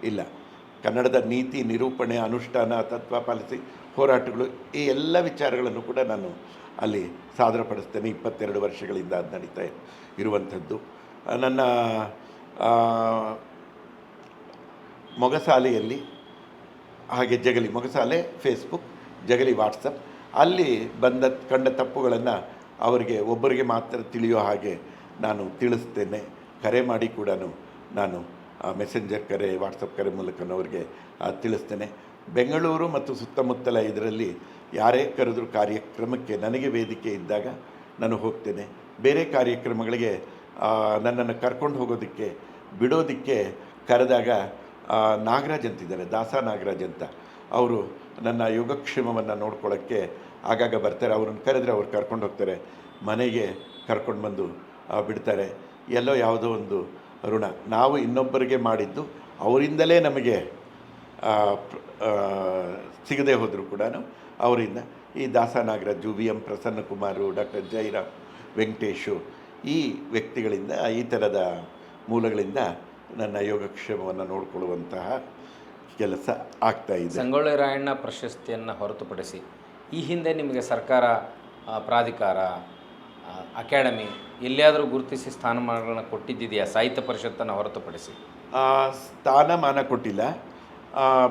ಇಲ್ಲ. ಕನ್ನಡದ ನೀತಿ ನಿರೂಪಣೆ, ಅನುಷ್ಠಾನ, ತತ್ವ ಪಾಲಿಸಿ ಹೋರಾಟಗಳು, ಈ ಎಲ್ಲ ವಿಚಾರಗಳನ್ನು ಕೂಡ ನಾನು ಅಲ್ಲಿ ಸಾದರಪಡಿಸ್ತೇನೆ. 22 ವರ್ಷಗಳಿಂದ ಅದು ನಡೀತಾ ಇರುವಂಥದ್ದು. ನನ್ನ ಮೊಗಸಾಲೆಯಲ್ಲಿ, ಹಾಗೆ ಜಗಲಿ, ಮೊಗಸಾಲೆ ಫೇಸ್ಬುಕ್, ಜಗಲಿ ವಾಟ್ಸಪ್, ಅಲ್ಲಿ ಕಂಡ ತಪ್ಪುಗಳನ್ನು ಅವರಿಗೆ ಒಬ್ಬರಿಗೆ ಮಾತ್ರ ತಿಳಿಯೋ ಹಾಗೆ ನಾನು ತಿಳಿಸ್ತೇನೆ. ಕರೆ ಮಾಡಿ ಕೂಡ ನಾನು ಮೆಸೆಂಜರ್ ಕರೆ, ವಾಟ್ಸಪ್ ಕರೆ ಮೂಲಕ ಅವರಿಗೆ ತಿಳಿಸ್ತೇನೆ. ಬೆಂಗಳೂರು ಮತ್ತು ಸುತ್ತಮುತ್ತಲ ಇದರಲ್ಲಿ ಯಾರೇ ಕರೆದರೂ ಕಾರ್ಯಕ್ರಮಕ್ಕೆ ನನಗೆ ವೇದಿಕೆ ಇದ್ದಾಗ ನಾನು ಹೋಗ್ತೇನೆ. ಬೇರೆ ಕಾರ್ಯಕ್ರಮಗಳಿಗೆ ನನ್ನನ್ನು ಕರ್ಕೊಂಡು ಹೋಗೋದಕ್ಕೆ ಬಿಡೋದಕ್ಕೆ ಕರೆದಾಗ ನಾಗರಾಜ್ ಅಂತಿದ್ದಾರೆ, ದಾಸ ನಾಗರಾಜ್ ಅಂತ, ಅವರು ನನ್ನ ಯೋಗಕ್ಷೇಮವನ್ನು ನೋಡ್ಕೊಳ್ಳೋಕ್ಕೆ ಆಗಾಗ ಬರ್ತಾರೆ. ಅವ್ರನ್ನ ಕರೆದ್ರೆ ಅವ್ರು ಕರ್ಕೊಂಡು ಹೋಗ್ತಾರೆ, ಮನೆಗೆ ಕರ್ಕೊಂಡು ಬಂದು ಬಿಡ್ತಾರೆ. ಎಲ್ಲೋ ಯಾವುದೋ ಒಂದು ಋಣ ನಾವು ಇನ್ನೊಬ್ಬರಿಗೆ ಮಾಡಿದ್ದು ಅವರಿಂದಲೇ ನಮಗೆ ಸಿಗದೆ ಹೋದರೂ ಕೂಡ ಅವರಿಂದ ಈ ದಾಸ ನಾಗರಾಜು, VM ಪ್ರಸನ್ನಕುಮಾರು, ಡಾಕ್ಟರ್ ಜೈರಾಮ್, ವೆಂಕಟೇಶು, ಈ ವ್ಯಕ್ತಿಗಳಿಂದ, ಈ ಥರದ ಮೂಲಗಳಿಂದ ನನ್ನ ಯೋಗಕ್ಷೇಮವನ್ನು ನೋಡಿಕೊಳ್ಳುವಂತಹ ಕೆಲಸ ಆಗ್ತಾಯಿದೆ. ಸಂಗೊಳ್ಳಿ ರಾಯಣ್ಣ ಪ್ರಶಸ್ತಿಯನ್ನು ಹೊರತುಪಡಿಸಿ ಈ ಹಿಂದೆ ನಿಮಗೆ ಸರ್ಕಾರ, ಪ್ರಾಧಿಕಾರ, ಅಕಾಡೆಮಿ ಎಲ್ಲಿಯಾದರೂ ಗುರುತಿಸಿ ಸ್ಥಾನಮಾನಗಳನ್ನು ಕೊಟ್ಟಿದ್ದಿದೆಯಾ? ಸಾಹಿತ್ಯ ಪರಿಷತ್ತನ್ನು ಹೊರತುಪಡಿಸಿ ಸ್ಥಾನಮಾನ ಕೊಟ್ಟಿಲ್ಲ.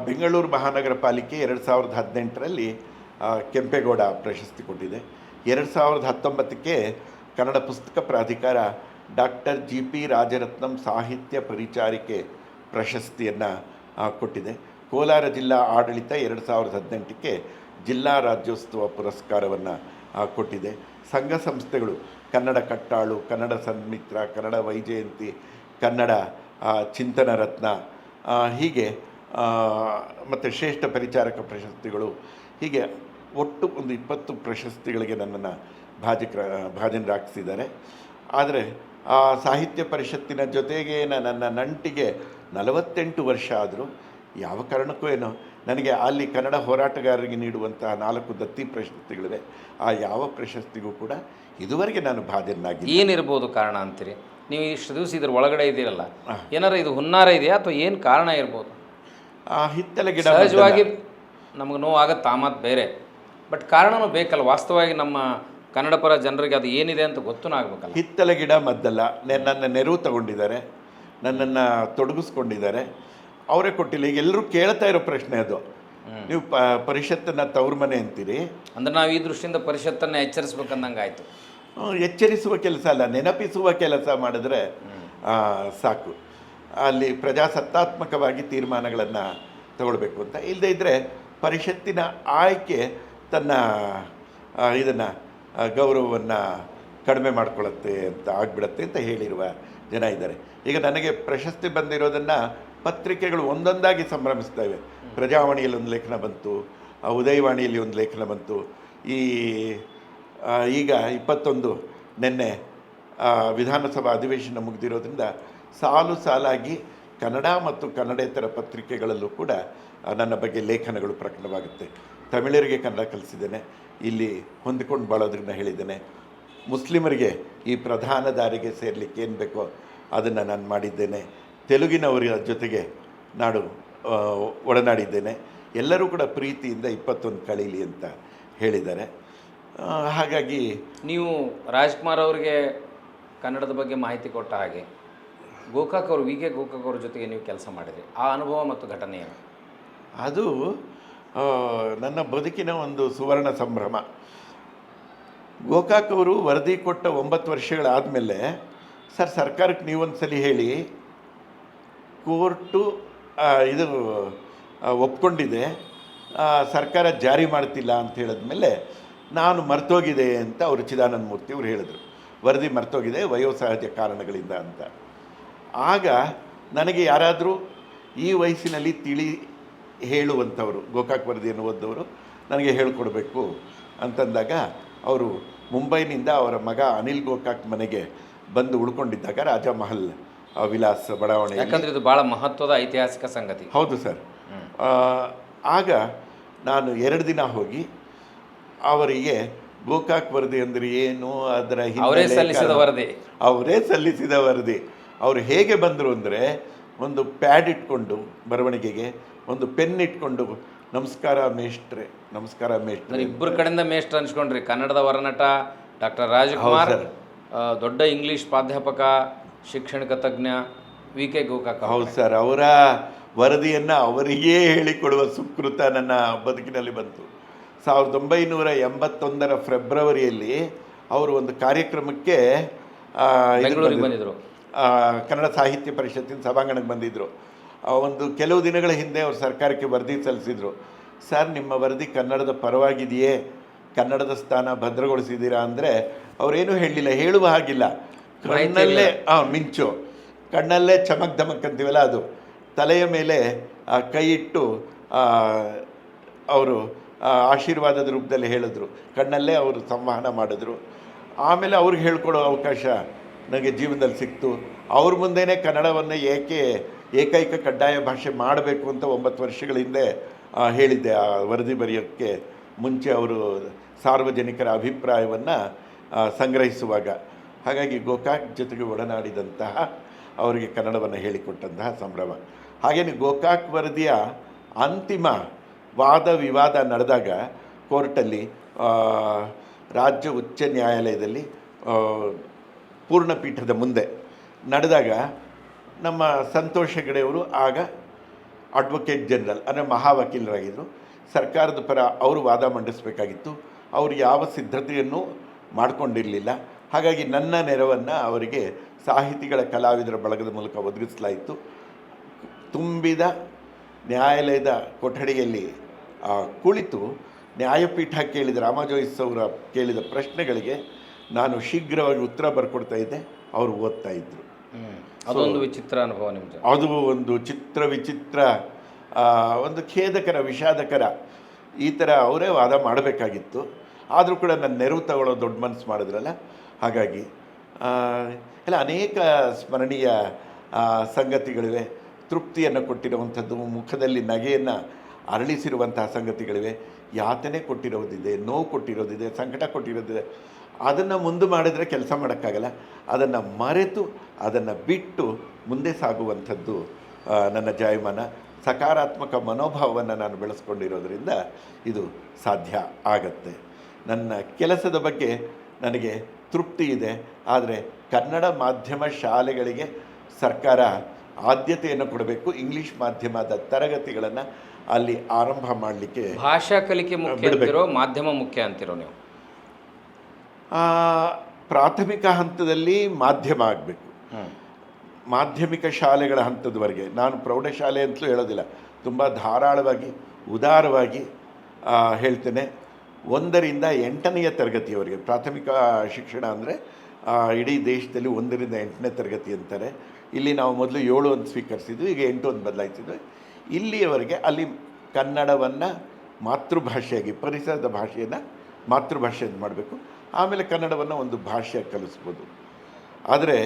ಬೆಂಗಳೂರು ಮಹಾನಗರ ಪಾಲಿಕೆ 2018ರಲ್ಲಿ ಕೆಂಪೇಗೌಡ ಪ್ರಶಸ್ತಿ ಕೊಟ್ಟಿದೆ. 2019ಕ್ಕೆ ಕನ್ನಡ ಪುಸ್ತಕ ಪ್ರಾಧಿಕಾರ ಡಾಕ್ಟರ್ GP ರಾಜರತ್ನಂ ಸಾಹಿತ್ಯ ಪರಿಚಾರಿಕೆ ಪ್ರಶಸ್ತಿಯನ್ನು ಕೊಟ್ಟಿದೆ. ಕೋಲಾರ ಜಿಲ್ಲಾ ಆಡಳಿತ 2018ಕ್ಕೆ ಜಿಲ್ಲಾ ರಾಜ್ಯೋತ್ಸವ ಪುರಸ್ಕಾರವನ್ನು ಕೊಟ್ಟಿದೆ. ಸಂಘ ಸಂಸ್ಥೆಗಳು ಕನ್ನಡ ಕಟ್ಟಾಳು, ಕನ್ನಡ ಸನ್ಮಿತ್ರ, ಕನ್ನಡ ವೈಜಯಂತಿ, ಕನ್ನಡ ಚಿಂತನ ರತ್ನ, ಹೀಗೆ ಮತ್ತು ಶ್ರೇಷ್ಠ ಪರಿಚಾರಕ ಪ್ರಶಸ್ತಿಗಳು, ಹೀಗೆ ಒಟ್ಟು ಒಂದು 20 ಪ್ರಶಸ್ತಿಗಳಿಗೆ ನನ್ನನ್ನು ಭಾಜನರಾಗಿಸಿದ್ದಾರೆ. ಆದರೆ ಆ ಸಾಹಿತ್ಯ ಪರಿಷತ್ತಿನ ಜೊತೆಗೆ ನನ್ನ ನಂಟಿಗೆ 48 ವರ್ಷ ಆದರೂ ಯಾವ ಕಾರಣಕ್ಕೂ ಏನೋ ನನಗೆ ಅಲ್ಲಿ ಕನ್ನಡ ಹೋರಾಟಗಾರರಿಗೆ ನೀಡುವಂತಹ 4 ದತ್ತಿ ಪ್ರಶಸ್ತಿಗಳಿವೆ. ಆ ಯಾವ ಪ್ರಶಸ್ತಿಗೂ ಕೂಡ ಇದುವರೆಗೆ ನಾನು ಭಾಜನನಾಗಿ. ಏನಿರ್ಬೋದು ಕಾರಣ ಅಂತೀರಿ? ನೀವು ಇಷ್ಟು ದಿವಸ ಇದ್ರ ಒಳಗಡೆ ಇದ್ದೀರಲ್ಲ, ಏನಾರು ಇದು ಹುನ್ನಾರ ಇದೆಯಾ ಅಥವಾ ಏನು ಕಾರಣ ಇರ್ಬೋದು? ಹಿತ್ತಲ ಗಿಡ ಸಹಜವಾಗಿ ನಮಗೆ ನೋವಾಗತ್ತೆ, ಆ ಮಾತು ಬೇರೆ. ಬಟ್ ಕಾರಣವೂ ಬೇಕಲ್ಲ. ವಾಸ್ತವವಾಗಿ ನಮ್ಮ ಕನ್ನಡ ಪರ ಜನರಿಗೆ ಅದು ಏನಿದೆ ಅಂತ ಗೊತ್ತೂ ಆಗಬೇಕಲ್ಲ. ಹಿತ್ತಲ ಗಿಡ ಮದ್ದಲ್ಲ. ನನ್ನ ನೆರವು ತಗೊಂಡಿದ್ದಾರೆ, ನನ್ನನ್ನು ತೊಡಗಿಸ್ಕೊಂಡಿದ್ದಾರೆ, ಅವರೇ ಕೊಟ್ಟಿಲ್ಲ. ಈಗ ಎಲ್ಲರೂ ಕೇಳ್ತಾ ಇರೋ ಪ್ರಶ್ನೆ ಅದು. ನೀವು ಪರಿಷತ್ತನ್ನು ತವ್ರ ಮನೆ ಅಂತೀರಿ ಅಂದರೆ ನಾವು ಈ ದೃಷ್ಟಿಯಿಂದ ಪರಿಷತ್ತನ್ನು ಎಚ್ಚರಿಸ್ಬೇಕಂದಂಗೆ ಆಯಿತು. ಎಚ್ಚರಿಸುವ ಕೆಲಸ ಅಲ್ಲ, ನೆನಪಿಸುವ ಕೆಲಸ ಮಾಡಿದ್ರೆ ಸಾಕು. ಅಲ್ಲಿ ಪ್ರಜಾಸತ್ತಾತ್ಮಕವಾಗಿ ತೀರ್ಮಾನಗಳನ್ನು ತಗೊಳ್ಬೇಕು ಅಂತ. ಇಲ್ಲದೇ ಇದ್ದರೆ ಪರಿಷತ್ತಿನ ಆಯ್ಕೆ ತನ್ನ ಇದನ್ನು ಗೌರವವನ್ನು ಕಡಿಮೆ ಮಾಡ್ಕೊಳ್ಳುತ್ತೆ ಅಂತ ಆಗಿಬಿಡತ್ತೆ ಅಂತ ಹೇಳಿರುವ ಜನ ಇದ್ದಾರೆ. ಈಗ ನನಗೆ ಪ್ರಶಸ್ತಿ ಬಂದಿರೋದನ್ನು ಪತ್ರಿಕೆಗಳು ಒಂದೊಂದಾಗಿ ಸಂಭ್ರಮಿಸ್ತವೆ. ಪ್ರಜಾವಾಣಿಯಲ್ಲಿ ಒಂದು ಲೇಖನ ಬಂತು, ಉದಯವಾಣಿಯಲ್ಲಿ ಒಂದು ಲೇಖನ ಬಂತು. ಈಗ 21 ನಿನ್ನೆ ವಿಧಾನಸಭಾ ಅಧಿವೇಶನ ಮುಗಿದಿರೋದ್ರಿಂದ ಸಾಲಾಗಿ ಕನ್ನಡ ಮತ್ತು ಕನ್ನಡೇತರ ಪತ್ರಿಕೆಗಳಲ್ಲೂ ಕೂಡ ನನ್ನ ಬಗ್ಗೆ ಲೇಖನಗಳು ಪ್ರಕಟವಾಗುತ್ತೆ. ತಮಿಳರಿಗೆ ಕನ್ನಡ ಕಲಿಸಿದ್ದೇನೆ, ಇಲ್ಲಿ ಹೊಂದಿಕೊಂಡು ಬಾಳೋದ್ರಿಂದ ಹೇಳಿದ್ದೇನೆ. ಮುಸ್ಲಿಮರಿಗೆ ಈ ಪ್ರಧಾನ ದಾರಿಗೆ ಸೇರಲಿಕ್ಕೆ ಏನು ಬೇಕೋ ಅದನ್ನು ನಾನು ಮಾಡಿದ್ದೇನೆ. ತೆಲುಗಿನವರ ಜೊತೆಗೆ ಆ, ಒಡನಾಡಿದ್ದೇನೆ. ಎಲ್ಲರೂ ಕೂಡ ಪ್ರೀತಿಯಿಂದ 21 ಕಳೀಲಿ ಅಂತ ಹೇಳಿದ್ದಾರೆ. ಹಾಗಾಗಿ ನೀವು ರಾಜ್ಕುಮಾರ್ ಅವರಿಗೆ ಕನ್ನಡದ ಬಗ್ಗೆ ಮಾಹಿತಿ ಕೊಟ್ಟ ಹಾಗೆ ಗೋಕಾಕ್ ಅವರು ವಿ ಕೆ ಗೋಕಾಕ್ ಅವ್ರ ಜೊತೆಗೆ ನೀವು ಕೆಲಸ ಮಾಡಿದ್ರಿ, ಆ ಅನುಭವ ಮತ್ತು ಘಟನೆ ಏನು? ಅದು ನನ್ನ ಬದುಕಿನ ಒಂದು ಸುವರ್ಣ ಸಂಭ್ರಮ. ಗೋಕಾಕ್ ಅವರು ವರದಿ ಕೊಟ್ಟ 9 ವರ್ಷಗಳಾದಮೇಲೆ, ಸರ್ ಸರ್ಕಾರಕ್ಕೆ ನೀವೊಂದು ಸಲ ಹೇಳಿ, ಕೋರ್ಟು ಇದು ಒಪ್ಕೊಂಡಿದೆ, ಸರ್ಕಾರ ಜಾರಿ ಮಾಡ್ತಿಲ್ಲ ಅಂತ ಹೇಳಿದ್ಮೇಲೆ ನಾನು ಮರ್ತೋಗಿದೆ ಅಂತ ಅವರು ಚಿದಾನಂದ ಮೂರ್ತಿ ಅವರು ಹೇಳಿದರು. ವರದಿ ಮರ್ತೋಗಿದೆ ವಯೋಸಹಜ ಕಾರಣಗಳಿಂದ ಅಂತ. ಆಗ ನನಗೆ ಯಾರಾದರೂ ಈ ವಯಸ್ಸಿನಲ್ಲಿ ಹೇಳುವಂಥವರು, ಗೋಕಾಕ್ ವರದಿಯನ್ನು ಓದಿದವರು ನನಗೆ ಹೇಳಿಕೊಡ್ಬೇಕು ಅಂತಂದಾಗ ಅವರು ಮುಂಬೈನಿಂದ ಅವರ ಮಗ ಅನಿಲ್ ಗೋಕಾಕ್ ಮನೆಗೆ ಬಂದು ಉಳ್ಕೊಂಡಿದ್ದಾಗ ರಾಜಮಹಲ್ ವಿಲಾಸ್ ಬಡಾವಣೆ. ಯಾಕಂದರೆ ಇದು ಭಾಳ ಮಹತ್ವದ ಐತಿಹಾಸಿಕ ಸಂಗತಿ. ಹೌದು ಸರ್. ಆಗ ನಾನು 2 ದಿನ ಹೋಗಿ ಅವರಿಗೆ ಗೋಕಾಕ್ ವರದಿ ಅಂದರೆ ಏನು, ಅದರ ಅವರೇ ಸಲ್ಲಿಸಿದ ವರದಿ, ಅವರು ಹೇಗೆ ಬಂದರು ಅಂದರೆ, ಒಂದು ಪ್ಯಾಡ್ ಇಟ್ಕೊಂಡು ಬರವಣಿಗೆಗೆ ಒಂದು ಪೆನ್ ಇಟ್ಕೊಂಡು, ನಮಸ್ಕಾರ ಮೇಷ್ಟ್ರೆ, ನಮಸ್ಕಾರ ಮೇಷ್ಟ್ರೆ. ಇಬ್ಬರು ಕಡೆಯಿಂದ ಮೇಷ್ಟ್ರೆ ಅನ್ಸ್ಕೊಂಡ್ರಿ. ಕನ್ನಡದ ವರನಟ ಡಾಕ್ಟರ್ ರಾಜ್ಕುಮಾರ್, ದೊಡ್ಡ ಇಂಗ್ಲೀಷ್ ಪ್ರಾಧ್ಯಾಪಕ, ಶಿಕ್ಷಣಿಕ ತಜ್ಞ ವಿ ಕೆ ಗೋಕಾಕ್. ಹೌದು ಸರ್. ಅವರ ವರದಿಯನ್ನು ಅವರಿಗೇ ಹೇಳಿಕೊಡುವ ಸುಕೃತ ನನ್ನ ಬದುಕಿನಲ್ಲಿ ಬಂತು. 1981 ಫೆಬ್ರವರಿಯಲ್ಲಿ ಅವರು ಒಂದು ಕಾರ್ಯಕ್ರಮಕ್ಕೆ ಬೆಂಗಳೂರಿಗೆ ಬಂದಿದ್ದರು. ಕನ್ನಡ ಸಾಹಿತ್ಯ ಪರಿಷತ್ತಿನ ಸಭಾಂಗಣಕ್ಕೆ ಬಂದಿದ್ದರು. ಒಂದು ಕೆಲವು ದಿನಗಳ ಹಿಂದೆ ಅವರು ಸರ್ಕಾರಕ್ಕೆ ವರದಿ ಸಲ್ಲಿಸಿದರು. ಸರ್, ನಿಮ್ಮ ವರದಿ ಕನ್ನಡದ ಪರವಾಗಿದೆಯೇ, ಕನ್ನಡದ ಸ್ಥಾನ ಭದ್ರಗೊಳಿಸಿದ್ದೀರಾ ಅಂದರೆ ಅವರೇನೂ ಹೇಳಲಿಲ್ಲ, ಹೇಳುವ ಹಾಗಿಲ್ಲ. ಕಣ್ಣಲ್ಲೇ ಮಿಂಚು, ಕಣ್ಣಲ್ಲೇ ಚಮಕ್ ಧಮಕ್ ಅಂತೀವಲ್ಲ ಅದು, ತಲೆಯ ಮೇಲೆ ಕೈ ಇಟ್ಟು ಅವರು ಆಶೀರ್ವಾದದ ರೂಪದಲ್ಲಿ ಹೇಳಿದ್ರು. ಕಣ್ಣಲ್ಲೇ ಅವರು ಸಂವಹನ ಮಾಡಿದ್ರು. ಆಮೇಲೆ ಅವ್ರಿಗೆ ಹೇಳ್ಕೊಡೋ ಅವಕಾಶ ನನಗೆ ಜೀವನದಲ್ಲಿ ಸಿಕ್ತು. ಅವ್ರ ಮುಂದೆನೇ ಕನ್ನಡವನ್ನು ಏಕೈಕ ಕಡ್ಡಾಯ ಭಾಷೆ ಮಾಡಬೇಕು ಅಂತ 9 ವರ್ಷಗಳ ಹಿಂದೆ ಹೇಳಿದ್ದೆ. ಆ ವರದಿ ಬರೆಯೋಕ್ಕೆ ಮುಂಚೆ ಅವರು ಸಾರ್ವಜನಿಕರ ಅಭಿಪ್ರಾಯವನ್ನು ಸಂಗ್ರಹಿಸುವಾಗ. ಹಾಗಾಗಿ ಗೋಕಾಕ್ ಜೊತೆಗೆ ಒಡನಾಡಿದಂತಹ, ಅವರಿಗೆ ಕನ್ನಡವನ್ನು ಹೇಳಿಕೊಟ್ಟಂತಹ ಸಂಭ್ರಮ. ಹಾಗೆಯೇ ಗೋಕಾಕ್ ವರದಿಯ ಅಂತಿಮ ವಾದ ವಿವಾದ ನಡೆದಾಗ ಕೋರ್ಟಲ್ಲಿ, ರಾಜ್ಯ ಉಚ್ಚ ನ್ಯಾಯಾಲಯದಲ್ಲಿ ಪೂರ್ಣಪೀಠದ ಮುಂದೆ ನಡೆದಾಗ ನಮ್ಮ ಸಂತೋಷ್ ಹೆಗಡೆಯವರು ಆಗ ಅಡ್ವೊಕೇಟ್ ಜನರಲ್ ಅಂದರೆ ಮಹಾವಕೀಲರಾಗಿದ್ದರು. ಸರ್ಕಾರದ ಪರ ಅವರು ವಾದ ಮಂಡಿಸಬೇಕಾಗಿತ್ತು. ಅವರು ಯಾವ ಸಿದ್ಧತೆಯನ್ನು ಮಾಡಿಕೊಂಡಿರಲಿಲ್ಲ. ಹಾಗಾಗಿ ನನ್ನ ನೆರವನ್ನು ಅವರಿಗೆ ಸಾಹಿತಿಗಳ ಕಲಾವಿದರ ಬಳಗದ ಮೂಲಕ ಒದಗಿಸಲಾಯಿತು. ತುಂಬಿದ ನ್ಯಾಯಾಲಯದ ಕೊಠಡಿಯಲ್ಲಿ ಕುಳಿತು ನ್ಯಾಯಪೀಠ ಕೇಳಿದ ರಾಮಜೋಯಿಸ್ ಅವರ ಕೇಳಿದ ಪ್ರಶ್ನೆಗಳಿಗೆ ನಾನು ಶೀಘ್ರವಾಗಿ ಉತ್ತರ ಬರ್ಕೊಡ್ತಾ ಇದ್ದೆ, ಅವರು ಓದ್ತಾ ಇದ್ದರು. ಅದೊಂದು ವಿಚಿತ್ರ ಅನುಭವ ನಿಮಗೆ. ಅದು ಒಂದು ವಿಚಿತ್ರ, ಒಂದು ಖೇದಕರ, ವಿಷಾದಕರ. ಈ ಥರ ಅವರೇ ವಾದ ಮಾಡಬೇಕಾಗಿತ್ತು. ಆದರೂ ಕೂಡ ನನ್ನ ನೆರವು ತಗೊಳ್ಳೋ ದೊಡ್ಡ ಮನಸ್ಸು ಮಾಡಿದ್ರಲ್ಲ. ಹಾಗಾಗಿ ಎಲ್ಲ ಅನೇಕ ಸ್ಮರಣೀಯ ಸಂಗತಿಗಳಿವೆ. ತೃಪ್ತಿಯನ್ನು ಕೊಟ್ಟಿರುವಂಥದ್ದು, ಮುಖದಲ್ಲಿ ನಗೆಯನ್ನು ಅರಳಿಸಿರುವಂತಹ ಸಂಗತಿಗಳಿವೆ. ಯಾತನೆ ಕೊಟ್ಟಿರೋದಿದೆ, ನೋವು ಕೊಟ್ಟಿರೋದಿದೆ, ಸಂಕಟ ಕೊಟ್ಟಿರೋದಿದೆ. ಅದನ್ನು ಮುಂದೆ ಮಾಡಿದರೆ ಕೆಲಸ ಮಾಡೋಕ್ಕಾಗಲ್ಲ. ಅದನ್ನು ಮರೆತು, ಅದನ್ನು ಬಿಟ್ಟು ಮುಂದೆ ಸಾಗುವಂಥದ್ದು ನನ್ನ ಜಾಯಮಾನ. ಸಕಾರಾತ್ಮಕ ಮನೋಭಾವವನ್ನು ನಾನು ಬೆಳೆಸ್ಕೊಂಡಿರೋದ್ರಿಂದ ಇದು ಸಾಧ್ಯ ಆಗತ್ತೆ. ನನ್ನ ಕೆಲಸದ ಬಗ್ಗೆ ನನಗೆ ತೃಪ್ತಿ ಇದೆ. ಆದರೆ ಕನ್ನಡ ಮಾಧ್ಯಮ ಶಾಲೆಗಳಿಗೆ ಸರ್ಕಾರ ಆದ್ಯತೆಯನ್ನು ಕೊಡಬೇಕು. ಇಂಗ್ಲೀಷ್ ಮಾಧ್ಯಮದ ತರಗತಿಗಳನ್ನು ಅಲ್ಲಿ ಆರಂಭ ಮಾಡಲಿಕ್ಕೆ. ಭಾಷಾ ಕಲಿಕೆ ಮುಖ್ಯ ಅಂತಿರೋ, ಮಾಧ್ಯಮ ಮುಖ್ಯ ಅಂತಿರೋ ನೀವು? ಪ್ರಾಥಮಿಕ ಹಂತದಲ್ಲಿ ಮಾಧ್ಯಮ ಆಗಬೇಕು. ಮಾಧ್ಯಮಿಕ ಶಾಲೆಗಳ ಹಂತದವರೆಗೆ, ನಾನು ಪ್ರೌಢಶಾಲೆ ಅಂತಲೂ ಹೇಳೋದಿಲ್ಲ, ತುಂಬ ಧಾರಾಳವಾಗಿ ಉದಾರವಾಗಿ ಹೇಳ್ತೇನೆ. 1ರಿಂದ 8ನೇ ತರಗತಿಯವರೆಗೆ ಪ್ರಾಥಮಿಕ ಶಿಕ್ಷಣ ಅಂದರೆ ಇಡೀ ದೇಶದಲ್ಲಿ 1ರಿಂದ 8ನೇ ತರಗತಿ ಅಂತಾರೆ. ಇಲ್ಲಿ ನಾವು ಮೊದಲು 7 ಅಂತ ಸ್ವೀಕರಿಸಿದ್ವಿ, ಈಗ 8 ಅಂತ ಬದಲಾಯಿಸಿದ್ವಿ. ಇಲ್ಲಿಯವರೆಗೆ ಅಲ್ಲಿ ಕನ್ನಡವನ್ನು ಮಾತೃಭಾಷೆಯಾಗಿ, ಪರಿಸರದ ಭಾಷೆಯನ್ನು ಮಾತೃಭಾಷೆಯನ್ನು ಮಾಡಬೇಕು. ಆಮೇಲೆ ಕನ್ನಡವನ್ನು ಒಂದು ಭಾಷೆಯಾಗಿ ಕಲಿಸ್ಬೋದು. ಆದರೆ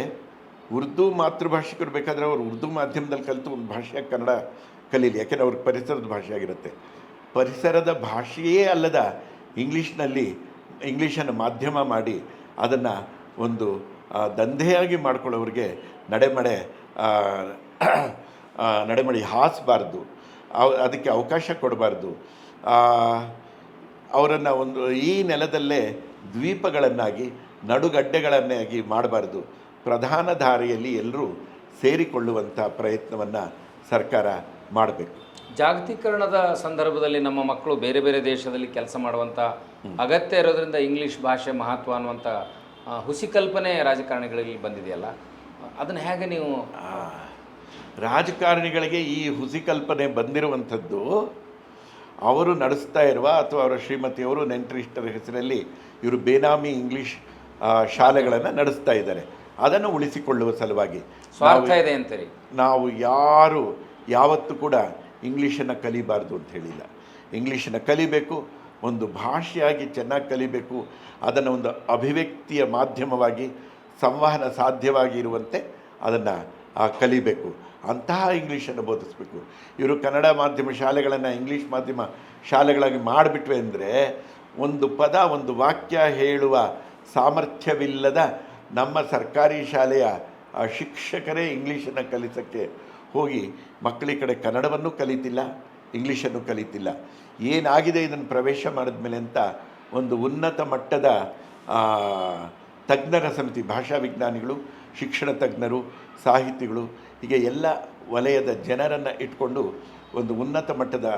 ಉರ್ದು ಮಾತೃಭಾಷಿಕರು ಬೇಕಾದರೆ ಅವರು ಉರ್ದು ಮಾಧ್ಯಮದಲ್ಲಿ ಕಲಿತು ಒಂದು ಭಾಷೆಯಾಗಿ ಕನ್ನಡ ಕಲೀಲಿ. ಯಾಕೆಂದರೆ ಅವ್ರಿಗೆ ಪರಿಸರದ ಭಾಷೆಯಾಗಿರುತ್ತೆ. ಪರಿಸರದ ಭಾಷೆಯೇ ಅಲ್ಲದ ಇಂಗ್ಲೀಷನ್ನು ಮಾಧ್ಯಮ ಮಾಡಿ ಅದನ್ನು ಒಂದು ದಂಧೆಯಾಗಿ ಮಾಡ್ಕೊಳ್ಳೋರಿಗೆ ನಡೆಮಡಿ ಹಾಸಬಾರ್ದು, ಅದಕ್ಕೆ ಅವಕಾಶ ಕೊಡಬಾರ್ದು. ಅವರನ್ನು ಒಂದು ಈ ನೆಲದಲ್ಲೇ ದ್ವೀಪಗಳನ್ನಾಗಿ ನಡುಗಡ್ಡೆಗಳನ್ನಾಗಿ ಮಾಡಬಾರ್ದು. ಪ್ರಧಾನ ದಾರಿಯಲ್ಲಿ ಎಲ್ಲರೂ ಸೇರಿಕೊಳ್ಳುವಂಥ ಪ್ರಯತ್ನವನ್ನು ಸರ್ಕಾರ ಮಾಡಬೇಕು. ಜಾಗತೀಕರಣದ ಸಂದರ್ಭದಲ್ಲಿ ನಮ್ಮ ಮಕ್ಕಳು ಬೇರೆ ಬೇರೆ ದೇಶದಲ್ಲಿ ಕೆಲಸ ಮಾಡುವಂಥ ಅಗತ್ಯ ಇರೋದ್ರಿಂದ ಇಂಗ್ಲೀಷ್ ಭಾಷೆ ಮಹತ್ವ ಅನ್ನುವಂಥ ಹುಸಿ ಕಲ್ಪನೆ ರಾಜಕಾರಣಿಗಳಲ್ಲಿ ಬಂದಿದೆಯಲ್ಲ, ಅದನ್ನು ಹೇಗೆ ನೀವು? ರಾಜಕಾರಣಿಗಳಿಗೆ ಈ ಹುಸಿ ಕಲ್ಪನೆ ಬಂದಿರುವಂಥದ್ದು ಅವರು ನಡೆಸ್ತಾ ಇರುವ ಅಥವಾ ಅವರ ಶ್ರೀಮತಿಯವರು ನೆಂಟರಿಷ್ಟರ ಹೆಸರಲ್ಲಿ ಇವರು ಬೇನಾಮಿ ಇಂಗ್ಲೀಷ್ ಶಾಲೆಗಳನ್ನು ನಡೆಸ್ತಾ ಇದ್ದಾರೆ. ಅದನ್ನು ಉಳಿಸಿಕೊಳ್ಳುವ ಸಲುವಾಗಿ ಸ್ವಾರ್ಥ ಇದೆ ಅಂತೀರಿ. ನಾವು ಯಾವತ್ತೂ ಕೂಡ ಇಂಗ್ಲೀಷನ್ನು ಕಲಿಬಾರ್ದು ಅಂತ ಹೇಳಿಲ್ಲ. ಇಂಗ್ಲೀಷನ್ನು ಕಲಿಬೇಕು, ಒಂದು ಭಾಷೆಯಾಗಿ ಚೆನ್ನಾಗಿ ಕಲಿಬೇಕು, ಅದನ್ನು ಒಂದು ಅಭಿವ್ಯಕ್ತಿಯ ಮಾಧ್ಯಮವಾಗಿ ಸಂವಹನ ಸಾಧ್ಯವಾಗಿ ಇರುವಂತೆ ಅದನ್ನು ಕಲಿಬೇಕು. ಅಂತಹ ಇಂಗ್ಲೀಷನ್ನು ಬೋಧಿಸಬೇಕು. ಇವರು ಕನ್ನಡ ಮಾಧ್ಯಮ ಶಾಲೆಗಳನ್ನು ಇಂಗ್ಲೀಷ್ ಮಾಧ್ಯಮ ಶಾಲೆಗಳಾಗಿ ಮಾಡಿಬಿಟ್ವೆ ಅಂದರೆ ಒಂದು ಪದ ಒಂದು ವಾಕ್ಯ ಹೇಳುವ ಸಾಮರ್ಥ್ಯವಿಲ್ಲದ ನಮ್ಮ ಸರ್ಕಾರಿ ಶಾಲೆಯ ಶಿಕ್ಷಕರೇ ಇಂಗ್ಲೀಷನ್ನು ಕಲಿಸೋಕ್ಕೆ ಹೋಗಿ ಮಕ್ಕಳ ಕಡೆ ಕನ್ನಡವನ್ನು ಕಲಿತಿಲ್ಲ, ಇಂಗ್ಲೀಷನ್ನು ಕಲಿತಿಲ್ಲ. ಏನಾಗಿದೆ ಇದನ್ನು ಪ್ರವೇಶ ಮಾಡಿದ್ಮೇಲೆ ಅಂತ ಒಂದು ಉನ್ನತ ಮಟ್ಟದ ತಜ್ಞರ ಸಮಿತಿ, ಭಾಷಾ ವಿಜ್ಞಾನಿಗಳು, ಶಿಕ್ಷಣ ತಜ್ಞರು, ಸಾಹಿತಿಗಳು, ಹೀಗೆ ಎಲ್ಲ ವಲಯದ ಜನರನ್ನು ಇಟ್ಕೊಂಡು ಒಂದು ಉನ್ನತ ಮಟ್ಟದ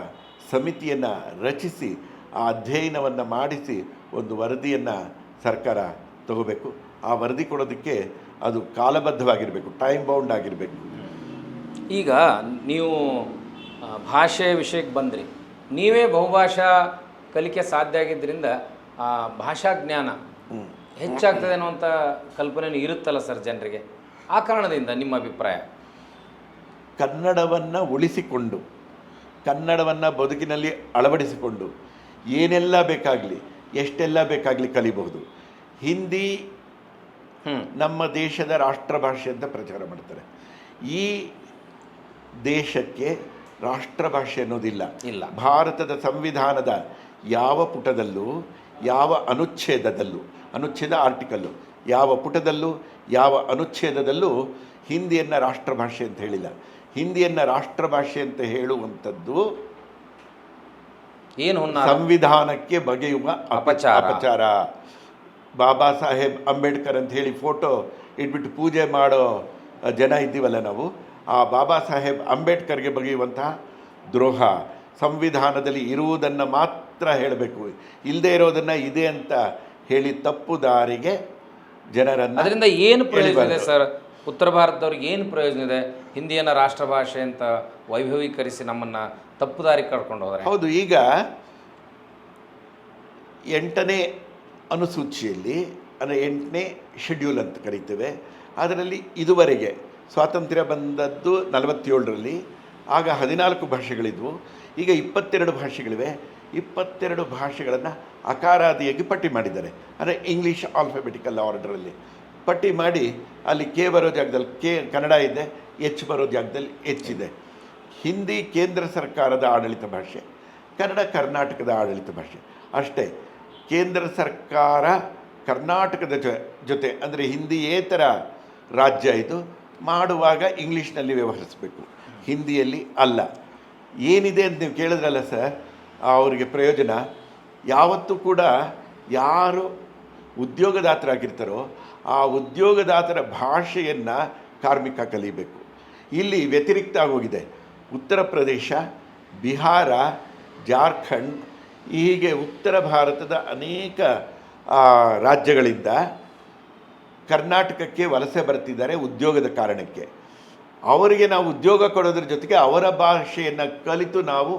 ಸಮಿತಿಯನ್ನು ರಚಿಸಿ ಆ ಅಧ್ಯಯನವನ್ನು ಮಾಡಿಸಿ ಒಂದು ವರದಿಯನ್ನು ಸರ್ಕಾರ ತಗೋಬೇಕು. ಆ ವರದಿ ಕೊಡೋದಕ್ಕೆ ಅದು ಕಾಲಬದ್ಧವಾಗಿರಬೇಕು, ಟೈಮ್ ಬೌಂಡ್ ಆಗಿರಬೇಕು. ಈಗ ನೀವು ಭಾಷೆ ವಿಷಯಕ್ಕೆ ಬಂದ್ರಿ, ನೀವೇ ಬಹುಭಾಷಾ ಕಲಿಕೆ ಸಾಧ್ಯ ಆಗಿದ್ದರಿಂದ ಭಾಷಾ ಜ್ಞಾನ ಹೆಚ್ಚಾಗ್ತದೆ ಅನ್ನುವಂಥ ಕಲ್ಪನೆ ಇರುತ್ತಲ್ಲ ಸರ್ ಜನರಿಗೆ. ಆ ಕಾರಣದಿಂದ ನಿಮ್ಮ ಅಭಿಪ್ರಾಯ? ಕನ್ನಡವನ್ನು ಉಳಿಸಿಕೊಂಡು, ಕನ್ನಡವನ್ನು ಬದುಕಿನಲ್ಲಿ ಅಳವಡಿಸಿಕೊಂಡು ಏನೆಲ್ಲ ಬೇಕಾಗಲಿ, ಎಷ್ಟೆಲ್ಲ ಬೇಕಾಗಲಿ ಕಲಿಬಹುದು. ಹಿಂದಿ ನಮ್ಮ ದೇಶದ ರಾಷ್ಟ್ರಭಾಷೆ ಅಂತ ಪ್ರಚಾರ ಮಾಡ್ತಾರೆ. ಈ ದೇಶಕ್ಕೆ ರಾಷ್ಟ್ರಭಾಷೆ ಅನ್ನೋದಿಲ್ಲ. ಇಲ್ಲ. ಭಾರತದ ಸಂವಿಧಾನದ ಯಾವ ಪುಟದಲ್ಲೂ, ಯಾವ ಅನುಚ್ಛೇದದಲ್ಲೂ, ಅನುಚ್ಛೇದ ಆರ್ಟಿಕಲ್ಲು, ಯಾವ ಪುಟದಲ್ಲೂ ಯಾವ ಅನುಚ್ಛೇದದಲ್ಲೂ ಹಿಂದಿಯನ್ನು ರಾಷ್ಟ್ರಭಾಷೆ ಅಂತ ಹೇಳಿಲ್ಲ. ಹಿಂದಿಯನ್ನು ರಾಷ್ಟ್ರಭಾಷೆ ಅಂತ ಹೇಳುವಂಥದ್ದು ಏನು ಸಂವಿಧಾನಕ್ಕೆ ಬಗೆಯುವ ಅಪಚಾರ. ಬಾಬಾ ಸಾಹೇಬ್ ಅಂಬೇಡ್ಕರ್ ಅಂತ ಹೇಳಿ ಫೋಟೋ ಇಟ್ಬಿಟ್ಟು ಪೂಜೆ ಮಾಡೋ ಜನ ಇದ್ದೀವಲ್ಲ ನಾವು, ಆ ಬಾಬಾ ಸಾಹೇಬ್ ಅಂಬೇಡ್ಕರ್ಗೆ ಬಗೆಯುವಂತಹ ದ್ರೋಹ. ಸಂವಿಧಾನದಲ್ಲಿ ಇರುವುದನ್ನು ಮಾತ್ರ ಹೇಳಬೇಕು, ಇಲ್ಲದೆ ಇರೋದನ್ನು ಇದೆ ಅಂತ ಹೇಳಿ ತಪ್ಪು ದಾರಿಗೆ ಜನರನ್ನು. ಅದರಿಂದ ಏನು ಪ್ರಯೋಜನ ಇದೆ ಸರ್? ಉತ್ತರ ಭಾರತದವ್ರಿಗೆ ಏನು ಪ್ರಯೋಜನ ಇದೆ ಹಿಂದಿಯನ್ನು ರಾಷ್ಟ್ರಭಾಷೆ ಅಂತ ವೈಭವೀಕರಿಸಿ ನಮ್ಮನ್ನು ತಪ್ಪು ದಾರಿಗೆ ಕರ್ಕೊಂಡು ಹೋದರೆ? ಹೌದು, ಈಗ 8ನೇ ಅನುಸೂಚಿಯಲ್ಲಿ, ಅಂದರೆ 8ನೇ ಶೆಡ್ಯೂಲ್ ಅಂತ ಕರಿತೇವೆ, ಅದರಲ್ಲಿ ಇದುವರೆಗೆ ಸ್ವಾತಂತ್ರ್ಯ ಬಂದದ್ದು 47ರಲ್ಲಿ, ಆಗ 14 ಭಾಷೆಗಳಿದ್ವು, ಈಗ 22 ಭಾಷೆಗಳಿವೆ. 22 ಭಾಷೆಗಳನ್ನು ಅಕಾರಾದಿಯಾಗಿ ಪಟ್ಟಿ ಮಾಡಿದ್ದಾರೆ. ಅಂದರೆ ಇಂಗ್ಲೀಷ್ ಆಲ್ಫಾಬೆಟಿಕಲ್ ಆರ್ಡರಲ್ಲಿ ಪಟ್ಟಿ ಮಾಡಿ ಅಲ್ಲಿ ಕೆ ಬರೋ ಜಾಗದಲ್ಲಿ ಕನ್ನಡ ಇದೆ, ಎಚ್ ಬರೋ ಜಾಗದಲ್ಲಿ ಎಚ್ ಇದೆ. ಹಿಂದಿ ಕೇಂದ್ರ ಸರ್ಕಾರದ ಆಡಳಿತ ಭಾಷೆ, ಕನ್ನಡ ಕರ್ನಾಟಕದ ಆಡಳಿತ ಭಾಷೆ ಅಷ್ಟೇ. ಕೇಂದ್ರ ಸರ್ಕಾರ ಕರ್ನಾಟಕದ ಜೊತೆ ಅಂದರೆ ಹಿಂದಿಯೇತರ ರಾಜ್ಯ ಇದು, ಮಾಡುವಾಗ ಇಂಗ್ಲೀಷ್ನಲ್ಲಿ ವ್ಯವಹರಿಸಬೇಕು, ಹಿಂದಿಯಲ್ಲಿ ಅಲ್ಲ. ಏನಿದೆ ಅಂತ ನೀವು ಕೇಳಿದ್ರಲ್ಲ ಸರ್, ಅವರಿಗೆ ಪ್ರಯೋಜನ ಯಾವತ್ತೂ ಕೂಡ ಯಾರು ಉದ್ಯೋಗದಾತರಾಗಿರ್ತಾರೋ ಆ ಉದ್ಯೋಗದಾತರ ಭಾಷೆಯನ್ನು ಕಾರ್ಮಿಕ ಕಲಿಬೇಕು. ಇಲ್ಲಿ ವ್ಯತಿರಿಕ್ತ ಆಗೋಗಿದೆ. ಉತ್ತರ ಪ್ರದೇಶ, ಬಿಹಾರ, ಜಾರ್ಖಂಡ್, ಹೀಗೆ ಉತ್ತರ ಭಾರತದ ಅನೇಕ ರಾಜ್ಯಗಳಿಂದ ಕರ್ನಾಟಕಕ್ಕೆ ವಲಸೆ ಬರ್ತಿದ್ದಾರೆ ಉದ್ಯೋಗದ ಕಾರಣಕ್ಕೆ. ಅವರಿಗೆ ನಾವು ಉದ್ಯೋಗ ಕೊಡೋದ್ರ ಜೊತೆಗೆ ಅವರ ಭಾಷೆಯನ್ನು ಕಲಿತು ನಾವು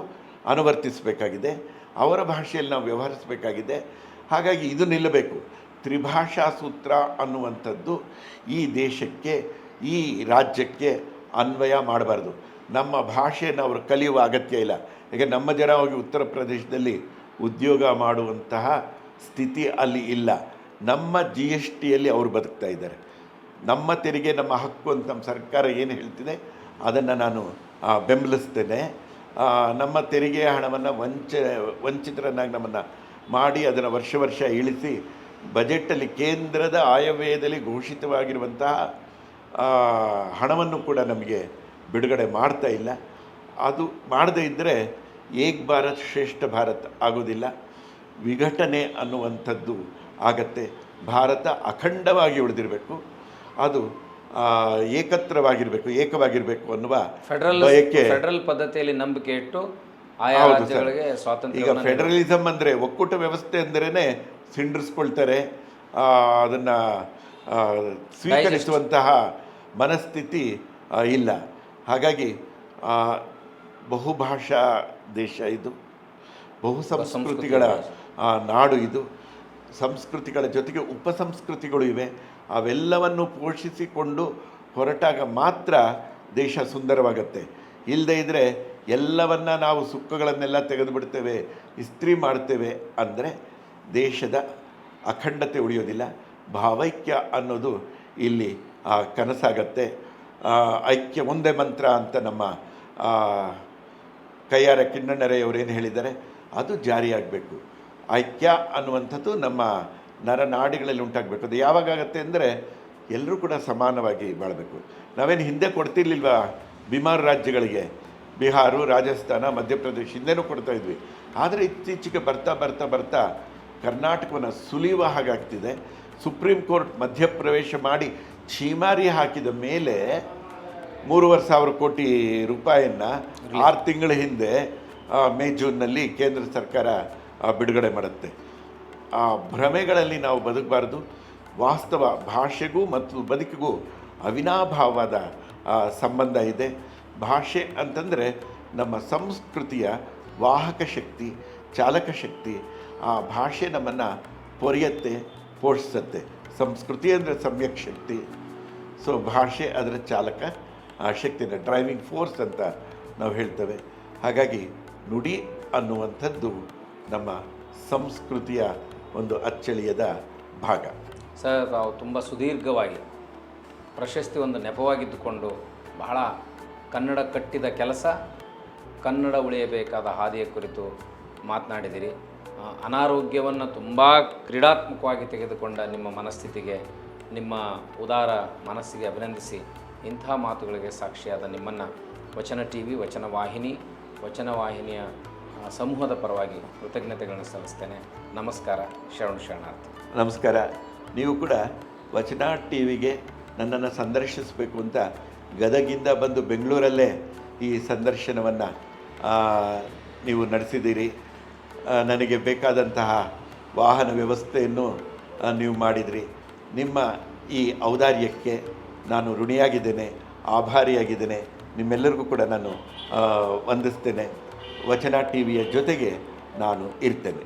ಅನುವರ್ತಿಸಬೇಕಾಗಿದೆ, ಅವರ ಭಾಷೆಯಲ್ಲಿ ನಾವು ವ್ಯವಹರಿಸಬೇಕಾಗಿದೆ. ಹಾಗಾಗಿ ಇದು ನಿಲ್ಲಬೇಕು. ತ್ರಿಭಾಷಾ ಸೂತ್ರ ಅನ್ನುವಂಥದ್ದು ಈ ದೇಶಕ್ಕೆ, ಈ ರಾಜ್ಯಕ್ಕೆ ಅನ್ವಯ ಮಾಡಬಾರ್ದು. ನಮ್ಮ ಭಾಷೆಯನ್ನು ಅವರು ಕಲಿಯುವ ಅಗತ್ಯ ಇಲ್ಲ. ಈಗ ನಮ್ಮ ಜನ ಹೋಗಿ ಉತ್ತರ ಪ್ರದೇಶದಲ್ಲಿ ಉದ್ಯೋಗ ಮಾಡುವಂತಹ ಸ್ಥಿತಿ ಅಲ್ಲಿ ಇಲ್ಲ. ನಮ್ಮ GSTಯಲ್ಲಿ ಅವರು ಬದುಕ್ತಾ ಇದ್ದಾರೆ. ನಮ್ಮ ತೆರಿಗೆ ನಮ್ಮ ಹಕ್ಕು ಅಂತ ನಮ್ಮ ಸರ್ಕಾರ ಏನು ಹೇಳ್ತಿದೆ ಅದನ್ನು ನಾನು ಬೆಂಬಲಿಸ್ತೇನೆ. ನಮ್ಮ ತೆರಿಗೆಯ ಹಣವನ್ನು ವಂಚಿತರನ್ನಾಗಿ ನಮ್ಮನ್ನು ಮಾಡಿ ಅದನ್ನು ವರ್ಷ ಇಳಿಸಿ ಬಜೆಟಲ್ಲಿ ಕೇಂದ್ರದ ಆಯವ್ಯಯದಲ್ಲಿ ಘೋಷಿತವಾಗಿರುವಂತಹ ಹಣವನ್ನು ಕೂಡ ನಮಗೆ ಬಿಡುಗಡೆ ಮಾಡ್ತಾ ಇಲ್ಲ. ಅದು ಮಾಡದೇ ಇದ್ದರೆ ಏಕ್ ಭಾರತ್ ಶ್ರೇಷ್ಠ ಭಾರತ್ ಆಗೋದಿಲ್ಲ, ವಿಘಟನೆ ಅನ್ನುವಂಥದ್ದು ಆಗತ್ತೆ. ಭಾರತ ಅಖಂಡವಾಗಿ ಉಳಿದಿರಬೇಕು, ಅದು ಏಕವಾಗಿರಬೇಕು ಅನ್ನುವ ಬಯಕೆ. ಫೆಡರಲ್ ಪದ್ಧತಿಯಲ್ಲಿ ನಂಬಿಕೆ ಇಟ್ಟು ಆಯಾ ಹೌದು ಸರ್. ರಾಜ್ಯಗಳಿಗೆ ಈಗ ಸ್ವಾತಂತ್ರ್ಯ ಫೆಡರಲಿಸಮ್ ಅಂದರೆ ಒಕ್ಕೂಟ ವ್ಯವಸ್ಥೆ ಅಂದ್ರೇ ಸಿಂಡ್ರಿಸ್ಕೊಳ್ತಾರೆ, ಅದನ್ನು ಸ್ವೀಕರಿಸುವಂತಹ ಮನಸ್ಥಿತಿ ಇಲ್ಲ. ಹಾಗಾಗಿ ಬಹುಭಾಷಾ ದೇಶ ಇದು, ಬಹು ಸಂಸ್ಕೃತಿಗಳ ನಾಡು ಇದು. ಸಂಸ್ಕೃತಿಗಳ ಜೊತೆಗೆ ಉಪಸಂಸ್ಕೃತಿಗಳು ಇವೆ. ಅವೆಲ್ಲವನ್ನು ಪೋಷಿಸಿಕೊಂಡು ಹೊರಟಾಗ ಮಾತ್ರ ದೇಶ ಸುಂದರವಾಗತ್ತೆ. ಇಲ್ಲದೇ ಇದ್ದರೆ ಎಲ್ಲವನ್ನ ನಾವು ಸುಖಗಳನ್ನೆಲ್ಲ ತೆಗೆದುಬಿಡ್ತೇವೆ, ಇಸ್ತ್ರಿ ಮಾಡ್ತೇವೆ ಅಂದರೆ ದೇಶದ ಅಖಂಡತೆ ಉಳಿಯೋದಿಲ್ಲ. ಭಾವೈಕ್ಯ ಅನ್ನೋದು ಇಲ್ಲಿ ಕನಸಾಗತ್ತೆ. ಐಕ್ಯ ಒಂದೇ ಮಂತ್ರ ಅಂತ ನಮ್ಮ ಕೈಯಾರ ಕಿಣ್ಣಣ್ಣರೆಯವರೇನು ಹೇಳಿದ್ದಾರೆ ಅದು ಜಾರಿಯಾಗಬೇಕು. ಐಕ್ಯ ಅನ್ನುವಂಥದ್ದು ನಮ್ಮ ನರನಾಡಿಗಳಲ್ಲಿ ಉಂಟಾಗಬೇಕು. ಅದು ಯಾವಾಗತ್ತೆ ಅಂದರೆ ಎಲ್ಲರೂ ಕೂಡ ಸಮಾನವಾಗಿ ಬಾಳಬೇಕು. ನಾವೇನು ಹಿಂದೆ ಕೊಡ್ತಿರ್ಲಿಲ್ವಾ ಬಿಮಾರ್ ರಾಜ್ಯಗಳಿಗೆ, ಬಿಹಾರ, ರಾಜಸ್ಥಾನ, ಮಧ್ಯಪ್ರದೇಶ ಹಿಂದೆನೂ ಕೊಡ್ತಾ ಇದ್ವಿ. ಆದರೆ ಇತ್ತೀಚೆಗೆ ಬರ್ತಾ ಬರ್ತಾ ಬರ್ತಾ ಕರ್ನಾಟಕವನ್ನು ಸುಲಿಯುವ ಹಾಗಾಗ್ತಿದೆ. ಸುಪ್ರೀಂ ಕೋರ್ಟ್ ಮಧ್ಯಪ್ರವೇಶ ಮಾಡಿ ಛೀಮಾರಿ ಹಾಕಿದ ಮೇಲೆ 3,500 ಕೋಟಿ ರೂಪಾಯಿಯನ್ನು 6 ತಿಂಗಳ ಹಿಂದೆ ಮೇ ಜೂನ್ನಲ್ಲಿ ಕೇಂದ್ರ ಸರ್ಕಾರ ಬಿಡುಗಡೆ ಮಾಡುತ್ತೆ. ಆ ಭ್ರಮೆಗಳಲ್ಲಿ ನಾವು ಬದುಕಬಾರ್ದು. ವಾಸ್ತವ ಭಾಷೆಗೂ ಮತ್ತು ಬದುಕಿಗೂ ಅವಿನಾಭಾವವಾದ ಸಂಬಂಧ ಇದೆ. ಭಾಷೆ ಅಂತಂದರೆ ನಮ್ಮ ಸಂಸ್ಕೃತಿಯ ವಾಹಕ ಶಕ್ತಿ, ಚಾಲಕ ಶಕ್ತಿ. ಆ ಭಾಷೆ ನಮ್ಮನ್ನು ಪೊರೆಯುತ್ತೆ, ಪೋಷಿಸುತ್ತೆ. ಸಂಸ್ಕೃತಿ ಅಂದರೆ ಸಮ್ಯಕ್ ಶಕ್ತಿ. ಸೊ ಭಾಷೆ ಅದರ ಚಾಲಕ ಶಕ್ತಿನ ಡ್ರೈವಿಂಗ್ ಫೋರ್ಸ್ ಅಂತ ನಾವು ಹೇಳ್ತೇವೆ. ಹಾಗಾಗಿ ನುಡಿ ಅನ್ನುವಂಥದ್ದು ನಮ್ಮ ಸಂಸ್ಕೃತಿಯ ಒಂದು ಅಚ್ಚಳಿಯದ ಭಾಗ. ಸರ್, ತಾವು ತುಂಬ ಸುದೀರ್ಘವಾಗಿ ಪ್ರಶಸ್ತಿ ಒಂದು ನೆಪವಾಗಿದ್ದುಕೊಂಡು ಬಹಳ ಕನ್ನಡ ಕಟ್ಟಿದ ಕೆಲಸ, ಕನ್ನಡ ಉಳಿಯಬೇಕಾದ ಹಾದಿಯ ಕುರಿತು ಮಾತನಾಡಿದಿರಿ. ಅನಾರೋಗ್ಯವನ್ನು ತುಂಬ ಕ್ರೀಡಾತ್ಮಕವಾಗಿ ತೆಗೆದುಕೊಂಡ ನಿಮ್ಮ ಮನಸ್ಥಿತಿಗೆ, ನಿಮ್ಮ ಉದಾರ ಮನಸ್ಸಿಗೆ ಅಭಿನಂದಿಸಿ ಇಂಥ ಮಾತುಗಳಿಗೆ ಸಾಕ್ಷಿಯಾದ ನಿಮ್ಮನ್ನು ವಚನ ಟಿವಿ, ವಚನವಾಹಿನಿಯ ಸಮೂಹದ ಪರವಾಗಿ ಕೃತಜ್ಞತೆಗಳನ್ನು ಸಲ್ಲಿಸ್ತೇನೆ. ನಮಸ್ಕಾರ. ಶರಣಾರ್ಥಿ. ನಮಸ್ಕಾರ. ನೀವು ಕೂಡ ವಚನ ಟಿವಿಗೆ ನನ್ನನ್ನು ಸಂದರ್ಶಿಸಬೇಕು ಅಂತ ಗದಗಿಂದ ಬಂದು ಬೆಂಗಳೂರಲ್ಲೇ ಈ ಸಂದರ್ಶನವನ್ನು ನೀವು ನಡೆಸಿದ್ದೀರಿ. ನನಗೆ ಬೇಕಾದಂತಹ ವಾಹನ ವ್ಯವಸ್ಥೆಯನ್ನು ನೀವು ಮಾಡಿದಿರಿ. ನಿಮ್ಮ ಈ ಔದಾರ್ಯಕ್ಕೆ ನಾನು ಋಣಿಯಾಗಿದ್ದೇನೆ, ಆಭಾರಿಯಾಗಿದ್ದೇನೆ. ನಿಮ್ಮೆಲ್ಲರಿಗೂ ಕೂಡ ನಾನು ವಂದಿಸ್ತೇನೆ. ವಚನ ಟಿವಿಯ ಜೊತೆಗೆ ನಾನು ಇರ್ತೇನೆ.